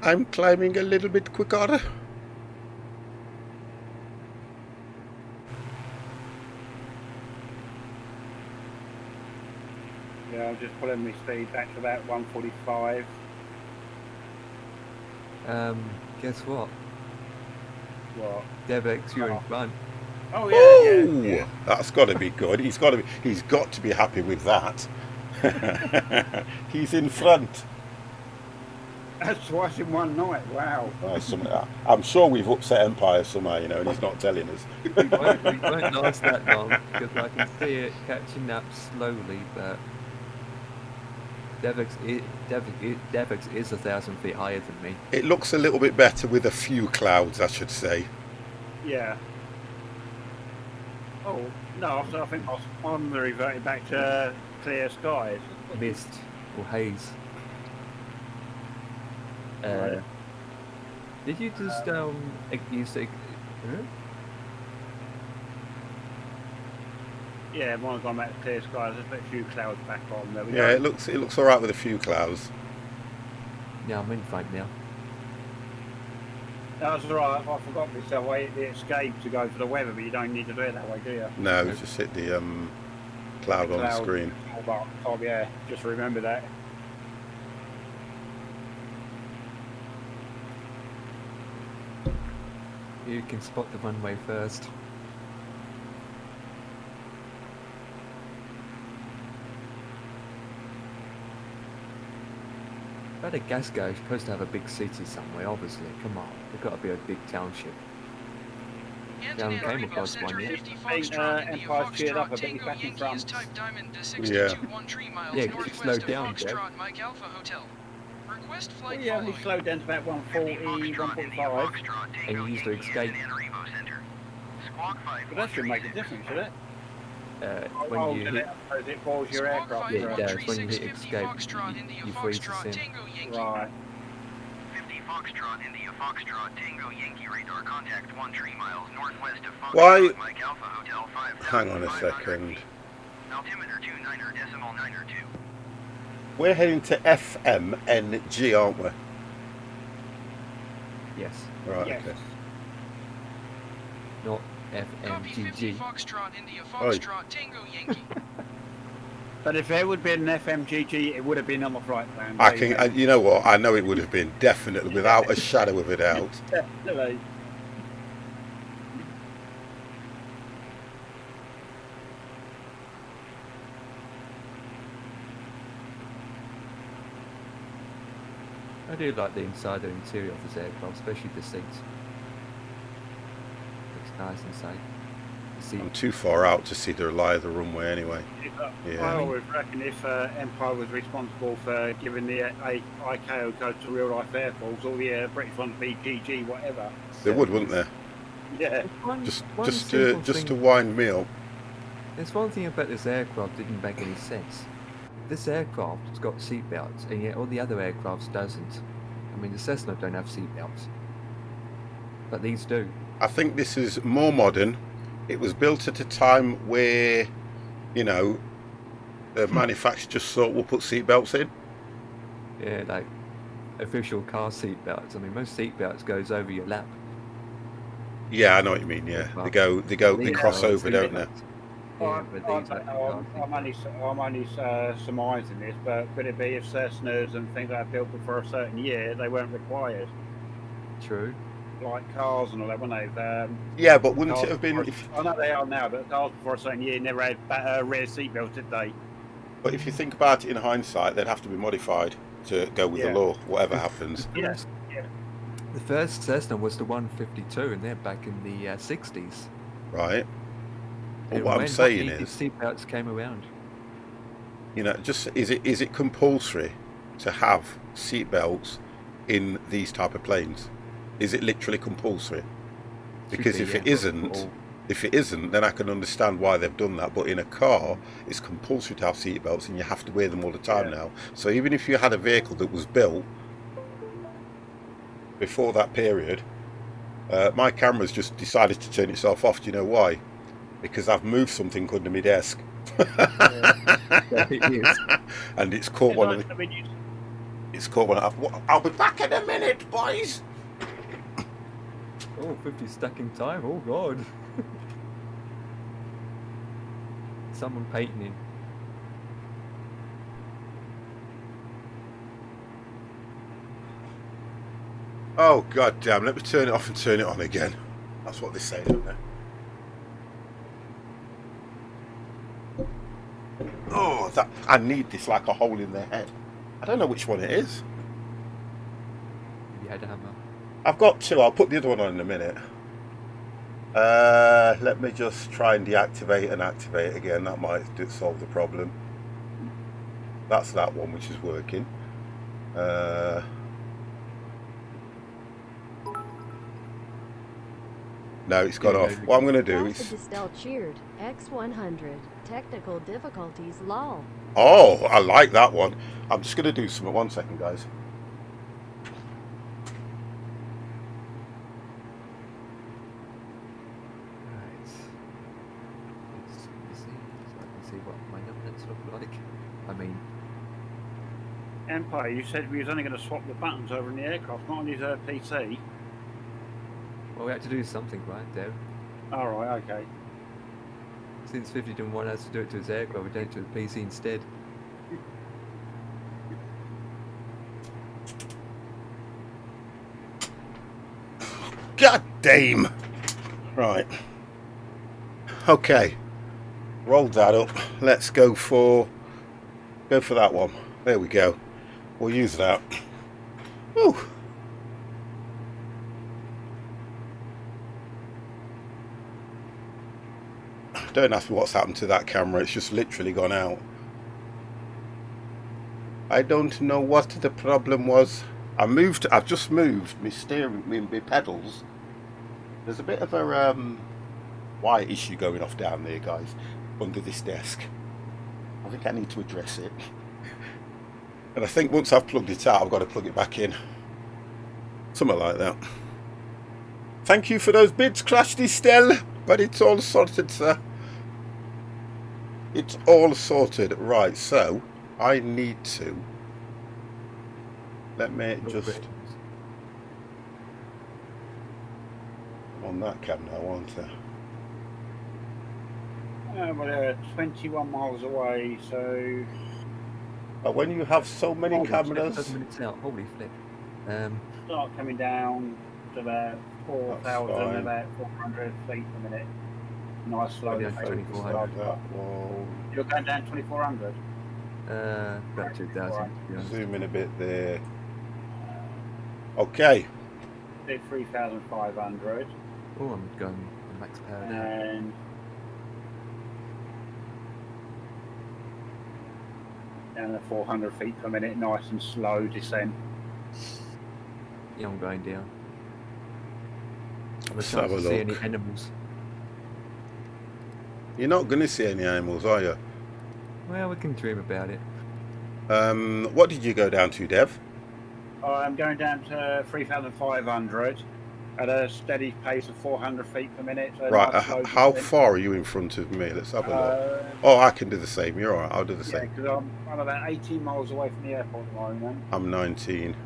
I'm climbing a little bit quicker.
Yeah, I'm just pulling my speed back to about 145.
Guess what?
What?
Devex, you're in front.
Oh yeah,
Yeah. That's got to be good. He's got to be happy with that. He's in front.
That's twice in one night. Wow.
I'm sure we've upset Empire somehow, and he's not telling us.
We won't last that long because I can see it catching up slowly, but Devex is 1,000 feet higher than me.
It looks a little bit better with a few clouds, I should say.
Yeah. Oh no, I think I'm reverting back to clear skies.
Mist or haze.
Right.
Did you just you say?
Yeah, mine's gone back to clear skies. There's a few clouds back on there.
Yeah, it looks all right with a few clouds.
Yeah, I'm in front now.
That's right. I forgot myself. I hit the escape to go for the weather, but you don't need to do it that way, do you?
No, just hit the cloud on the screen.
Oh yeah, just remember that.
You can spot the runway first. Madagascar is supposed to have a big city somewhere, obviously. Come on, there's got to be a big township.
Anton
came
Enrico
across
Center
one yet.
50 Foxtrot India
Empire's geared up a
Foxtrot
bit, he's
Tango
back in
Yankee
front.
is type diamond to
Yeah.
6213 miles
Yeah, 'cause it
northwest
slowed
of
down, Joe.
Foxtrot Mike Alpha Hotel. Request flight
Yeah, we
following.
slowed down to about 140, 145.
And you used to escape.
But that should make a difference, should it?
When you hit,
As it falls your
Squawk
aircraft.
5
Yeah,
right?
it does. When you hit
3650
escape,
Foxtrot
you-
India
you freeze the
Foxtrot
sim.
Tango Yankee.
Right.
50 Foxtrot India Foxtrot Tango Yankee radar contact 13 miles northwest of Foxtrot
Why-
Mike Alpha Hotel 5.
Hang on a second.
Altimeter 29.2.
We're heading to FMNG, aren't we?
yes,
Right.
Yes.
Okay.
not
Copy 50
FMGG.
Foxtrot India
Oi.
Foxtrot Tango Yankee.
But if there would be an FMGG, it would have been on the flight plan.
I can. You know what? I know it would have been definitely, without a shadow of a doubt.
Definitely.
I do like the inside and interior of this aircraft, especially the seats. Looks nice inside. The seat.
I'm too far out to see the lie of the runway anyway.
I
Yeah.
always reckon if Empire was responsible for giving the ICAO code to real life airports, all the British ones be GG, whatever.
They would, wouldn't they?
Yeah.
One
Just
simple
to
thing-
wind me up.
There's one thing about this aircraft didn't make any sense. This aircraft's got seatbelts, and yet all the other aircrafts doesn't. I mean, the Cessna don't have seatbelts, but these do.
I think this is more modern. It was built at a time where, The manufacturer just thought we'll put seatbelts in.
Yeah, like official car seat belts. I mean, most seat belts goes over your lap.
Yeah, I know what you mean. Yeah, they cross over, don't they?
Yeah, but these
I'm only surmising this, but could it be if Cessnas and things that are built before a certain year, they weren't required?
True.
Like cars and all that, weren't they?
Yeah, but wouldn't it have been?
I know they are now, but cars before a certain year never had rear seatbelts, did they?
But if you think about it in hindsight, they'd have to be modified to go with the law, whatever happens.
Yes. Yeah.
The first Cessna was the 152, and they're back in the 60s.
Right. Well,
And
what I'm
when
saying
heated
is,
seatbelts came around.
you know, just is it compulsory to have seatbelts in these type of planes? Is it literally compulsory? Because if it isn't, then I can understand why they've done that. But in a car, it's compulsory to have seatbelts, and you have to wear them all the time now. So even if you had a vehicle that was built before that period, my camera's just decided to turn itself off. Do you know why? Because I've moved something under my desk. And it's caught one of the... It's caught one of... I'll be back in a minute, boys!
Oh, 50 stacking time. Oh, God. Someone painting.
Oh, god damn. Let me turn it off and turn it on again. That's what they say, don't they? Oh, I need this like a hole in their head. I don't know which one it is.
You had a hammer.
I've got two. I'll put the other one on in a minute. Let me just try and deactivate and activate again. That might solve the problem. That's that one which is working. No, it's gone off. What I'm going to do is...
cheered. X100. Technical difficulties, lol.
Oh, I like that one. I'm just going to do something. 1 second, guys.
Right. Let's see. So I can see what my numbers look like. I mean...
Empire, you said we was only going to swap the buttons over in the aircraft, not on his PC.
Well, we had to do something, right, Dev?
Alright, okay.
Since 50 didn't want us to do it to his aircraft, we did it to the PC instead.
God damn! Right. Okay. Rolled that up. Let's go for that one. There we go. We'll use that. Whew. Don't ask me what's happened to that camera. It's just literally gone out. I don't know what the problem was. I've just moved my steering, my pedals. There's a bit of a wire issue going off down there, guys, under this desk. I think I need to address it. And I think once I've plugged it out, I've got to plug it back in. Something like that. Thank you for those bids, Crash Distel. But it's all sorted, sir. It's all sorted. Right, so I need to... Let me just... I'm on that cam now, aren't I?
Well, they're 21 miles away, so...
But when you have so many cameras...
7 minutes out, holy flip.
Start coming down to about 4,000, about 400 feet per minute. Nice slow.
Yeah, 2,400.
You're going down 2,400?
About 2,000 to be honest.
Zoom in a bit there. Okay.
Do 3,500.
Oh, I'm going max power now.
And... down to 400 feet per minute, nice and slow descent.
Yeah, I'm going down. I'm
Let's
not
have a
to see any
look.
animals.
You're not going to see any animals, are you?
Well, we can dream about it.
What did you go down to, Dev?
I'm going down to 3,500. at a steady pace of 400 feet per minute. So
Right,
nice slow
how
descent.
far are you in front of me? Let's have a look. Oh, I can do the same. You're alright, I'll do the
Yeah,
same.
because I'm about 18 miles away from the airport at the moment.
I'm 19.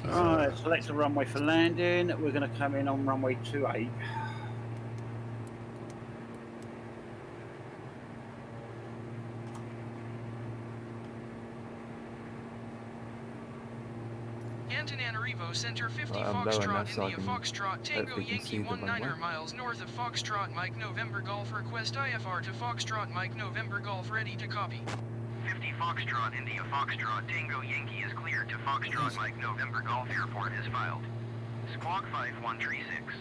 Alright, select a runway for landing. We're going to come in on runway 28.
Antananarivo Center 50
Right, I'm low
Foxtrot
enough so I
India
can
Foxtrot Tango
hopefully can see
Yankee
the
19
runway.
miles north of Foxtrot Mike November Golf. Request IFR to Foxtrot Mike November Golf, ready to copy.
50 Foxtrot India Foxtrot Tango Yankee is cleared to Foxtrot Mike November Golf Airport is filed. Squawk 5136.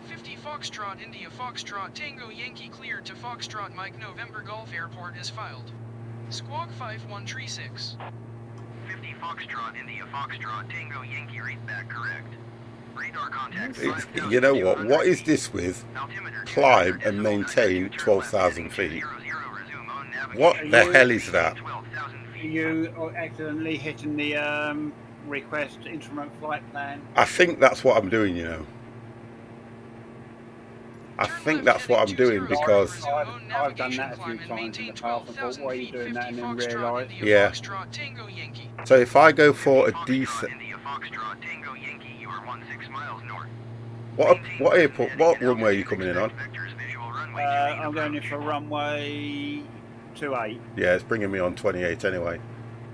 50 Foxtrot India Foxtrot Tango Yankee cleared to Foxtrot Mike November Golf Airport is filed. Squawk 5136.
50 Foxtrot India Foxtrot Tango Yankee, read back correct. Radar contact
It's,
5,200
you know what is this with?
Altimeter
Climb
200
and maintain
decimal
12,000
902,
feet.
200, resume on navigation.
What the
you-
hell is that?
12,000
Are
feet.
you accidentally hitting the request instrument flight plan?
I think that's what I'm doing, you know. I think that's what I'm doing because,
I've done that a few times in the past and thought, why are you doing that, and then realised.
yeah. So if I go for a
50 Foxtrot
decent,
India Foxtrot Tango Yankee, you are 16 miles north.
what airport, what runway are you coming in on?
Vectors visual runway
I'm going in for runway 28.
Yeah, it's bringing me on 28 anyway.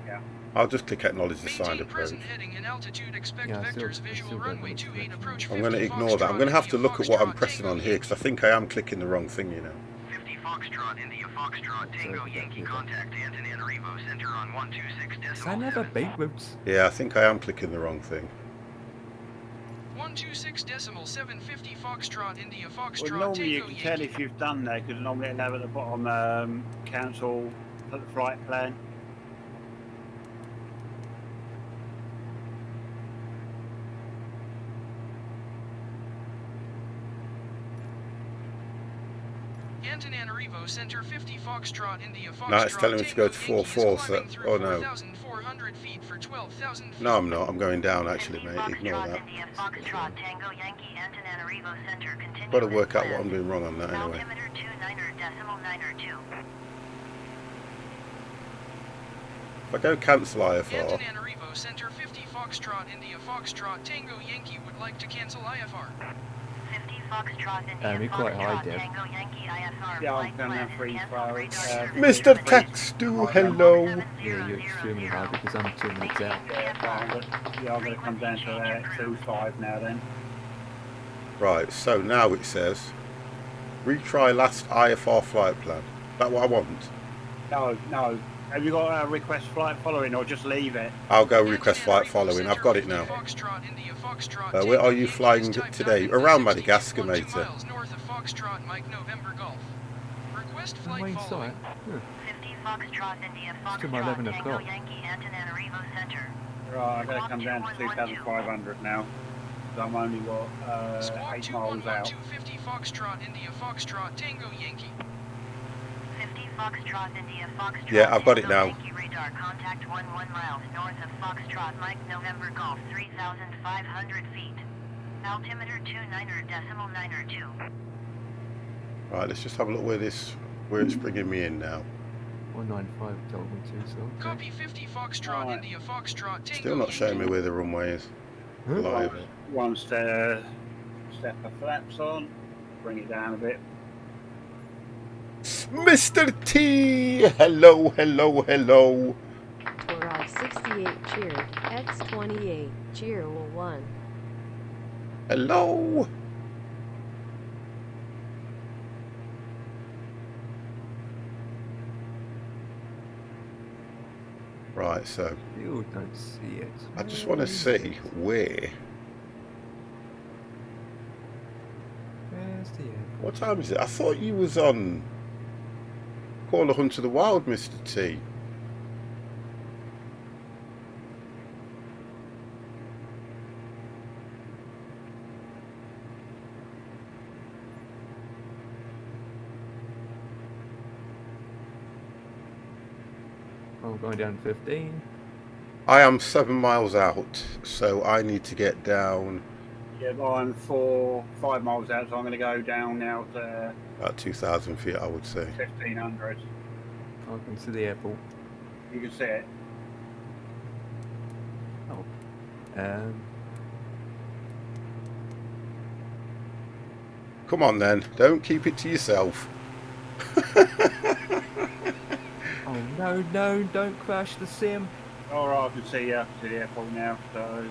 Yeah.
I'll just click acknowledge the signed
Maintain
approach.
present heading and altitude. Expect
Yeah, I still-
vectors
I
visual
still don't
runway
know
28
the
approach.
I'm going to
50
ignore that. I'm
Foxtrot
going to have to
India
look at what I'm
Foxtrot
pressing on
Tango
here because I think I am clicking the wrong thing, you know.
50 Foxtrot India Foxtrot Tango Yankee, contact Antananarivo Center on 126
Has I never beat routes?
Yeah, I think I am clicking the wrong thing.
126.750 Foxtrot India Foxtrot
Well, normally you
Tango
can tell
Yankee.
if you've done that, because normally it'll have at the bottom cancel flight plan.
Antananarivo Center 50 Foxtrot India Foxtrot
No, it's telling me to go to
Tango
4-4,
Yankee is
so,
climbing through
oh no.
4,400 feet for 12,000 feet.
No, I'm not. I'm going down actually,
50
mate. Ignore
Foxtrot
that.
India Foxtrot Tango Yankee Antananarivo Center continue.
Got to work out what I'm doing wrong on that anyway.
Altimeter 29.902.
If I go cancel IFR,
Antananarivo Center 50 Foxtrot India Foxtrot Tango Yankee would like to cancel IFR.
50 Foxtrot India
you're quite high,
Foxtrot
Deb.
Tango Yankee IFR.
Yeah, I'm
flight
going
plan
to
is
free
canceled.
file.
Radar service
Mr.
terminated.
Taxdu, hello.
Yeah, you're extremely high because I'm 2 minutes out.
I'm going to come down to 25 now then.
Right, so now it says retry last IFR flight plan. Is that what I want?
No. Have you got a request flight following, or just leave it?
I'll go request flight following. I've got it now. Where are you flying today? Around Madagascar, mate.
2 miles north of Foxtrot Mike November Golf. Request flight
Wayne
following.
sight.
50 Foxtrot India
to my
Foxtrot
11
Tango
o'clock.
Yankee Antananarivo Center.
Right, I'm going to come down to 2,500 now. So I'm only,
Squawk
8 miles out.
211-250 Foxtrot India Foxtrot Tango Yankee.
50 Foxtrot India Foxtrot
Yeah, I've got it
Tango
now.
Yankee radar contact 11 miles north of Foxtrot Mike November Golf 3,500 feet. Altimeter 29.902.
Right, let's just have a look where it's bringing me in now.
195 told me to, so okay.
Copy 50 Foxtrot
Alright.
India Foxtrot Tango
Still not showing me
Yankee.
where the runway is.
Huh?
Live.
One step of flaps on, bring it down a bit.
Mr. T! Hello.
Torog 68 cheered. X28 cheer 1.
Hello. Right, so
Still don't see it.
I just want to see where.
Where's the airport?
What time is it? I thought you was on Call the Hunt to the Wild, Mr. T.
Oh, we're going down 15.
I am 7 miles out, so I need to get down
Yeah, I'm 5 miles out, so I'm going to go down now to
about 2,000 feet, I would say.
1,500.
I can see the airport.
You can see it.
Oh.
Come on then, don't keep it to yourself.
Oh no, no, don't crash the sim.
Alright, I can see the airport now, so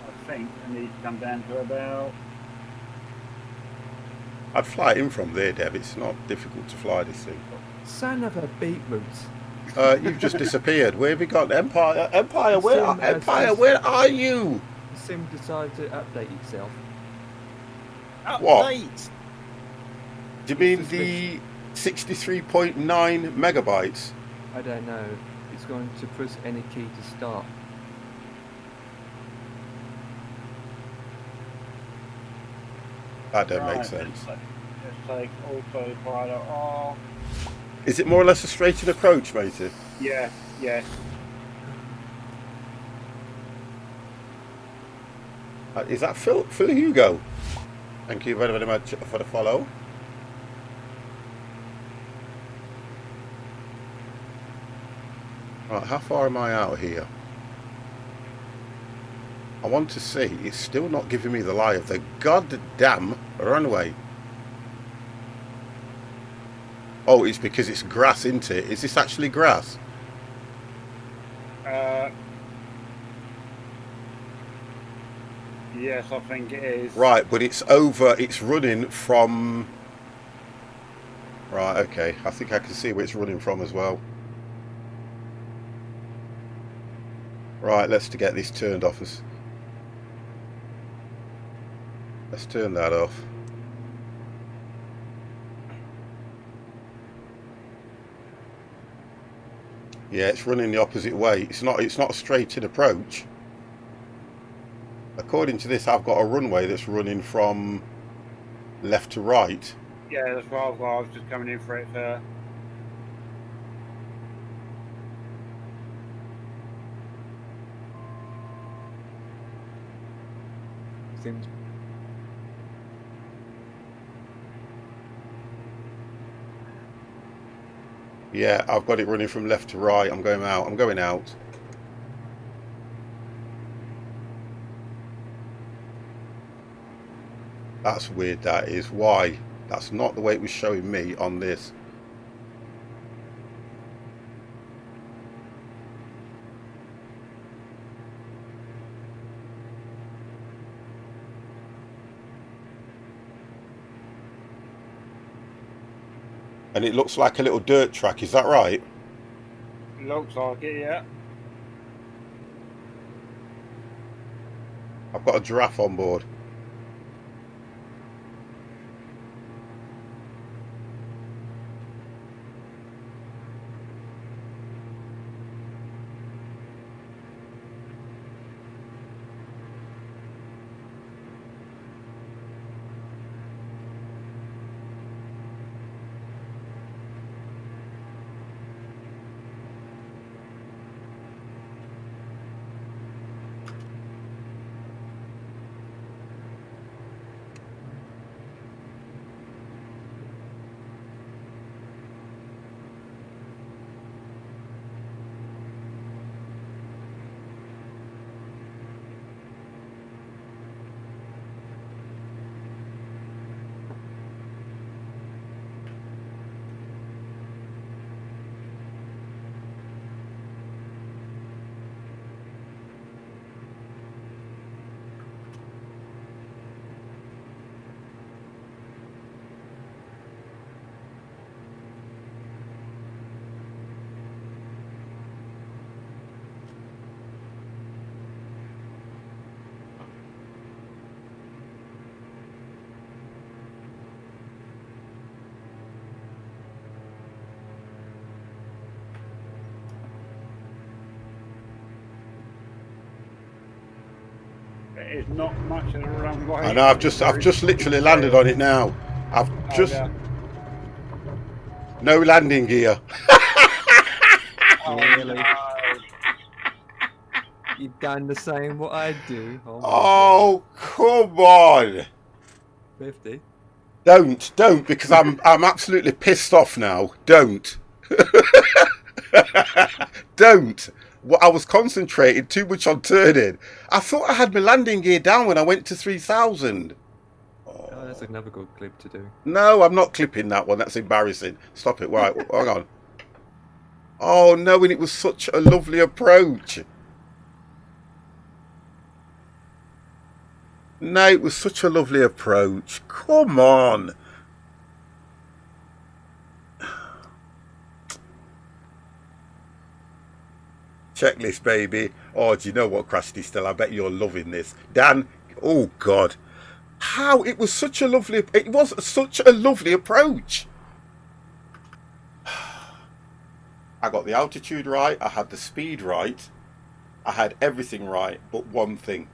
I think I need to come down to about...
I'd fly in from there, Dev. It's not difficult to fly this thing.
Son of a beetroot.
You've just disappeared. Where have you gone? Empire? Empire,
The sim,
Empire, where are you?
The sim decided to update itself.
What?
Update!
Do you mean the 63.9 megabytes?
I don't know. It's going to press any key to start.
That don't
Right,
make sense.
Let's take autopilot off.
Is it more or less a straightened approach, matey?
Yeah, yes.
Is that Phil Hugo? Thank you very, very much for the follow. Right, how far am I out here? I want to see. It's still not giving me the lie of the goddamn runway. Oh, it's because it's grass, isn't it? Is this actually grass?
Yes, I think it is.
Right, but it's over. It's running from... Right, okay. I think I can see where it's running from as well. Right, let's get this turned off. Let's turn that off. Yeah, it's running the opposite way. It's not a straight in approach. According to this, I've got a runway that's running from left to right.
Yeah, that's what I've got. I was just coming in for it for...
Sim's
Yeah, I've got it running from left to right. I'm going out. I'm going out. That's weird, that is. Why? That's not the way it was showing me on this. And it looks like a little dirt track, is that right?
Looks like it, yeah.
I've got a giraffe on board.
It is not much of the runway.
I know, I've just literally landed on it now. I've just...
yeah.
No landing gear.
Oh,
Really?
no.
You've done the same what I do. Oh, my
Oh, come on.
God. 50.
Don't, because I'm absolutely pissed off now. Don't. Don't. Well, I was concentrating too much on turning. I thought I had my landing gear down when I went to 3,000.
Oh, that's another good clip to do.
No, I'm not clipping that one. That's embarrassing. Stop it. Right, hang on. Oh, no, and it was such a lovely approach. No, it was such a lovely approach. Come on. Checklist, baby. Oh, do you know what, Crusty Still? I bet you're loving this. Dan, oh, God. How? It was such a lovely approach. I got the altitude right. I had the speed right. I had everything right, but one thing.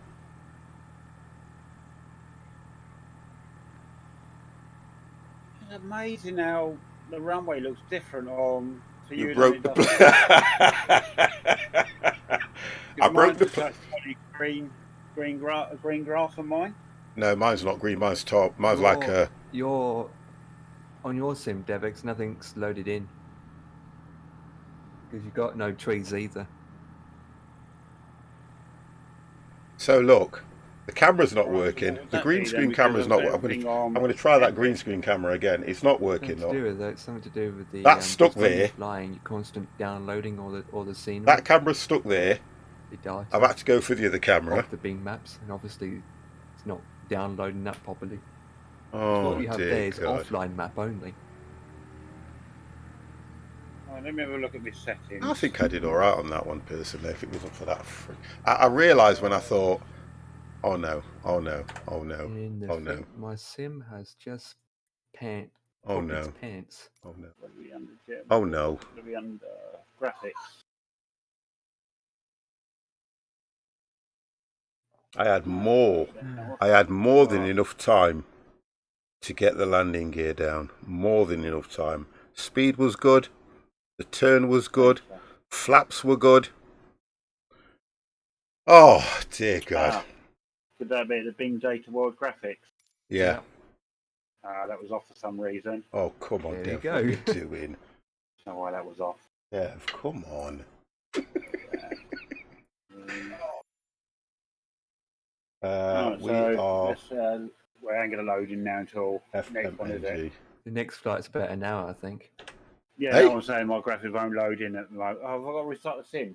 It's amazing how the runway looks different on for you.
You broke the I broke the
green grass on mine.
No, mine's not green. Mine's top. Mine's like a.
On your sim, Devex, nothing's loaded in because you've got no trees either.
So look, the camera's not working. The green screen camera's not working. I'm going to try that green screen camera again. It's not working.
Something to do with that. It's something to do with the.
That's stuck there.
Flying, you're constant downloading all the scenery.
That camera's stuck there.
The data.
I've had to go for the other camera.
Off the Bing maps, and obviously it's not downloading that properly.
Oh,
what you have
dear
there is
God.
offline map only.
Oh, let me have a look at this setting.
I think I did all right on that one personally. If it wasn't for that, I realised when I thought, oh no, oh no, oh no, oh no.
My sim has just pants.
Oh no.
Its pants.
Oh no.
Under,
Oh no.
It'll be under graphics.
I had more than enough time to get the landing gear down. More than enough time. Speed was good. The turn was good. Flaps were good. Oh, dear God.
Could that be the Bing Data World graphics?
Yeah.
That was off for some reason.
Oh, come on,
there
Dev. What are you doing?
I don't know why that was off.
Dev, come on.
We ain't going to load in now until next one, is it?
The next flight's about an hour, I think.
Yeah, no one's saying my graphics won't load in at the moment. Oh, have I got to restart the sim?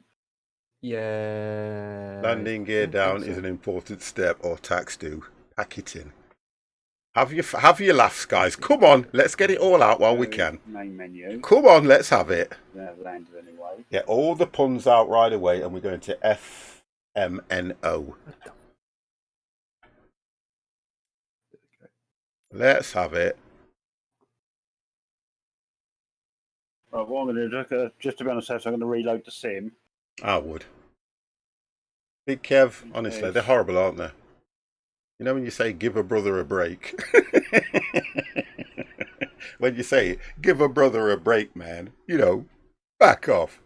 Yeah.
Landing gear down is an important step, or tax do. Pack it in. Have your laughs, guys. Come on, let's get it all out while we can.
Main menu.
Come on, let's have it.
Landed anyway.
Get all the puns out right away, and we're going to FMNO. Let's have it.
Right, what I'm going to do, just to be honest, I'm going to reload the sim.
I would. Big Kev, honestly, they're horrible, aren't they? You know when you say, give a brother a break? When you say, give a brother a break, man, you know, back off.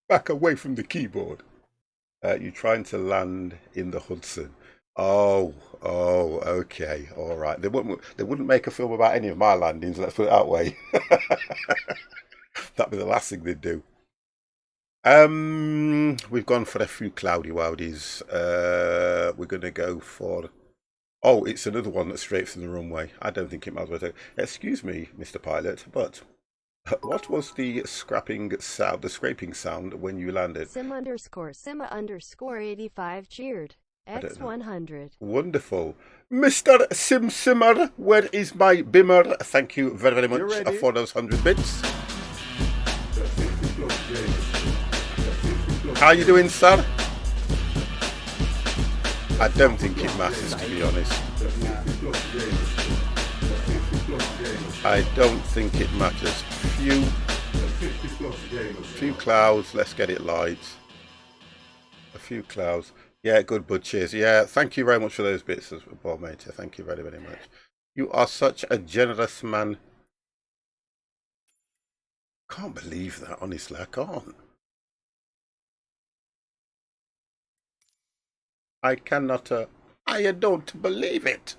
Back away from the keyboard. You're trying to land in the Hudson. Oh, okay, all right. They wouldn't make a film about any of my landings, let's put it that way. That'd be the last thing they'd do. We've gone for a few cloudy wowdies. We're going to go for... Oh, it's another one that's straight from the runway. I don't think it might as well. Excuse me, Mr. Pilot, but what was the scraping sound when you landed?
Sim_Sima_85 cheered. X100.
Wonderful. Mr. Simmer, where is my bimmer? Thank you very, very much for those 100 bits. How you doing, sir? I don't think it matters, to be honest. I don't think it matters. Few clouds, let's get it light. A few clouds. Yeah, good, bud, cheers. Yeah, thank you very much for those bits as well, mate. Thank you very, very much. You are such a generous man. Can't believe that, honestly, I can't. I cannot. I don't believe it.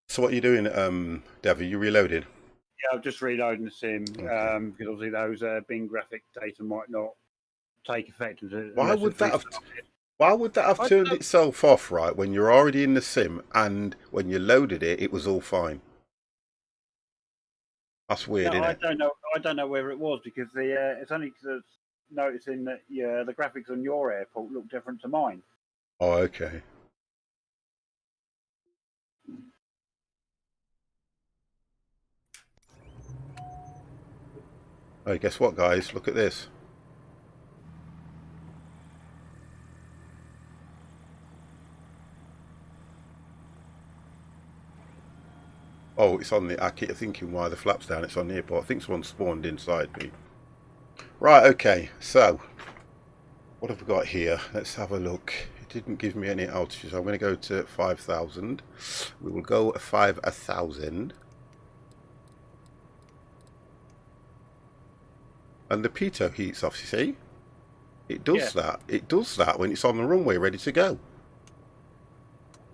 So what are you doing, Dev? Are you reloaded?
Yeah, I've just reloading the sim
Okay.
because obviously those bin graphic data might not take effect
Why
unless
would
it's
that have?
restarted.
Why would that have
I
turned
don't,
itself off, right? When you're already in the sim, and when you loaded it, it was all fine. That's weird,
no,
isn't
I
it?
don't know. I don't know whether it was because it's only because noticing that the graphics on your airport look different to mine.
Oh, okay. Oh, guess what, guys? Look at this. Oh, it's on the. I keep thinking why the flap's down. It's on the airport. I think someone spawned inside me. Right. Okay. So, what have we got here? Let's have a look. It didn't give me any altitudes. I'm going to go to 5,000. We will go 5,000. And the pitot heats off. You see, it does
Yeah,
that. It does that when it's on the runway, ready to go.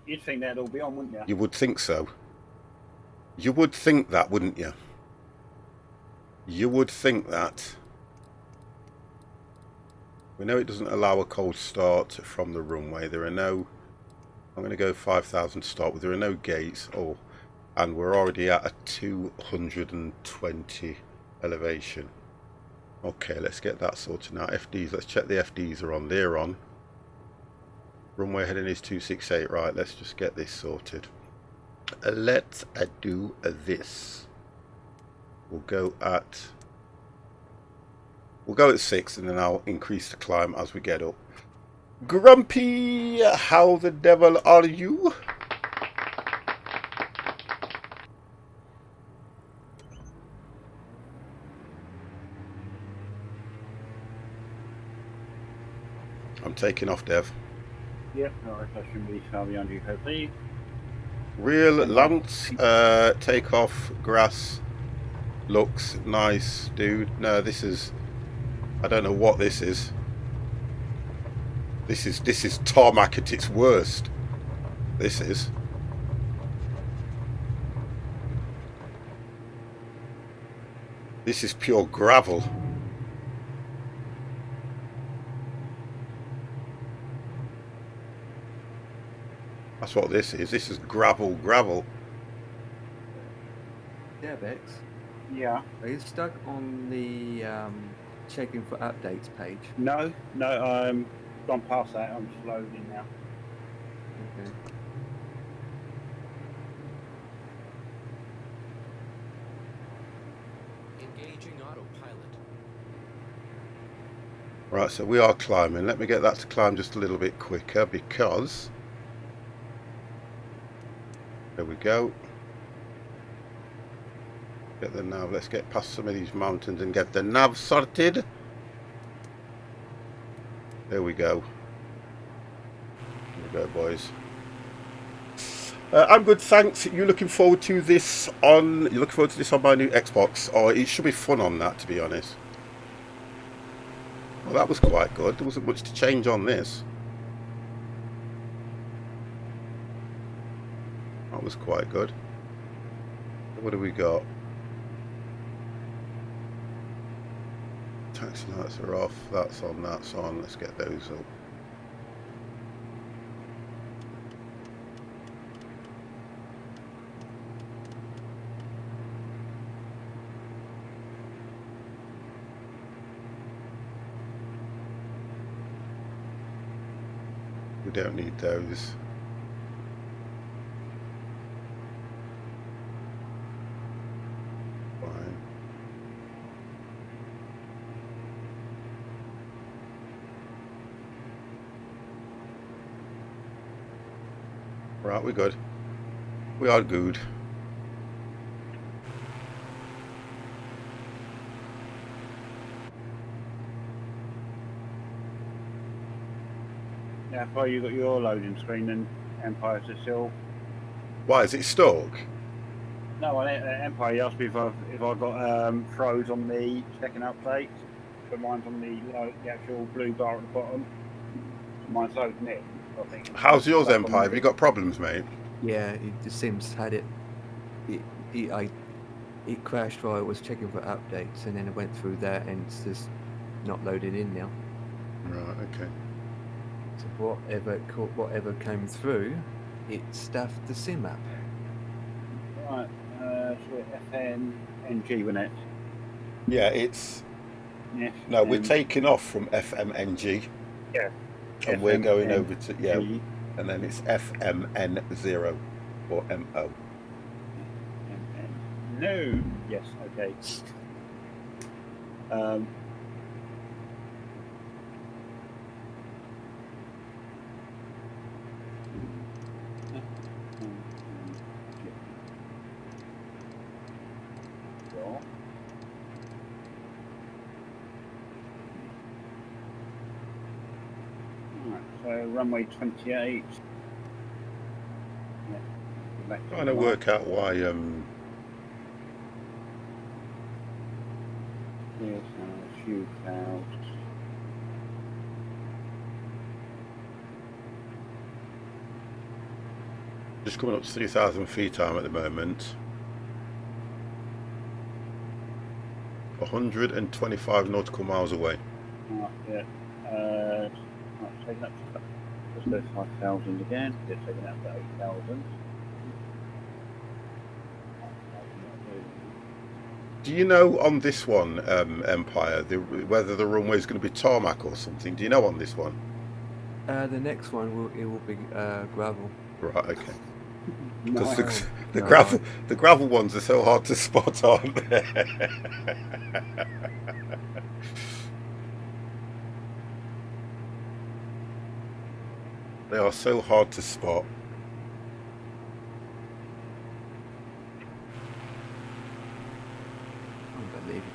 you'd think that'd all be on, wouldn't you?
You would think so. You would think that, wouldn't you? You would think that. We know it doesn't allow a cold start from the runway. There are no... I'm going to go 5,000 to start with. There are no gates. Oh, and we're already at a 220 elevation. Okay, let's get that sorted now. FDs, let's check the FDs are on. They're on. Runway heading is 268. Right, let's just get this sorted. Let's do this. We'll go at 6 and then I'll increase the climb as we get up. Grumpy, how the devil are you? I'm taking off, Dev.
Yep, alright, that shouldn't be far beyond you, hopefully.
Real Lance, take off, grass, looks nice, dude. No, this is, I don't know what this is. This is tarmac at its worst. This is. This is pure gravel. That's what this is. This is gravel.
Yeah, Bex.
Yeah.
Are you stuck on the checking for updates page?
No, I'm gone past that. I'm just loading now.
Okay.
Engaging autopilot.
Right, so we are climbing. Let me get that to climb just a little bit quicker because... There we go. Get the nav. Let's get past some of these mountains and get the nav sorted. There we go. There we go, boys. I'm good, thanks. You looking forward to this on? You looking forward to this on my new Xbox? Or it should be fun on that, to be honest. Well, that was quite good. There wasn't much to change on this. That was quite good. What do we got? Taxi lights are off. That's on. That's on. Let's get those up. We don't need those. Fine. Right, we're good. We are good.
Yeah, how far you got your loading screen and Empire to still?
Why is it stuck?
No, on Empire, you asked me if I got throws on the second update. but mine's on the actual blue bar at the bottom. Mine's loading it, I think.
How's yours,
Back on
Empire? Have
the-
you got problems, mate?
Yeah, the Sims had it. It crashed while I was checking for updates, and then it went through that, and it's just not loaded in now.
Right, okay.
So whatever came through, it stuffed the sim up.
Right, so FNNG, wasn't it?
Yeah, it's...
Yes.
No, we're taking off from FMNG.
Yeah.
And we're going over to... Yeah,
FMNG.
and then it's FMN0 or MO.
No. Yes. Okay. Right, so runway 28. Yeah.
Trying to work out why
Yes, few clouds.
just coming up to 3,000 feet I'm at the moment. 125 nautical miles away.
Right, yeah. Right, taking up to just over 5,000 again. Yeah, taking up to 8,000.
Do you know on this one, Empire, whether the runway is going to be tarmac or something? Do you know on this one?
The next one will be gravel.
Right, okay.
No,
Because the
No.
gravel ones are so hard to spot, aren't they? They are so hard to spot.
Unbelievable.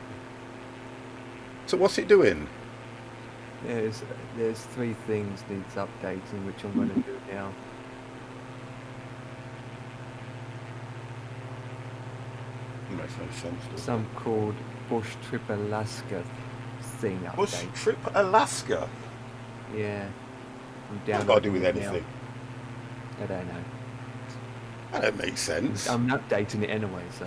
So what's it doing?
There's 3 things needs updating, which I'm going to do now.
It makes no sense. does it?
Some called Bush Trip Alaska thing update.
Bush Trip Alaska?
Yeah. I'm
What's
down.
got to do with anything?
I don't know.
That don't make sense.
I'm updating it anyway, so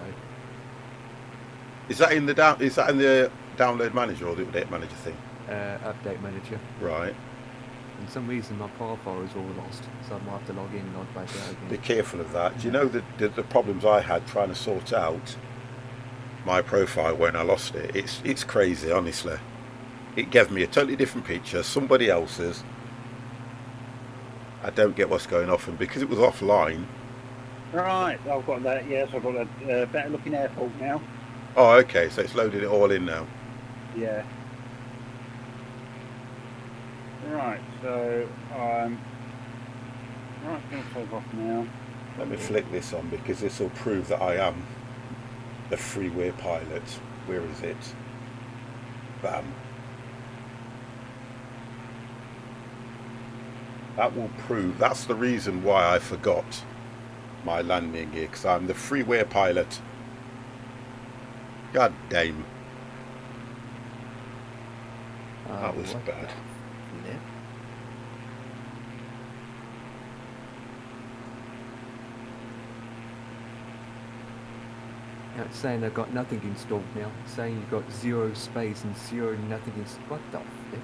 Is that in the download manager or the update manager thing?
update manager.
Right.
For some reason my profile is all lost, so I might have to log in and log back out
Be
again.
careful of that. Do you know the problems I had trying to sort out my profile when I lost it? It's crazy, honestly. It gave me a totally different picture, somebody else's. I don't get what's going off, and because it was offline.
Right, I've got that. Yes, I've got a better looking airport now.
Oh, okay, so it's loaded it all in now.
Yeah. Right, so I'm going to take off now.
Let me flick this on because this will prove that I am the freeway pilot. Where is it? Bam. That will prove, that's the reason why I forgot my landing gear, because I'm the freeway pilot. God damn. That was
what
bad.
the flip? Now it's saying I've got nothing installed now. It's saying you've got 0 space and 0 nothing installed. What the flip?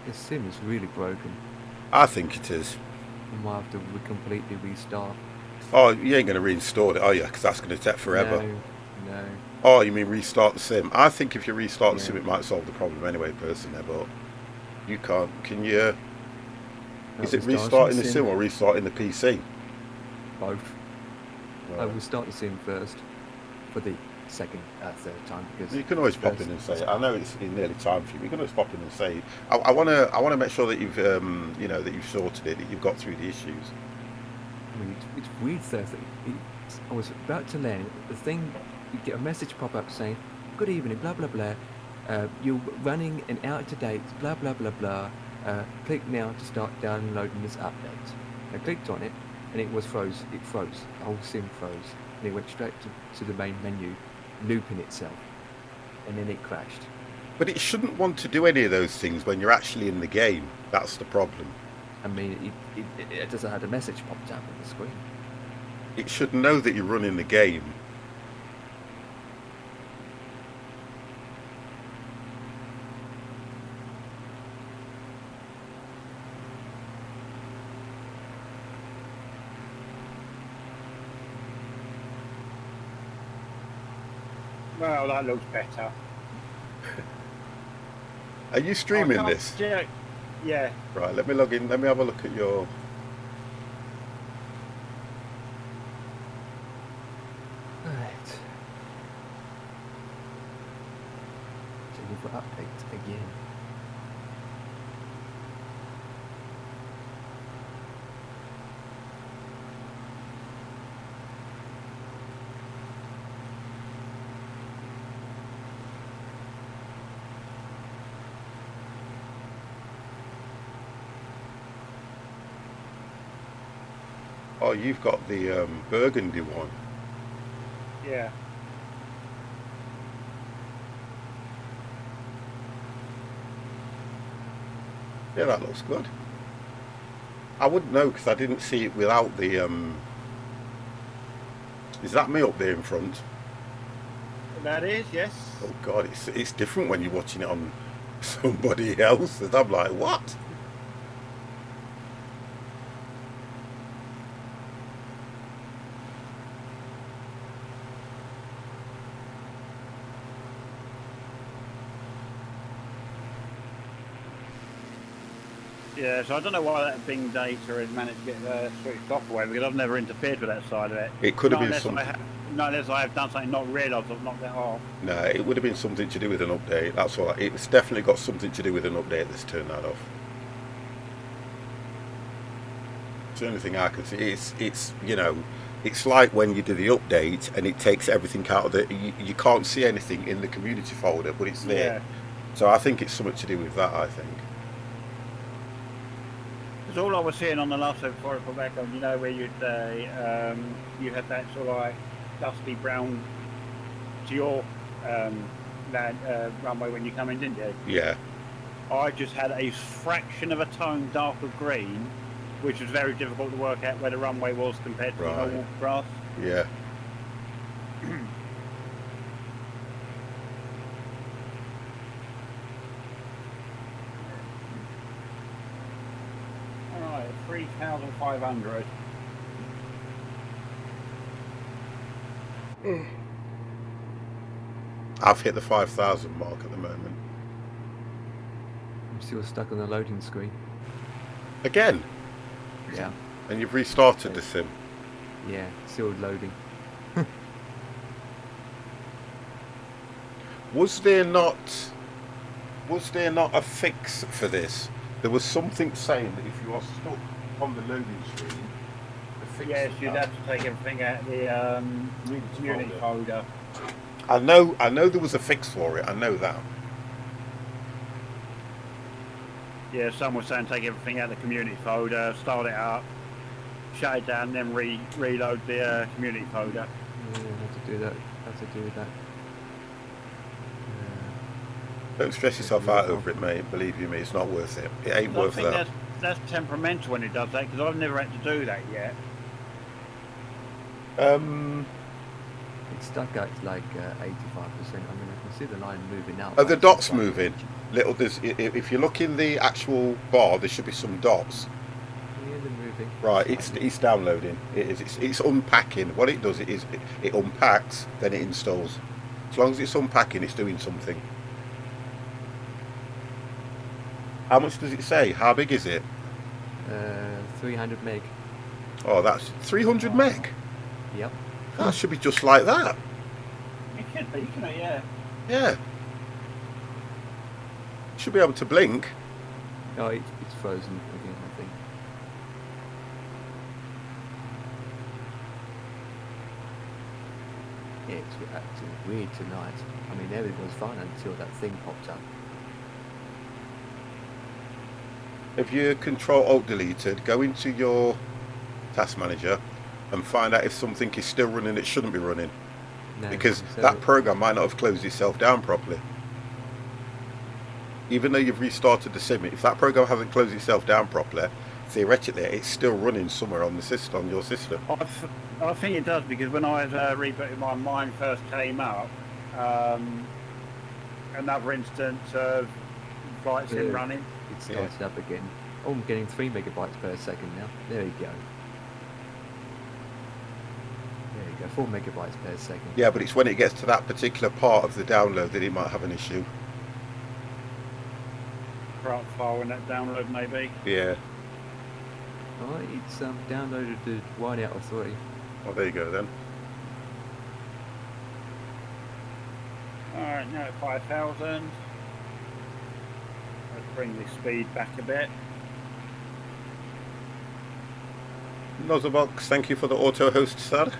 This sim is really broken.
I think it is.
I might have to completely restart.
Oh, you ain't going to reinstall it, are you? Because that's going to take forever.
No.
Oh, you mean restart the sim? I think if you restart the sim,
Yeah.
it might solve the problem anyway, personally, but you can't. Can you? Is it restarting the sim or restarting the PC?
Both. I
Right.
will start the sim first for the second, third time because
You can always pop in and say. I know it's nearly time for you. You can always pop in and say. I want to make sure that you've, you know, that you've sorted it, that you've got through the issues.
I mean, it's weird stuff. I was about to land. The thing, you get a message pop up saying, "Good evening, blah blah blah. You're running and out to date, blah blah blah blah. Click now to start downloading this update." I clicked on it, and it was froze. It froze. The whole sim froze, and it went straight to the main menu, looping itself, and then it crashed.
But it shouldn't want to do any of those things when you're actually in the game. That's the problem.
I mean, it doesn't have a message popped up on the screen.
It should know that you're running the game.
Well, that looks better.
Are you streaming
I can't-
this?
Yeah.
Right, let me log in. Let me have a look at your...
Right. Checking for updates again.
Oh, you've got the burgundy one.
Yeah.
Yeah, that looks good. I wouldn't know because I didn't see it without the... Is that me up there in front?
That is, yes.
Oh God, it's different when you're watching it on somebody else's. I'm like, what?
Yeah, so I don't know why that Bing data has managed to get switched off away, because I've never interfered with that side of it.
It could have
Not
been
unless
something.
not unless I have done something not realised I've knocked that off.
No, it would have been something to do with an update. That's all. It's definitely got something to do with an update that's turned that off. It's the only thing I can see. It's you know, it's like when you do the update and it takes everything out of the. You can't see anything in the community folder, but it's there.
Yeah.
So I think it's something to do with that. I think.
Because all I was seeing on the last episode before I put back on, you know, where you had that sort of like dusty brown to your runway when you come in, didn't you?
Yeah.
I just had a fraction of a tone darker green, which was very difficult to work out where the runway was compared to the
Right.
normal grass.
Yeah.
Alright, 3,500.
I've hit the 5,000 mark at the moment.
I'm still stuck on the loading screen.
Again,
Yeah,
and you've restarted the sim.
yeah, still loading.
Was there not a fix for this? There was something saying that if you are stuck on the loading screen, the fix
Yes,
to
you'd
that-
have to take everything out of the community folder.
I know there was a fix for it. I know that.
Yeah, some were saying take everything out of the community folder, start it up, shut it down, then reload the community folder.
Yeah, have to do that. Have to do that.
Don't stress yourself out over it, mate. Believe you me, it's not worth it. It ain't
I
worth
think
that.
that's temperamental when it does that, because I've never had to do that yet.
It's stuck at like 85%. I mean, I can see the line moving out.
Are
but
the
it's
dots
just like-
moving? Little. If you look in the actual bar, there should be some dots.
Yeah, they're moving.
Right,
Slightly.
it's downloading. It is. It's unpacking. What it does, it unpacks, then it installs. As long as it's unpacking, it's doing something. How much does it say? How big is it?
300 meg.
Oh, that's 300 meg.
Yep.
That should be just like that.
It could be, couldn't it? Yeah.
Yeah. Should be able to blink.
Oh, it's frozen again, I think. Yeah, it's acting weird tonight. I mean, everything was fine until that thing popped up.
If you Control Alt deleted, go into your task manager and find out if something is still running it shouldn't be running.
No,
Because
so
that program might not have closed itself down properly. even though you've restarted the sim, if that program hasn't closed itself down properly, theoretically it's still running somewhere on the system, on your system.
I think it does, because when I was rebooting mine first came up, another instance of flight sim running.
It started up again. Oh, I'm getting 3 megabytes per second now. There you go. There you go, 4 megabytes per second.
Yeah, but it's when it gets to that particular part of the download that it might have an issue.
Right file in that download, maybe.
Yeah.
Alright, it's downloaded the wide out of 3.
Well, there you go then.
Alright, now at 5,000. Let's bring the speed back a bit.
Nozzlebox, thank you for the auto host, sir.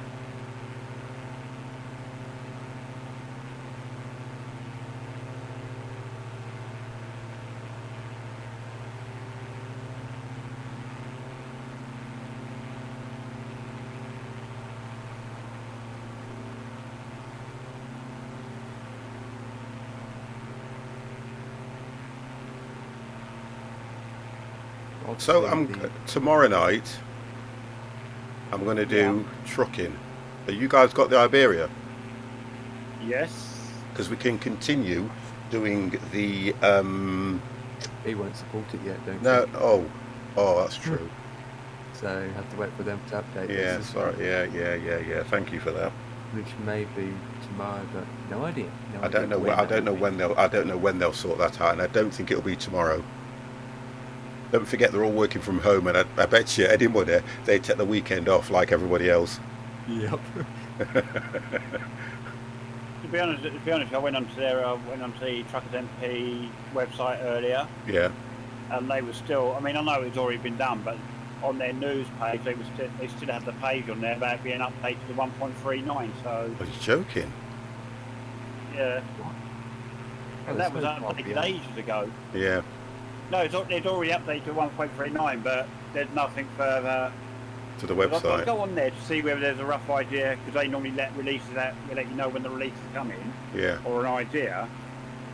So tomorrow night I'm going to do trucking. Have you guys got the Iberia?
Yes.
Because we can continue doing the
He won't support it yet, don't
no
you?
oh that's true.
So you have to wait for them to update.
Yeah,
this
sorry. Yeah. Thank you for that.
Which may be tomorrow, but no idea.
I don't know when they'll sort that out, and I don't think it'll be tomorrow. Don't forget they're all working from home, and I bet you anybody they take the weekend off like everybody else.
Yep.
To be honest, I went onto the Truckers MP website earlier.
Yeah.
And they were still. I mean, I know it's already been done, but on their news page, they still had the page on there about being updated to 1.39. So.
Are you joking?
Yeah.
Oh,
And that was updated ages ago.
Yeah.
No, it's already updated to 1.39, but there's nothing further
To the
I'll
website.
go on there to see whether there's a rough idea, because they normally let releases out, they let you know when the releases come in,
Yeah.
or an idea.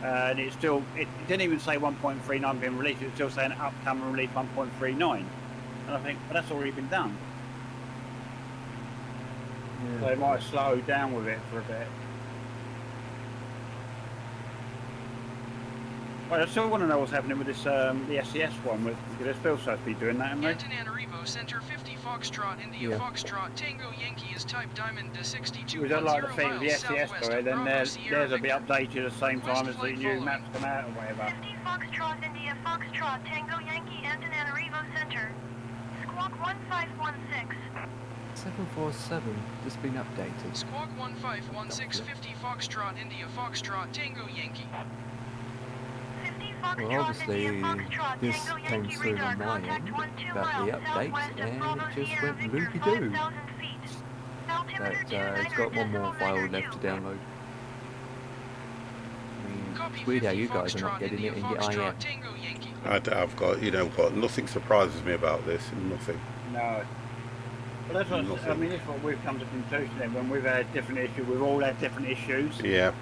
And it didn't even say 1.39 being released, it's still saying upcoming release 1.39. And I think, well, that's already been done.
Yeah.
So they might have slowed down with it for a bit. Well, I still want to know what's happening with this, the SES one, because they're still supposed to be doing that, aren't they?
Antananarivo Center 50 Foxtrot India Foxtrot Tango Yankee is type diamond to 62.
We don't like the thing with the SES guy, then theirs will be updated at the same time as the new maps come out or whatever.
50 Foxtrot India Foxtrot Tango Yankee Antananarivo Center. Squawk 1516.
747 just been updated.
Squawk 1516 50 Foxtrot India Foxtrot Tango Yankee.
50
Well,
Foxtrot
obviously,
India Foxtrot
this
Tango
came
Yankee
through
radar
on my
contact
end
12
about the
miles
update,
southwest of
and
Bravo
it just
Sierra
went
Victor
loopy-doo.
5,000 feet. Altimeter
But it's got one more file left to download. I mean, it's weird how you guys are not getting it, and yet I am.
I've got, you know what, nothing surprises me about this. Nothing.
No. Well, that's what I mean. That's what we've come to conclusion then. When we've had different issues, we've all had different issues.
Yeah.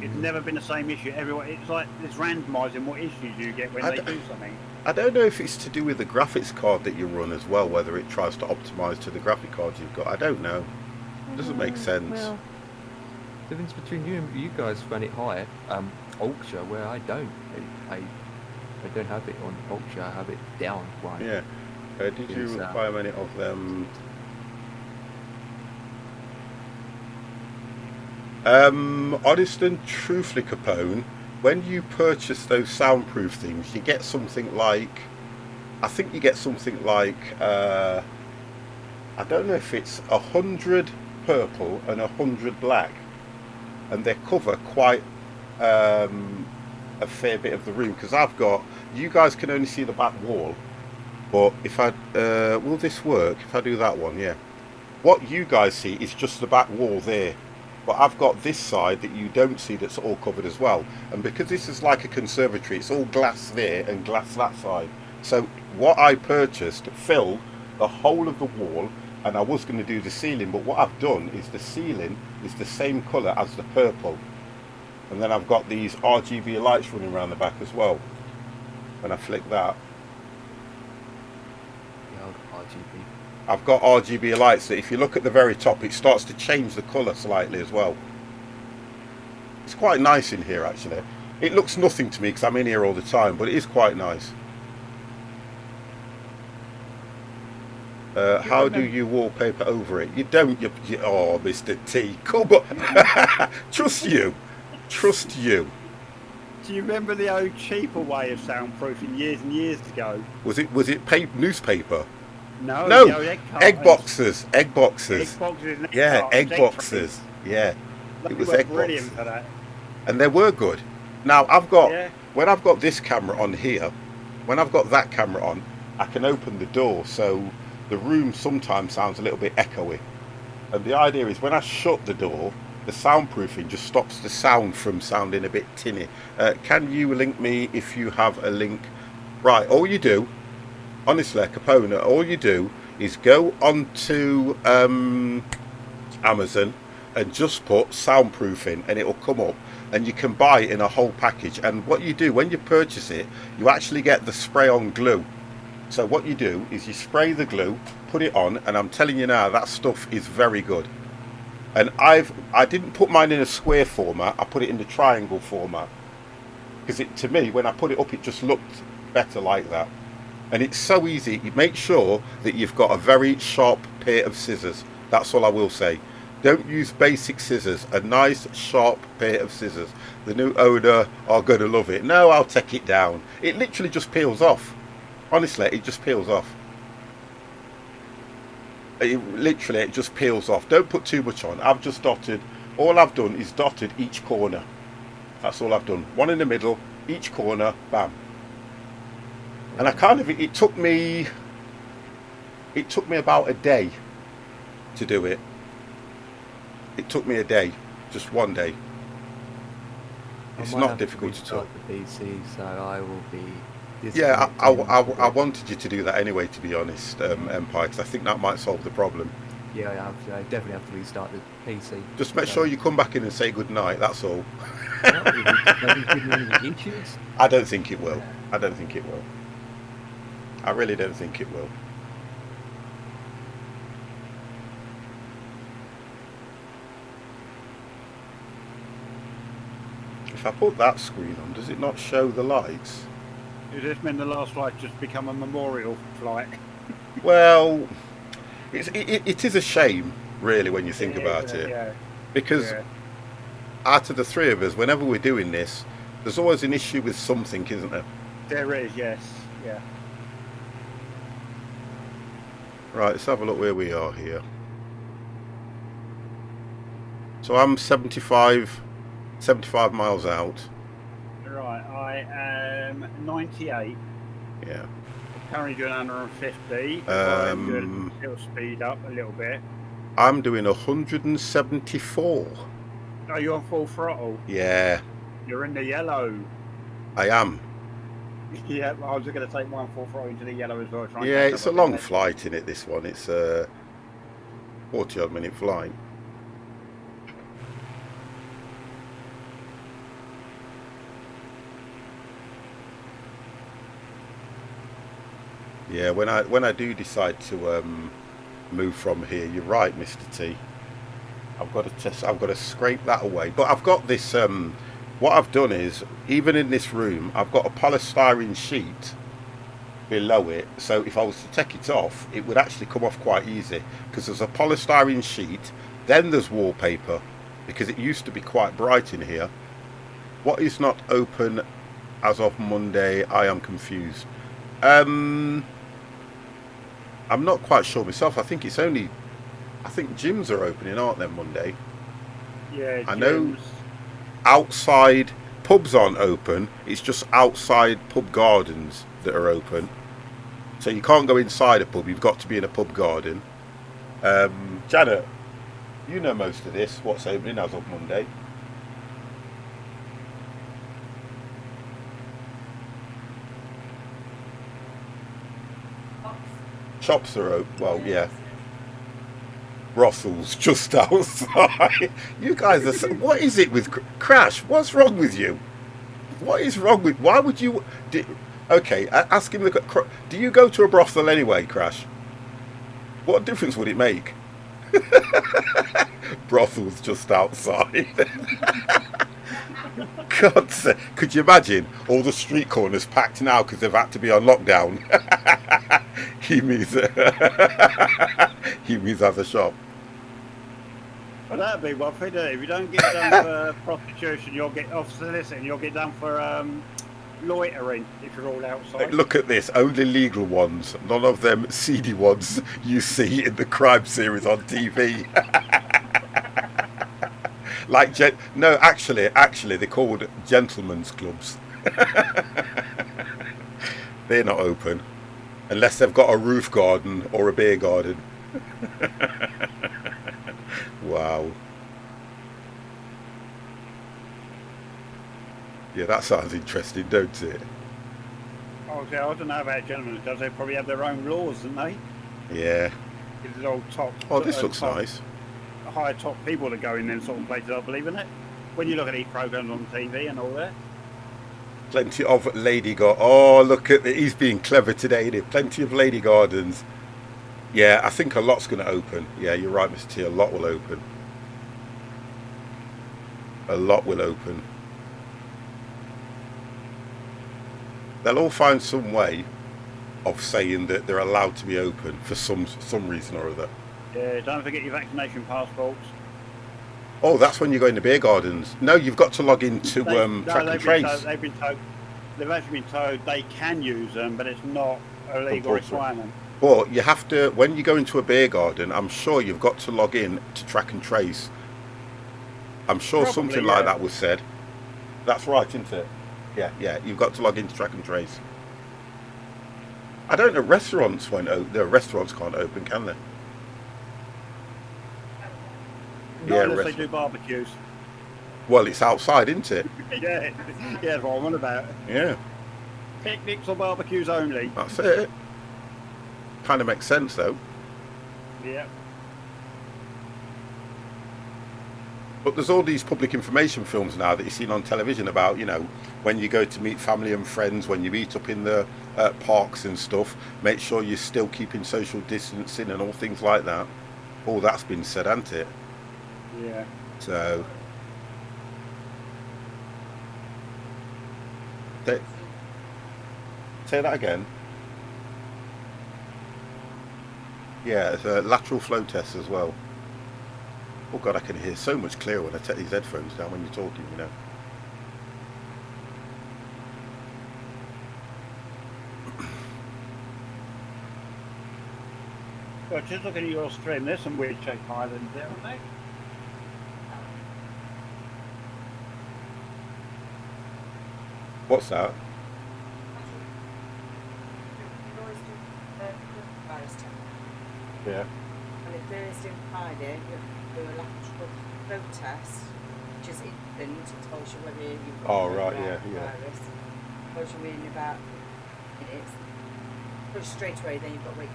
It's never been the same issue. Everyone, it's like it's randomising what issues you get when they do something.
I don't know if it's to do with the graphics card that you run as well, whether it tries to optimise to the graphic cards you've got. I don't know. It doesn't make sense.
Well, the difference between you guys run it high, ultra, where I don't. I don't have it on ultra. I have it down one.
Yeah. Did you buy many of them? Honest and truthfully, Capone, when you purchase those soundproof things, you get something like, I think you get something like, I don't know if it's 100 purple and 100 black, and they cover quite a fair bit of the room, because I've got, you guys can only see the back wall, but if I, will this work if I do that one? Yeah. What you guys see is just the back wall there. But I've got this side that you don't see that's all covered as well. And because this is like a conservatory, it's all glass there and glass that side. So what I purchased filled the whole of the wall, and I was going to do the ceiling, but what I've done is the ceiling is the same colour as the purple. And then I've got these RGB lights running around the back as well. When I flick that,
The old RGB.
I've got RGB lights that if you look at the very top, it starts to change the colour slightly as well. It's quite nice in here actually. It looks nothing to me because I'm in here all the time, but it is quite nice. How do you wallpaper over it? You don't. Oh, Mr. T, come on. Trust you. Trust you.
Do you remember the old cheaper way of soundproofing years and years ago?
Was it newspaper?
No,
No,
the old
egg boxes. Egg boxes.
Egg boxes. And
Yeah,
cartons,
egg
trays.
boxes. Yeah,
They
it was
were
egg
brilliant
boxes.
for that.
And they were good. Now I've got,
Yeah.
when I've got this camera on here, when I've got that camera on, I can open the door, so the room sometimes sounds a little bit echoey. And the idea is when I shut the door, the soundproofing just stops the sound from sounding a bit tinny. Can you link me if you have a link? Right, all you do, honestly, Capone, all you do is go onto Amazon and just put soundproofing and it will come up, and you can buy it in a whole package. And what you do when you purchase it, you actually get the spray on glue. So what you do is you spray the glue, put it on, and I'm telling you now, that stuff is very good. And I didn't put mine in a square format, I put it in the triangle format, because to me, when I put it up, it just looked better like that. And it's so easy. You make sure that you've got a very sharp pair of scissors. That's all I will say. Don't use basic scissors. A nice sharp pair of scissors. The new owner are going to love it. No, I'll take it down. It literally just peels off. Honestly, it just peels off. It just peels off. Don't put too much on. I've just dotted. All I've done is dotted each corner. That's all I've done. One in the middle, each corner, bam. And I kind of, it took me about a day to do it. It took me a day, just one day. It's not difficult to talk.
The PC, so I will be.
Yeah, I wanted you to do that anyway, to be honest, Empire, because I think that might solve the problem.
Yeah, I definitely have to restart the PC.
Just make sure you come back in and say good night. That's all. I don't think it will. I don't think it will. I really don't think it will. If I put that screen on, does it not show the lights?
Does this mean the last flight just become a memorial flight?
Well, it is a shame, really, when you think about it.
Yeah.
Because out of the three of us, whenever we're doing this, there's always an issue with something, isn't there?
There is, yes. Yeah.
Right, let's have a look where we are here. So I'm 75 miles out.
Right, I am 98.
Yeah.
Currently doing 150. It'll speed up a little bit.
I'm doing 174.
Are you on full throttle?
Yeah,
You're in the yellow.
I am.
Yeah, I was going to take one full throttle into the yellow as well.
Yeah, it's a long flight in it, this one. It's a 40-odd minute flight. Yeah, when I do decide to move from here, you're right, Mr. T. I've got to scrape that away. But I've got this. What I've done is, even in this room, I've got a polystyrene sheet below it. So if I was to take it off, it would actually come off quite easy, because there's a polystyrene sheet. Then there's wallpaper, because it used to be quite bright in here. What is not open as of Monday? I am confused. I'm not quite sure myself. I think gyms are opening, aren't they, Monday?
Yeah,
I know outside pubs aren't open. It's just outside pub gardens that are open. So you can't go inside a pub. You've got to be in a pub garden. Janet, you know most of this. What's opening as of Monday? Shops are open. Well, yeah. brothels just outside. You guys are. What is it with Crash? What's wrong with you? What is wrong with? Why would you? Okay, ask him. Do you go to a brothel anyway, Crash? What difference would it make? Brothels just outside. God, could you imagine all the street corners packed now because they've had to be on lockdown? He means has a shop.
Well, that'd be one thing. If you don't get done for prostitution, you'll get off soliciting. You'll get done for loitering if you're all outside.
Look at this, only legal ones, none of them seedy ones you see in the crime series on TV. Like, no, actually, they're called gentlemen's clubs. They're not open unless they've got a roof garden or a beer garden. Wow. Yeah, that sounds interesting, don't it?
Oh, yeah, I don't know about gentlemen's clubs. They probably have their own laws, don't they?
Yeah.
It's all top.
Oh, this looks nice.
High top people that go in them sort of places, I believe in it. When you look at these programs on TV and all that.
Plenty of lady Oh, look at he's being clever today, isn't he? Plenty of lady gardens. Yeah, I think a lot's going to open. Yeah, you're right, Mr. T. A lot will open. A lot will open. They'll all find some way of saying that they're allowed to be open for some reason or other.
Yeah, don't forget your vaccination passports.
Oh, that's when you go into beer gardens. No, you've got to log into Track and Trace.
They've actually been told they can use them, but it's not a legal requirement.
Well, you have to, when you go into a beer garden, I'm sure you've got to log in to Track and Trace. I'm sure
Probably,
something like that was said. That's right, isn't it? Yeah, you've got to log into Track and Trace. I don't know, restaurants won't open. The restaurants can't open, can they?
Not unless they do barbecues.
Well, it's outside, isn't it?
Yeah, that's what I'm on about.
Yeah.
Picnics or barbecues only.
That's it. Kind of makes sense, though.
Yeah.
But there's all these public information films now that you've seen on television about, when you go to meet family and friends, when you meet up in the parks and stuff, make sure you're still keeping social distancing and all things like that. All that's been said, hasn't it?
Yeah.
So, say that again. Yeah, it's a lateral flow test as well. Oh God, I can hear so much clearer when I take these headphones down when you're talking,
Well, just looking at your stream, there's some weird shaped islands there, aren't there?
What's that? Yeah.
On a Thursday and Friday, you do a lateral flow test, which is instant. It tells you whether you've got the virus. It tells you in about minutes. Push straight away, then you've got to wait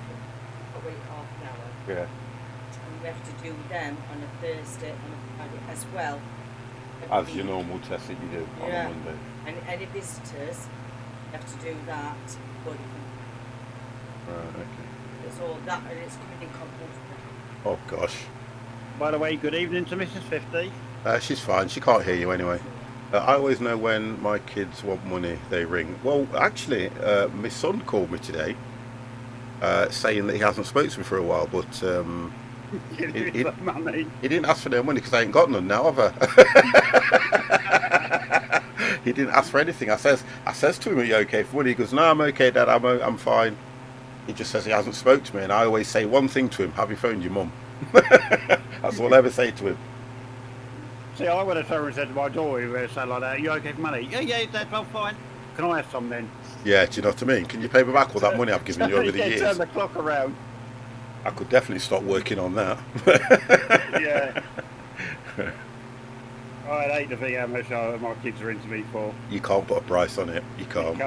half an hour.
Yeah.
And we have to do them on a Thursday and a Friday as well.
As your normal test that you do on a Monday.
And any visitors have to do that before they come.
Right, okay.
It's all that, and it's coming in compulsory.
Oh gosh.
By the way, good evening to Mrs. 50.
She's fine. She can't hear you anyway. I always know when my kids want money, they ring. Well, actually, my son called me today, saying that he hasn't spoken to me for a while, but he didn't ask for no money because I ain't got none now, have I? He didn't ask for anything. I says to him, "Are you okay for money?" He goes, "No, I'm okay, Dad. I'm fine." He just says he hasn't spoke to me, and I always say one thing to him: "Have you phoned your mum?" That's all I ever say to him.
See, I would have turned and said to my daughter, who would say like that, "Are you okay for money?" Yeah, Dad, I'm fine. Can I have some then?
Yeah, do you know what I mean? Can you pay me back all that money I've given you over the years?
Turn the clock around.
I could definitely start working on that.
Yeah. I'd hate to think how much my kids are into me for.
You can't put a price on it. You can't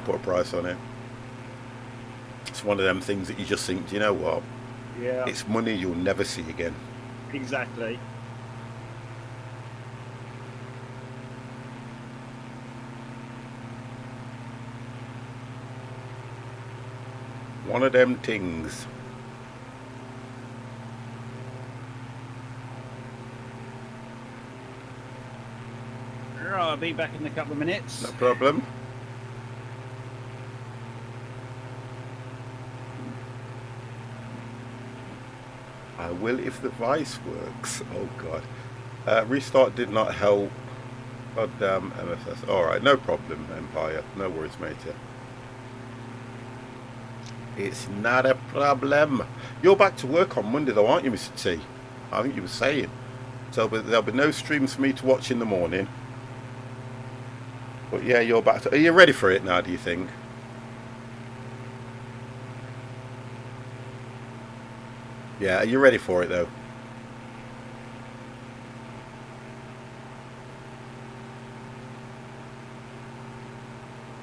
put a price on it. It's one of them things that you just think, do you know what?
Yeah.
It's money you'll never see again.
Exactly.
One of them things.
Right, I'll be back in a couple of minutes.
No problem. I will if the vice works. Oh god. Restart did not help. Goddamn MFS. Alright, no problem, Empire. No worries, mate. It's not a problem. You're back to work on Monday though, aren't you, Mr. T? I think you were saying. So there'll be no streams for me to watch in the morning. But yeah, you're back to... Are you ready for it now, do you think? Yeah, are you ready for it though?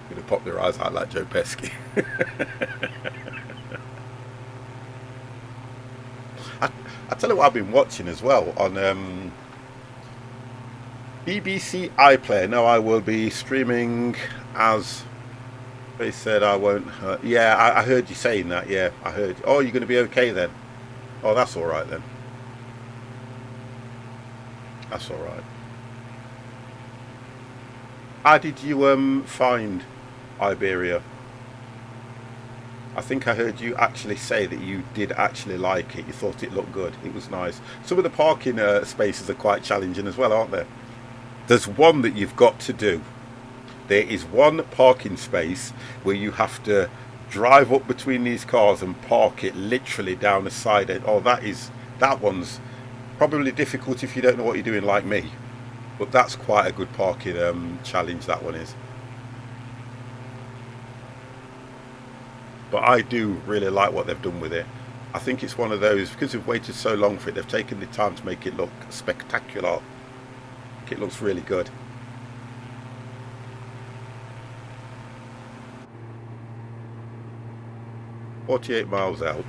Gonna pop their eyes out like Joe Pesci. I tell you what I've been watching as well on BBC iPlayer. Now I will be streaming as they said I won't. Yeah, I heard you saying that. Yeah, I heard. Oh, you're going to be okay then. Oh, that's all right then. That's all right. How did you find Iberia? I think I heard you actually say that you did actually like it. You thought it looked good. It was nice. Some of the parking spaces are quite challenging as well, aren't there? There's one that you've got to do. There is one parking space where you have to drive up between these cars and park it literally down the side. Oh, that one's probably difficult if you don't know what you're doing like me. But that's quite a good parking challenge, that one is. But I do really like what they've done with it. I think it's one of those, because we've waited so long for it, they've taken the time to make it look spectacular. I think it looks really good. "48 miles out."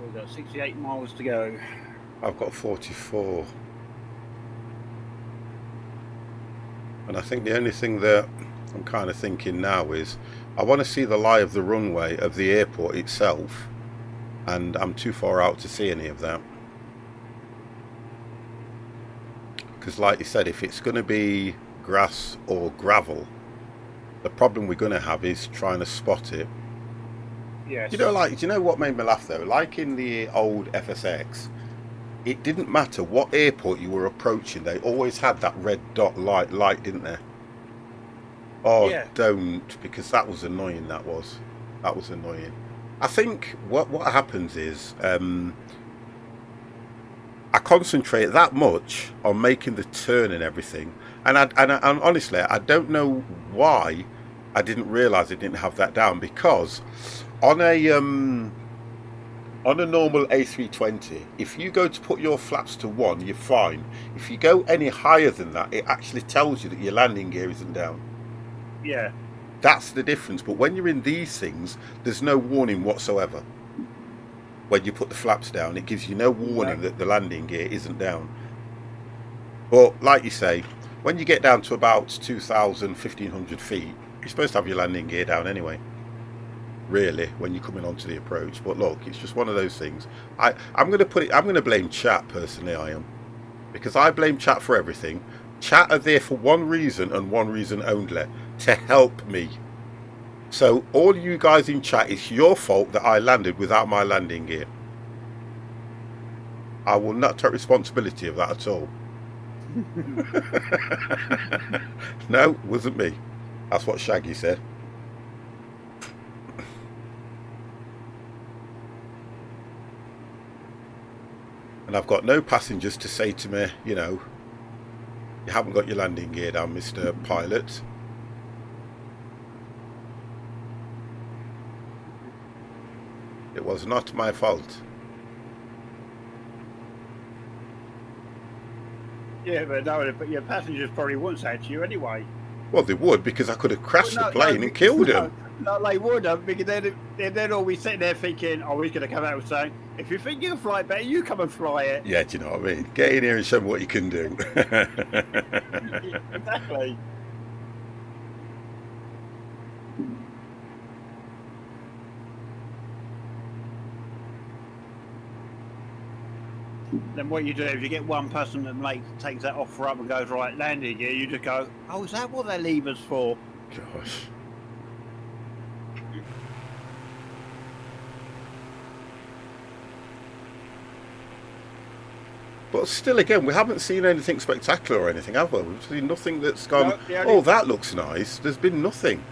We've got 68 miles to go.
I've got 44. And I think the only thing that I'm kind of thinking now is I want to see the lie of the runway of the airport itself, and I'm too far out to see any of that. Because like you said, if it's going to be grass or gravel, the problem we're going to have is trying to spot it.
Yes.
You know, like, do you know what made me laugh though? Like in the old FSX, it didn't matter what airport you were approaching, they always had that red dot light, didn't they? Oh, yeah. Don't, because that was annoying. That was annoying. I think what happens is I concentrate that much on making the turn and everything, and honestly, I don't know why I didn't realise I didn't have that down, because on a normal A320, if you go to put your flaps to 1, you're fine. If you go any higher than that, it actually tells you that your landing gear isn't down.
Yeah.
That's the difference. But when you're in these things, there's no warning whatsoever. When you put the flaps down, it gives you no warning that the landing gear isn't down. But like you say, when you get down to about 2,000, 1,500 feet, you're supposed to have your landing gear down anyway. really, when you're coming onto the approach. But look, it's just one of those things. I'm going to blame chat, personally. I am, because I blame chat for everything. Chat are there for one reason and one reason only: to help me. So all you guys in chat, it's your fault that I landed without my landing gear. I will not take responsibility of that at all. No, wasn't me. That's what Shaggy said. And I've got no passengers to say to me, you know, you haven't got your landing gear down, Mr. Pilot. It was not my fault.
Yeah, but no, but your passengers probably wouldn't say it to you anyway.
Well, they would, because I could have crashed the plane and killed him.
No, they would have, because they'd all be sitting there thinking, oh, he's going to come out and say, if you think you can fly it better, you come and fly it.
Yeah, do you know what I mean? Get in here and show me what you can do.
Exactly. Then what you do, if you get one person that takes that offer up and goes, right, landing gear, you just go, oh, is that what they leave us for?
Gosh. But still, again, we haven't seen anything spectacular or anything, have we? We've seen nothing that's gone, oh, that looks nice. There's been nothing.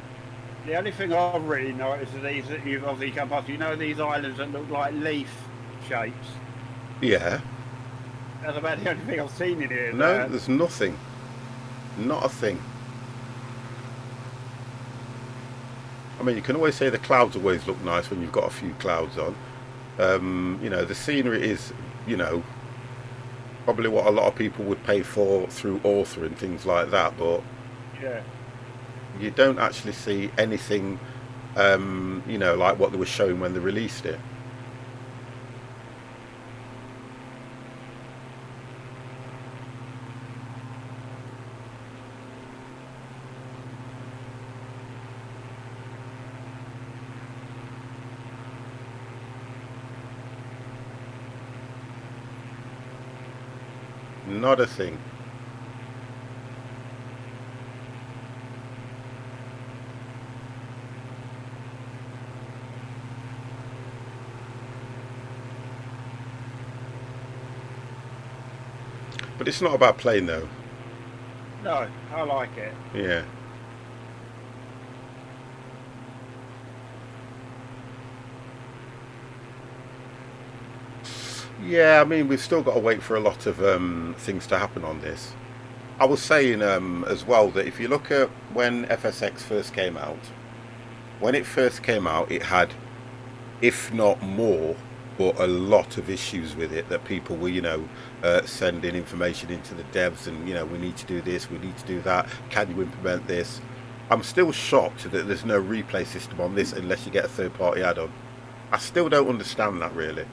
The only thing I've really noticed is these that you've obviously come past, you know, these islands that look like leaf shapes.
Yeah.
That's about the only thing I've seen in here.
No, there's nothing. Not a thing. I mean, you can always say the clouds always look nice when you've got a few clouds on. You know, the scenery is, you know, probably what a lot of people would pay for through author and things like that, but
yeah,
you don't actually see anything, you know, like what they were showing when they released it. Not a thing. But it's not a bad plane though.
No, I like it.
Yeah. Yeah, I mean, we've still got to wait for a lot of things to happen on this. I was saying as well that if you look at when FSX first came out, when it first came out, it had, if not more, but a lot of issues with it that people were, you know, sending information into the devs and, you know, we need to do this, we need to do that, can you implement this? I'm still shocked that there's no replay system on this unless you get a third-party add-on. I still don't understand that, really.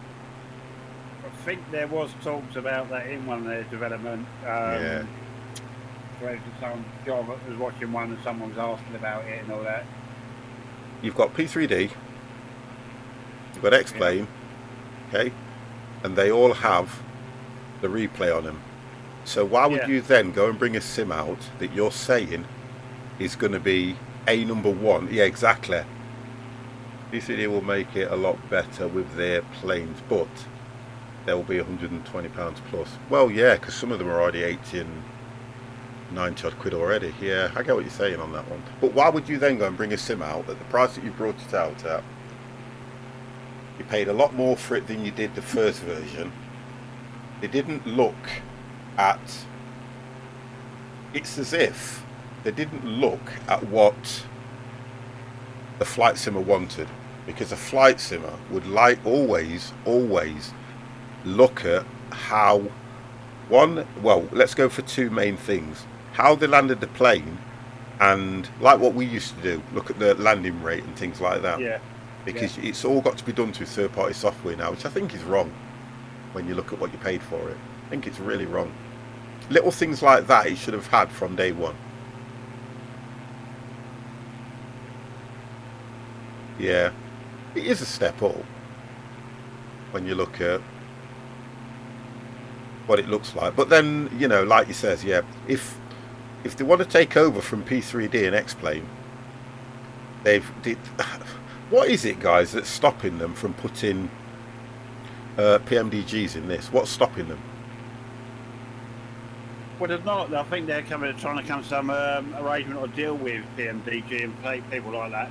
I think there was talks about that in one of their development.
Yeah.
Where some job was watching one and someone was asking about it and all that.
You've got P3D, you've got X-Plane, okay, and they all have the replay on them. So why would you then go and bring a sim out that you're saying is going to be a number one? Yeah, exactly. P3D will make it a lot better with their planes, but they'll be £120 plus. Well, yeah, because some of them are already 80 and 90 odd quid already. Yeah, I get what you're saying on that one. But why would you then go and bring a sim out at the price that you brought it out at? You paid a lot more for it than you did the first version. They didn't look at... It's as if they didn't look at what the flight simmer wanted. Because a flight simmer would like always look at how well, let's go for two main things: how they landed the plane, and like what we used to do, look at the landing rate and things like that.
Yeah.
Because it's all got to be done through third-party software now, which I think is wrong when you look at what you paid for it. I think it's really wrong. Little things like that it should have had from day one. Yeah. It is a step up when you look at what it looks like. But then, you know, like you says, yeah, if they want to take over from P3D and X-Plane, what is it, guys, that's stopping them from putting PMDGs in this? What's stopping them?
Well, there's not. I think they're trying to come to some arrangement or deal with PMDG and play people like that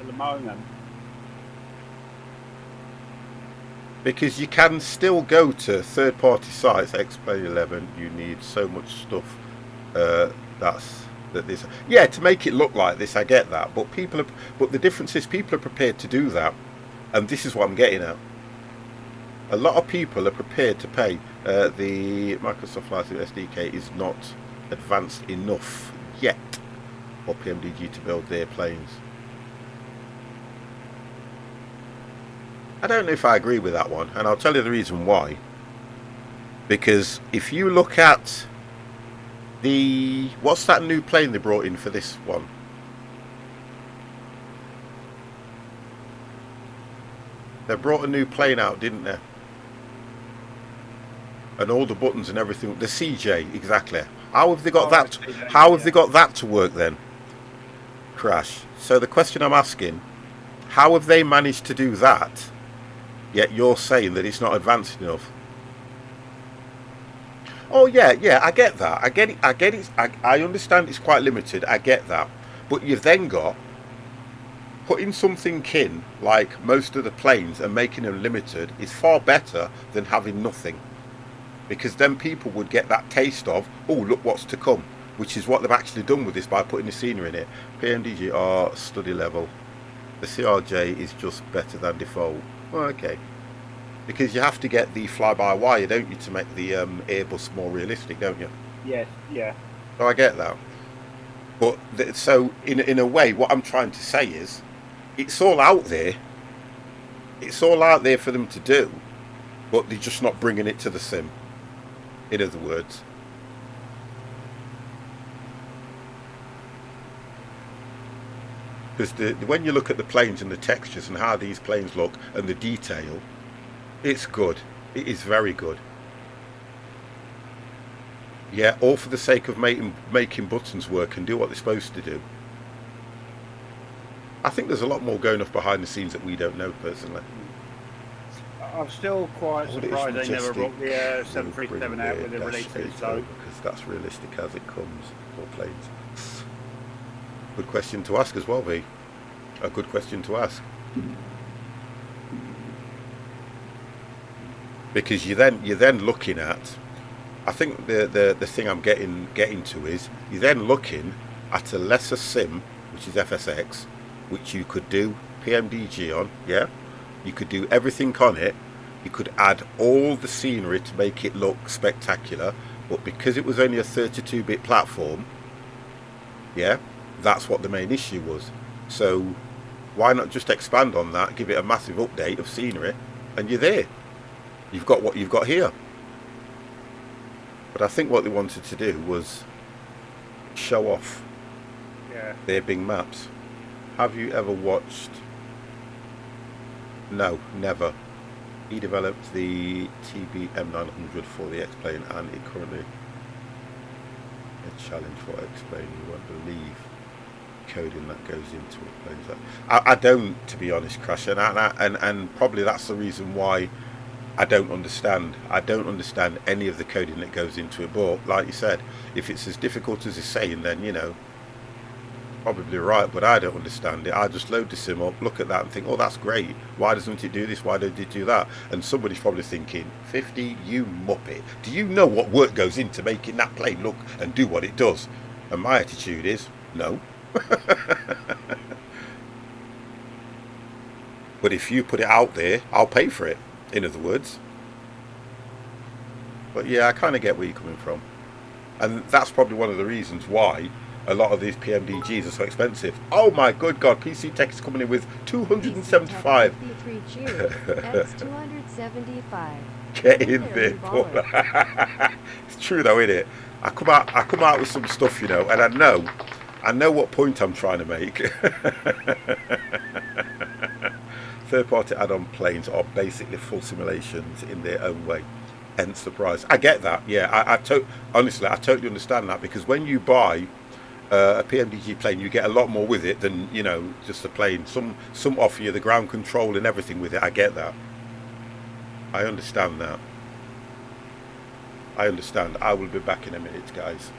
at the moment.
Because you can still go to third-party sites. X-Plane 11, you need so much stuff. Yeah, to make it look like this, I get that. But the difference is people are prepared to do that, and this is what I'm getting at. A lot of people are prepared to pay. The Microsoft Flight Sim SDK is not advanced enough yet for PMDG to build their planes. I don't know if I agree with that one, and I'll tell you the reason why. Because if you look at what's that new plane they brought in for this one? They brought a new plane out, didn't they? And all the buttons and everything. The CJ, exactly. How have they got that? How have they got that to work then? Crash. So the question I'm asking: how have they managed to do that? Yet you're saying that it's not advanced enough. Oh yeah, I get that. I get it. I understand it's quite limited. I get that. But you've then got putting something in like most of the planes and making them limited is far better than having nothing. Because then people would get that taste of, oh, look what's to come, which is what they've actually done with this by putting the scenery in it. PMDG are study level. The CRJ is just better than default. Well, okay. Because you have to get the fly-by-wire, don't you, to make the Airbus more realistic, don't you?
Yes, yeah.
So I get that. But, so, in a way, what I'm trying to say is, it's all out there. It's all out there for them to do, but they're just not bringing it to the sim. In other words. Because when you look at the planes and the textures and how these planes look and the detail, it's good. It is very good. Yeah, all for the sake of making buttons work and do what they're supposed to do. I think there's a lot more going off behind the scenes that we don't know personally.
I'm still quite surprised they never brought the 737 out with the releases. So,
because that's realistic as it comes for planes. Good question to ask as well, V. A good question to ask. Because you're then looking at, I think the thing I'm getting to is you're then looking at a lesser sim, which is FSX, which you could do PMDG on, yeah. You could do everything on it. You could add all the scenery to make it look spectacular, but because it was only a 32-bit platform, yeah, that's what the main issue was. So why not just expand on that, give it a massive update of scenery, and you're there. You've got what you've got here. But I think what they wanted to do was show off their big maps. Have you ever watched? No, never. He developed the TBM900 for the X-Plane, and it currently a challenge for X-Plane. You won't believe coding that goes into it. I don't, to be honest, Crash, and probably that's the reason why I don't understand. I don't understand any of the coding that goes into it. But like you said, if it's as difficult as it's saying, then you know, probably right. But I don't understand it. I just load the sim up, look at that, and think, oh, that's great. Why doesn't it do this? Why don't it do that? And somebody's probably thinking, 50, you muppet. Do you know what work goes into making that plane look and do what it does? And my attitude is, no. But if you put it out there, I'll pay for it. In other words. But yeah, I kind of get where you're coming from. And that's probably one of the reasons why a lot of these PMDGs are so expensive. Oh my good God, PC Tech is coming in with 275.
That's 275.
Get in there, Paul. It's true though, isn't it? I come out with some stuff, you know, and I know what point I'm trying to make. Third-party add-on planes are basically full simulations in their own way. Hence the price. I get that. Yeah, honestly, I totally understand that, because when you buy a PMDG plane, you get a lot more with it than, you know, just a plane. Some offer you the ground control and everything with it. I get that. I understand that. I understand. I will be back in a minute, guys.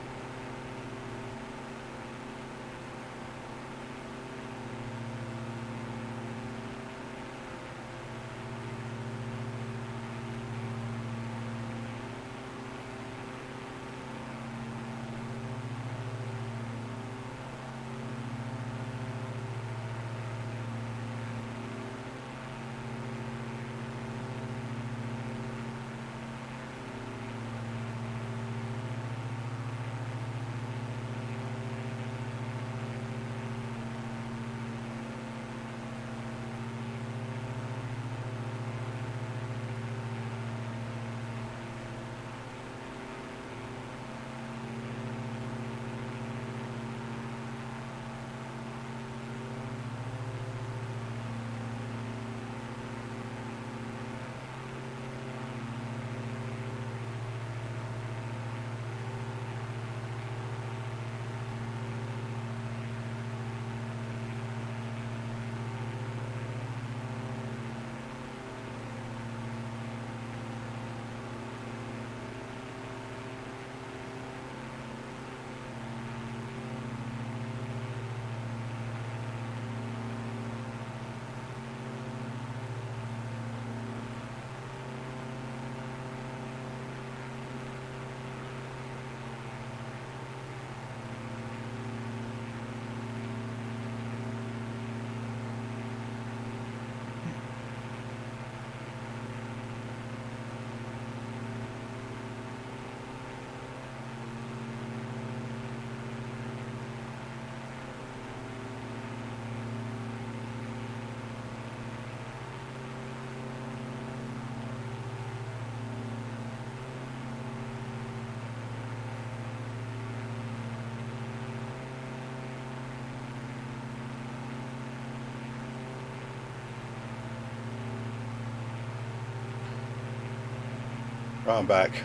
I'm back.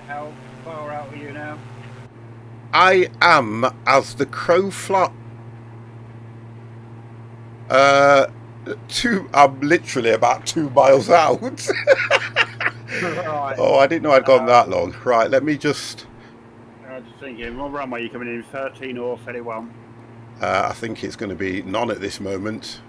How far out are you now?
I am, as the crow flies. I'm literally about 2 miles out.
Right.
Oh, I didn't know I'd gone that long. Right, let me just.
I was just thinking, what runway are you coming in? 13 or 31?
I think it's going to be none at this moment,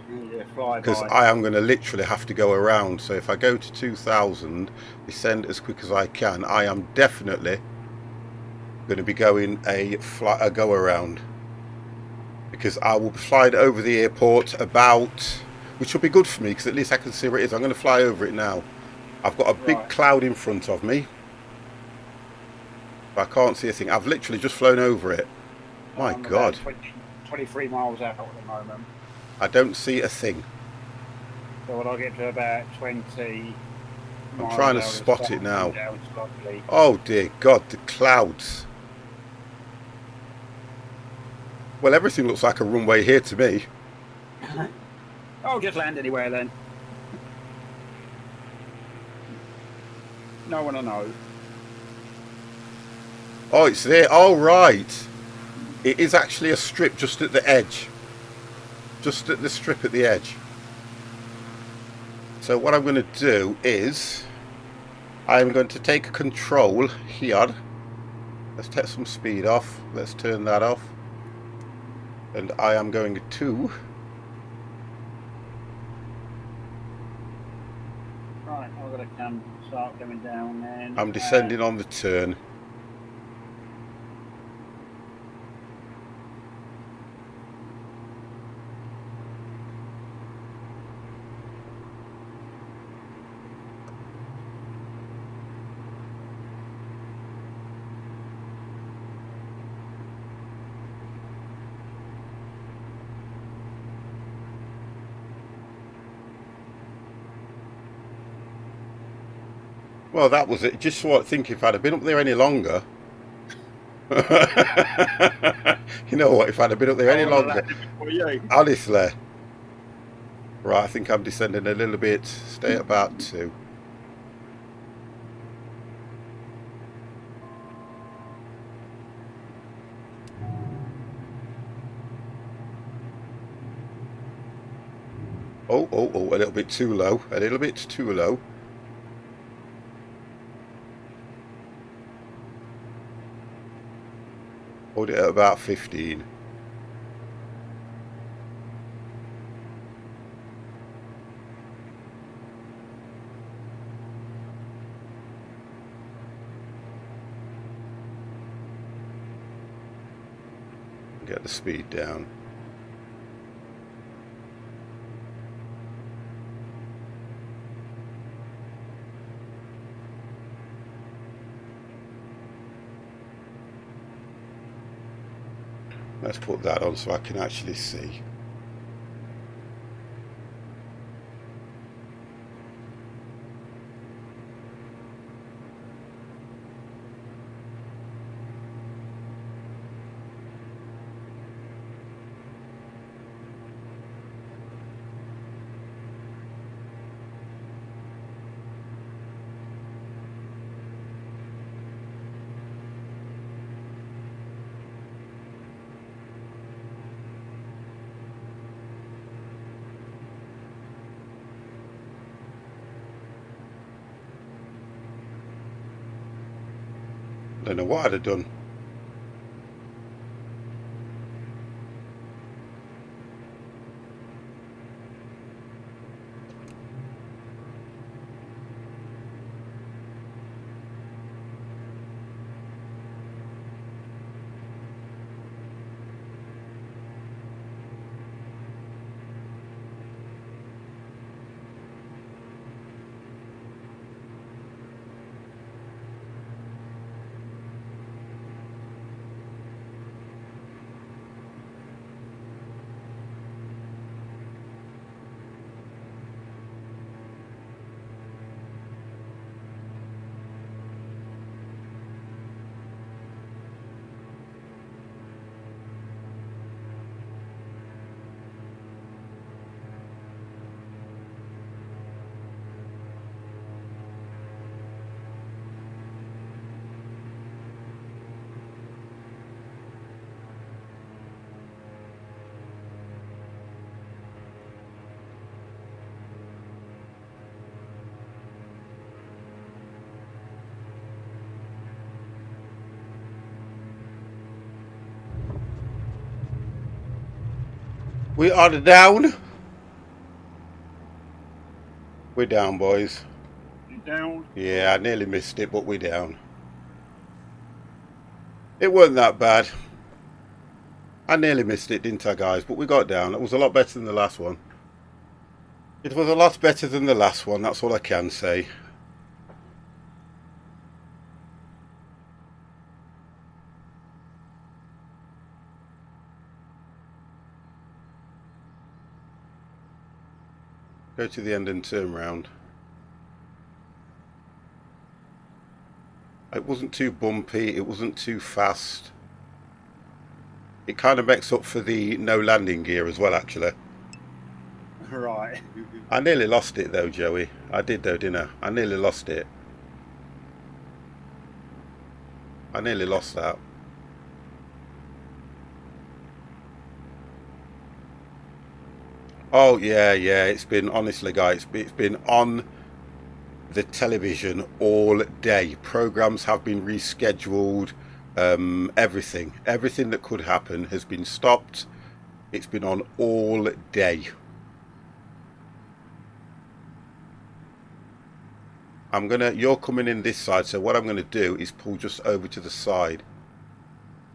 Yeah, fly
because
by.
I am going to literally have to go around. So if I go to 2000, descend as quick as I can, I am definitely going to be going a go around, because I will be flying over the airport about, which will be good for me because at least I can see where it is. I'm going to fly over it now. I've got a big cloud in front of me, but I can't see a thing. I've literally just flown over it. My God.
23 miles out at the moment.
I don't see a thing.
So when I get to about 20
I'm trying to spot it now. Oh dear God, the clouds. Well, everything looks like a runway here to me.
Oh, just land anywhere then. No one will know.
Oh, it's there. Oh, right. It is actually a strip just at the edge. Just at the strip at the edge. So what I'm going to do is I'm going to take control here. Let's take some speed off. Let's turn that off. And I am going to...
Right, I'm going to start coming down then.
I'm descending on the turn. Well, that was it. Just what I think, if I'd have been up there any longer, you You know what? If I'd have been up there any
I would've
longer,
landed before you.
honestly. Right, I think I'm descending a little bit. Stay at about 2. Oh, a little bit too low. A little bit too low. Hold it at about 15. Get the speed down. Let's put that on so I can actually see. Don't know what I'd have done. We are down. We're down, boys.
You down?
Yeah, I nearly missed it, but we're down. It weren't that bad. I nearly missed it, didn't I, guys? But we got down. It was a lot better than the last one. It was a lot better than the last one, that's all I can say. Go to the end and turn round. It wasn't too bumpy, it wasn't too fast. It kind of makes up for the no landing gear as well, actually.
Right.
I nearly lost it though, Joey. I did though, didn't I? I nearly lost it. I nearly lost that. Oh yeah, it's been, honestly guys, it's been on the television all day. Programs have been rescheduled. Everything that could happen has been stopped. It's been on all day. You're coming in this side, so what I'm gonna do is pull just over to the side.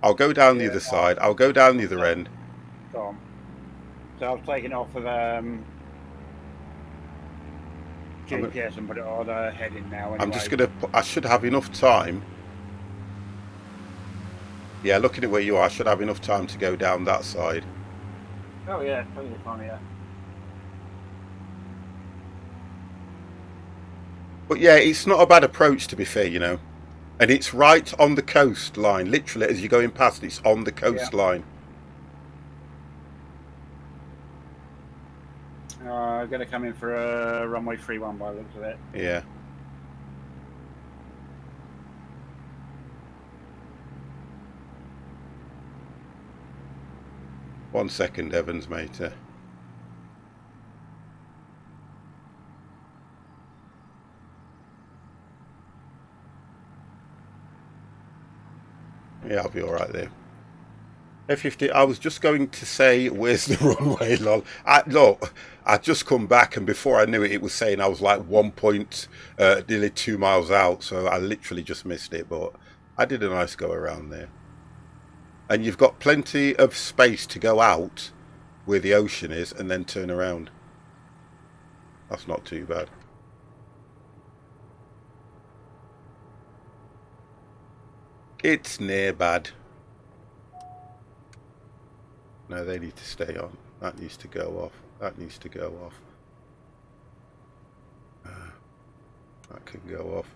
I'll go down the other side. I'll go down the other end.
Go on. So I've taken off of GPS and put it on heading now. Anyway.
I'm just gonna. I should have enough time. Yeah, looking at where you are, I should have enough time to go down that side.
Oh yeah, totally fine, yeah.
But yeah, it's not a bad approach, to be fair, you know. And it's right on the coastline. Literally, as you're going past, it's on the coastline.
Going to come in for a runway 31 by the looks of it.
Yeah. One second, Evans, mate. Yeah, I'll be all right there. F50, I was just going to say, where's the runway, lol? Look, I just come back, and before I knew it, it was saying I was like nearly 2 miles out, so I literally just missed it, but I did a nice go around there. And you've got plenty of space to go out where the ocean is and then turn around. That's not too bad. It's near bad. No, they need to stay on. That needs to go off. That needs to go off. That can go off.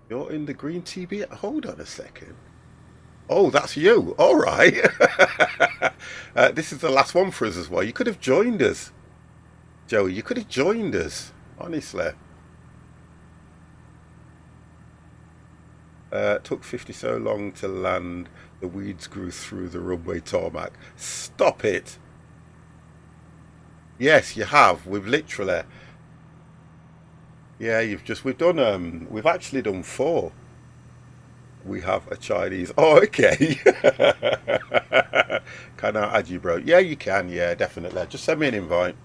You're in the green TB? Hold on a second. Oh, that's you. All right. This is the last one for us as well. You could have joined us. Joey, you could have joined us. Honestly. Took 50 so long to land. The weeds grew through the runway tarmac. Stop it. Yes, you have. We've literally. Yeah, we've actually done 4. We have a Chinese. Oh, okay. Can I add you, bro? Yeah, you can. Yeah, definitely. Just send me an invite.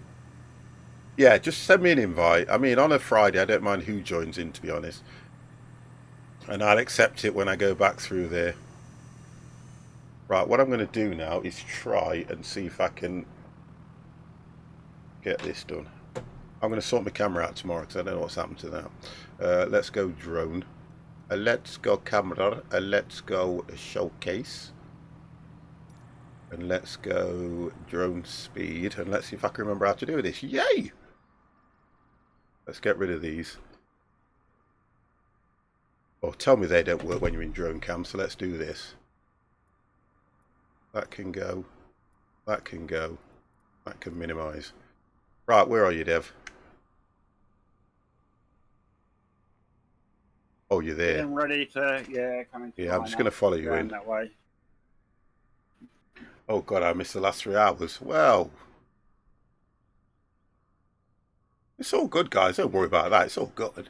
Yeah, just send me an invite. I mean, on a Friday, I don't mind who joins in, to be honest. And I'll accept it when I go back through there. Right, what I'm going to do now is try and see if I can get this done. I'm going to sort my camera out tomorrow because I don't know what's happened to that. Let's go drone. Let's go camera. Let's go showcase. And let's go drone speed. And let's see if I can remember how to do this. Yay! Let's get rid of these. Oh, tell me they don't work when you're in drone cam, so let's do this. That can go. That can go. That can minimize. Right, where are you, Dev? Oh, you're there.
I'm ready to, come into
Yeah, I'm just going to follow you in.
That way.
Oh, God, I missed the last 3 hours. Well, it's all good, guys. Don't worry about that. It's all good.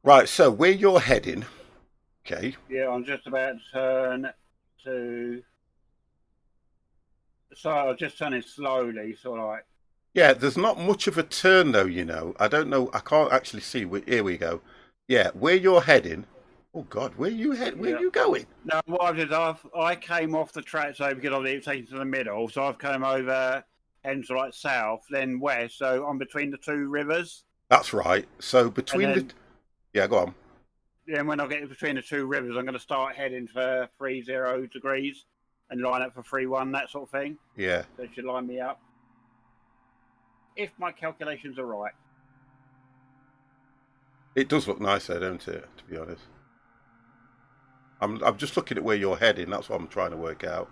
Right, so where you're heading, okay.
Yeah, I'm just about to turn to... So I'm just turning slowly, sort of like...
Yeah, there's not much of a turn, though, you know. I don't know. I can't actually see. Here we go. Yeah, where you're heading... Oh, God, where you going?
No, what I did, I came off the track, so because I was taken to the middle, so I've come over and to like south, then west, so I'm between the 2 rivers.
That's right. So between
then,
the... Yeah, go on.
Then when I get between the 2 rivers, I'm going to start heading for 30 degrees and line up for 31, that sort of thing.
Yeah.
So it should line me up. If my calculations are right.
It does look nicer, don't it, to be honest? I'm just looking at where you're heading. That's what I'm trying to work out.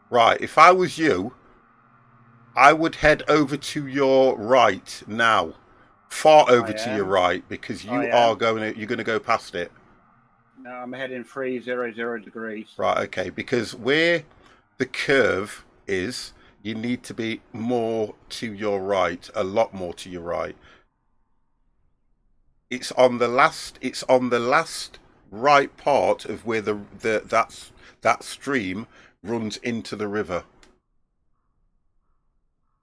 Right, if I was you, I would head over to your right now. Far over to your right, because you're going to go past it.
No, I'm heading 300 degrees.
Right, okay, because where the curve is, you need to be more to your right, a lot more to your right. It's on the last right part of where that stream runs into the river.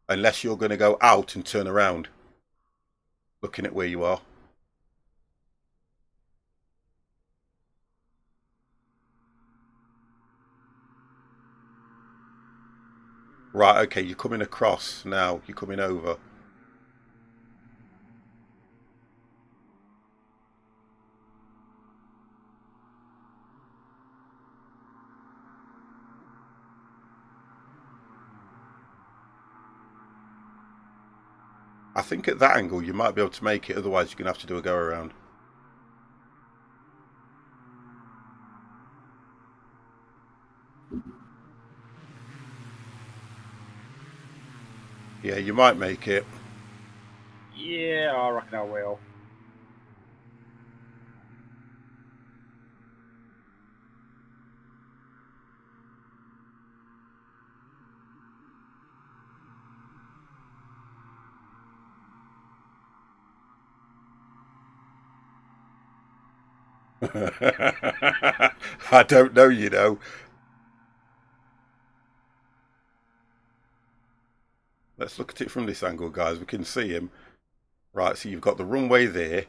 Unless you're going to go out and turn around. Looking at where you are. Right, okay, you're coming across now. You're coming over. I think at that angle you might be able to make it, otherwise you're going to have to do a go around. Yeah, you might make it.
Yeah, I reckon I will.
I don't know, you know. Let's look at it from this angle, guys. We can see him. Right, so you've got the runway there.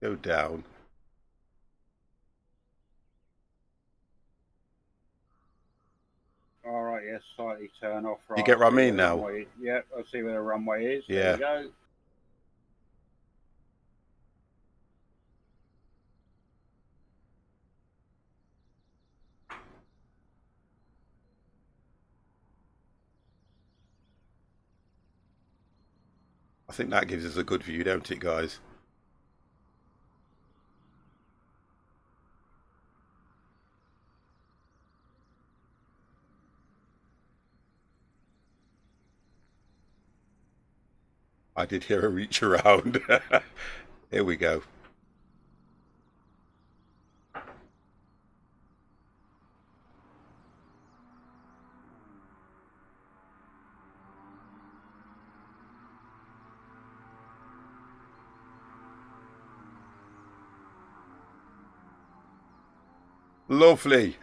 Go down.
All right, yes, slightly turn off. Right,
You get what I mean now?
Runway, yep, I'll see where the runway is.
Yeah.
There we go.
I think that gives us a good view, don't it, guys? I did hear a reach around. Here we go. Lovely.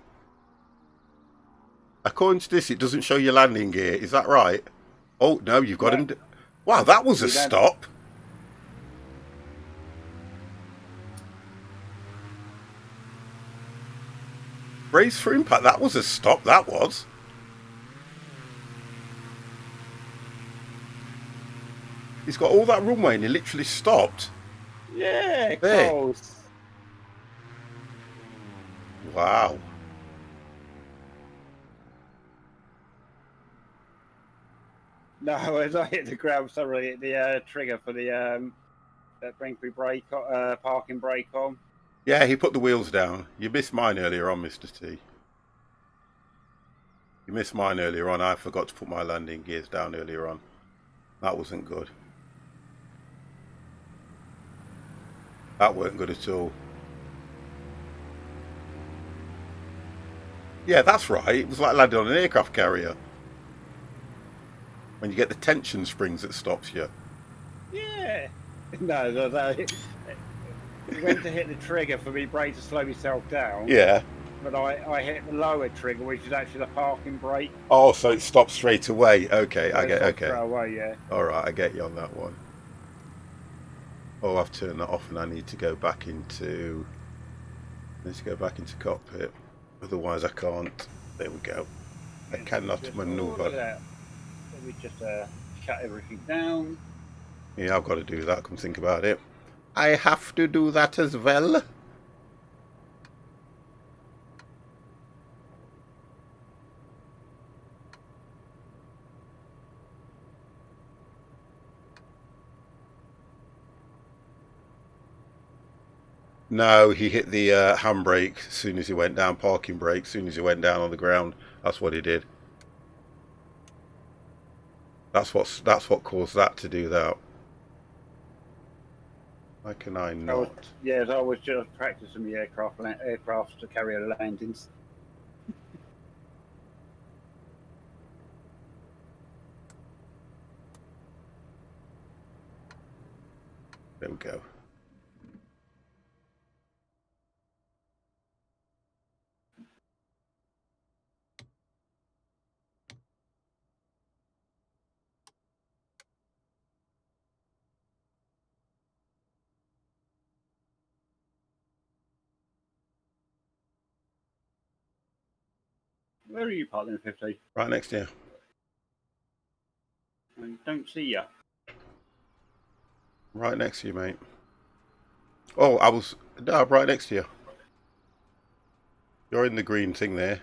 According to this, it doesn't show your landing gear. Is that right? Oh, no, you've got him. Wow, that was a stop. Brace for impact. That was a stop, that was. He's got all that runway and he literally stopped.
Yeah,
there.
close.
Wow.
No, as I hit the ground, sorry, hit the trigger for the Brinkley brake, parking brake on.
Yeah, he put the wheels down. You missed mine earlier on, Mr. T. You missed mine earlier on. I forgot to put my landing gears down earlier on. That wasn't good. That weren't good at all. Yeah, that's right. It was like landing on an aircraft carrier. When you get the tension springs that stops you.
Yeah. No, it went to hit the trigger for me brake to slow myself down.
Yeah.
But I hit the lower trigger, which is actually the parking brake.
Oh, so it stops straight away. Okay,
So
I get. Okay.
Straight away, yeah.
All right, I get you on that one. Oh, I've turned that off, and I need to go back into. Cockpit. Otherwise, I can't. There we go. I cannot maneuver.
Let me just shut everything down.
Yeah, I've got to do that. Come think about it. I have to do that as well. No, he hit the handbrake as soon as he went down, parking brake as soon as he went down on the ground. That's what he did. That's what caused that to do that. Why can I not?
I was just practicing the aircraft to carrier landings.
There we go.
Where are you, Partner 50?
Right next to you.
I don't see you.
Right next to you, mate. Oh, no, right next to you. You're in the green thing there.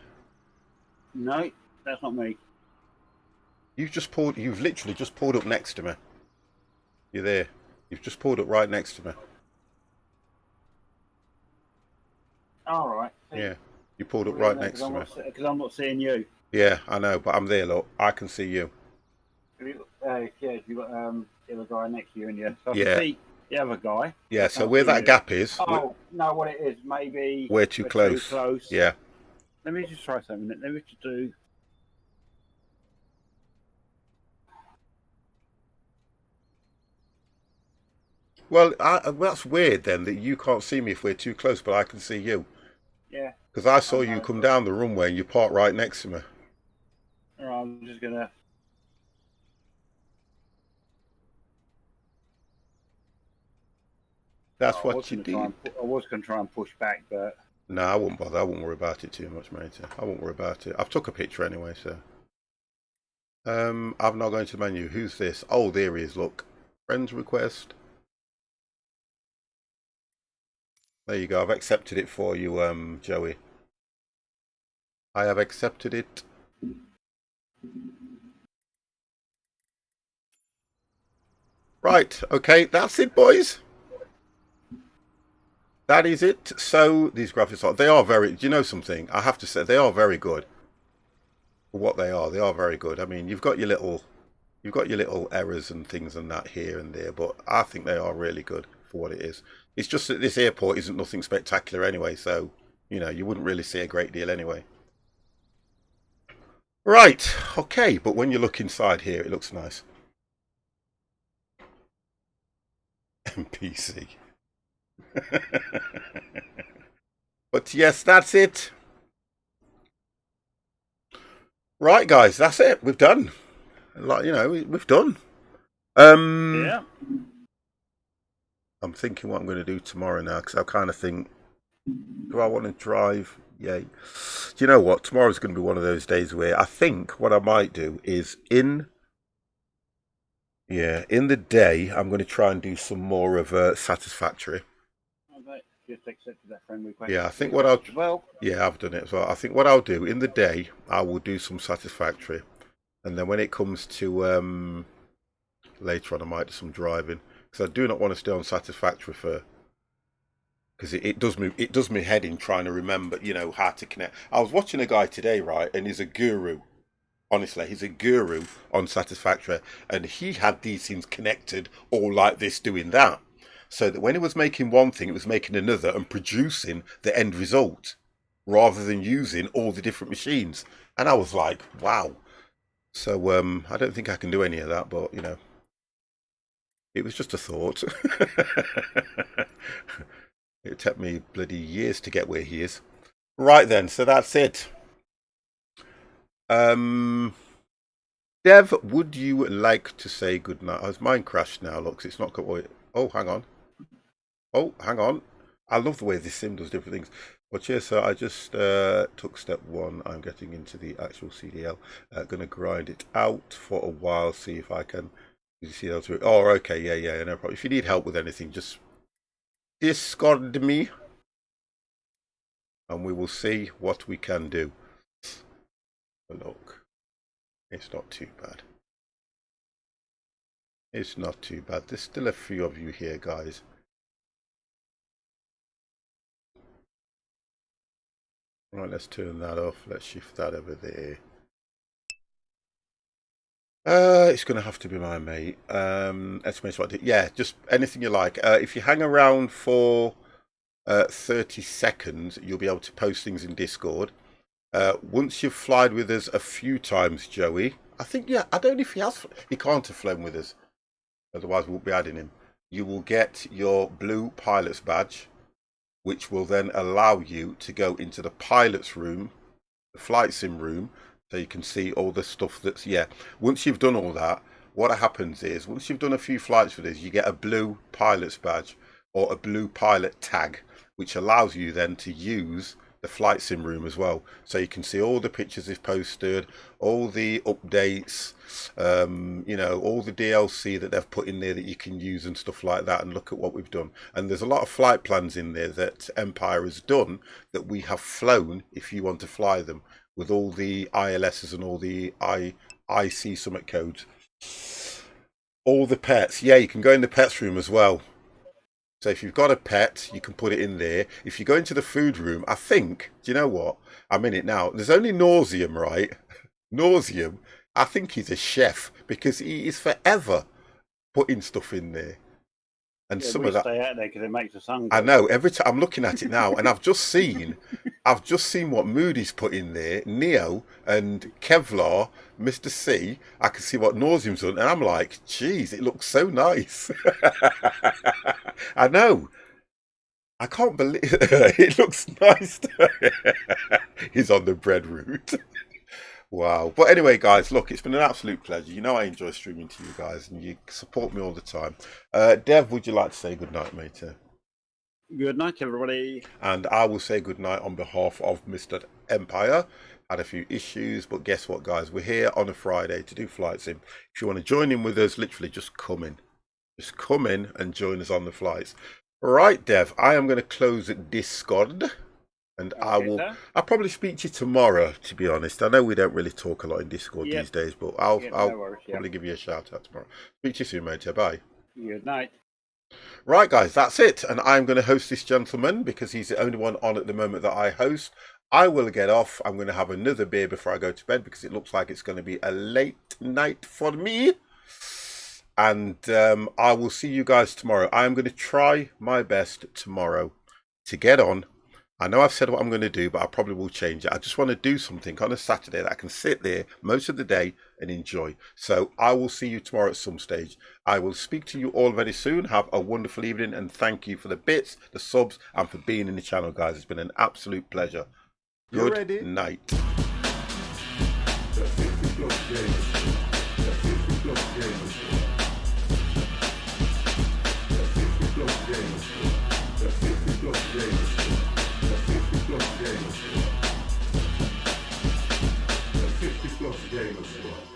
No, that's not me.
You've literally just pulled up next to me. You're there. You've just pulled up right next to me.
All right.
Yeah. You pulled up right next to me.
Because I'm not seeing you.
Yeah, I know, but I'm there, look. I can see you.
You've got the other guy next to you, and you. So I
Yeah.
can see the other guy.
Yeah, so where that gap is...
Oh, no, what it is, maybe...
We're too close.
Too close.
Yeah.
Let me just try something. Let me just do...
Well, that's weird then, that you can't see me if we're too close, but I can see you.
Yeah.
Because I saw you come down the runway and you parked right next to me.
All right, I'm just going to...
That's what you did.
I was going to try and push back, but...
No, I wouldn't bother. I wouldn't worry about it too much, mate. I won't worry about it. I've took a picture anyway, so... I'm now going to the menu. Who's this? Oh, there he is, look. Friends request. There you go. I've accepted it for you, Joey. I have accepted it. Right, okay, that's it, boys. That is it. So these graphics they are very, do you know something? I have to say they are very good. For what they are very good. I mean, you've got your little errors and things and that here and there, but I think they are really good for what it is. It's just that this airport isn't nothing spectacular anyway, so you know, you wouldn't really see a great deal anyway. Right, okay, but when you look inside here, it looks nice. NPC. But yes, that's it. Right, guys, that's it. We've done. Like, you know, we've done.
Yeah.
I'm thinking what I'm going to do tomorrow now, because I kind of think, do I want to drive? Yeah. Do you know what? Tomorrow's going to be one of those days where I think what I might do is in the day, I'm going to try and do some more of Satisfactory.
Just accepted that friend request.
Yeah, I think what I'll... Yeah, I've done it as well. I think what I'll do in the day, I will do some Satisfactory. And then when it comes to later on, I might do some driving. Because I do not want to stay on Satisfactory for... Because it does me head in trying to remember, you know, how to connect. I was watching a guy today, right, and he's a guru. Honestly, he's a guru on Satisfactory. And he had these things connected all like this, doing that. So that when it was making one thing, it was making another and producing the end result rather than using all the different machines. And I was like, wow. So I don't think I can do any of that, but, you know, it was just a thought. It took me bloody years to get where he is. Right then, so that's it. Dev, would you like to say goodnight? Oh, mine crashed now, look, 'cause it's not got... Oh, hang on. Oh, hang on. I love the way this sim does different things. But yeah, so I just took step one. I'm getting into the actual CDL. Going to grind it out for a while, see if I can... You see how to it? Oh, okay, yeah, no problem. If you need help with anything, just Discord me. And we will see what we can do. Look, it's not too bad. It's not too bad. There's still a few of you here, guys. Right, let's turn that off. Let's shift that over there. It's going to have to be my mate. Yeah, just anything you like. If you hang around for 30 seconds, you'll be able to post things in Discord. Once you've flied with us a few times, Joey, I think, yeah, I don't know if he can't have flown with us. Otherwise, we won't be adding him. You will get your blue pilot's badge, which will then allow you to go into the pilot's room, the flight sim room, so you can see all the stuff that's, yeah. Once you've done all that, what happens is, once you've done a few flights with us, you get a blue pilot's badge or a blue pilot tag, which allows you then to use the flight sim room as well. So you can see all the pictures they've posted, all the updates, you know, all the DLC that they've put in there that you can use and stuff like that, and look at what we've done. And there's a lot of flight plans in there that Empire has done that we have flown if you want to fly them, with all the ILSs and all the I see Summit codes. All the pets. Yeah, you can go in the pets room as well. So if you've got a pet, you can put it in there. If you go into the food room, I think, do you know what? I'm in it now. There's only Nauseum, right? Nauseum, I think he's a chef because he is forever putting stuff in there. And
Yeah,
some
we
of that,
stay out there because it makes us hungry.
I know. Every time I'm looking at it now, and I've just seen what Moody's put in there, Neo and Kevlar, Mr. C. I can see what Nauseum's done, and I'm like, geez, it looks so nice. I know. I can't believe it looks nice. He's on the bread route. Wow. But anyway, guys, look, it's been an absolute pleasure. You know I enjoy streaming to you guys, and you support me all the time. Dev, would you like to say good night, mate?
Good night, everybody.
And I will say good night on behalf of Mr. Empire. Had a few issues, but guess what, guys? We're here on a Friday to do flight sim. If you want to join in with us, literally just come in. Just come in and join us on the flights. Right, Dev, I am going to close Discord. And
Okay,
I'll probably speak to you tomorrow, to be honest. I know we don't really talk a lot in Discord these days, but I'll probably give you a shout out tomorrow. Speak to you soon, mate. Bye.
Good night.
Right, guys, that's it. And I'm going to host this gentleman because he's the only one on at the moment that I host. I will get off. I'm going to have another beer before I go to bed because it looks like it's going to be a late night for me. And I will see you guys tomorrow. I'm going to try my best tomorrow to get on. I know I've said what I'm going to do, but I probably will change it. I just want to do something on a Saturday that I can sit there most of the day and enjoy. So I will see you tomorrow at some stage. I will speak to you all very soon. Have a wonderful evening, and thank you for the bits, the subs, and for being in the channel, guys. It's been an absolute pleasure. Good night. Gamers.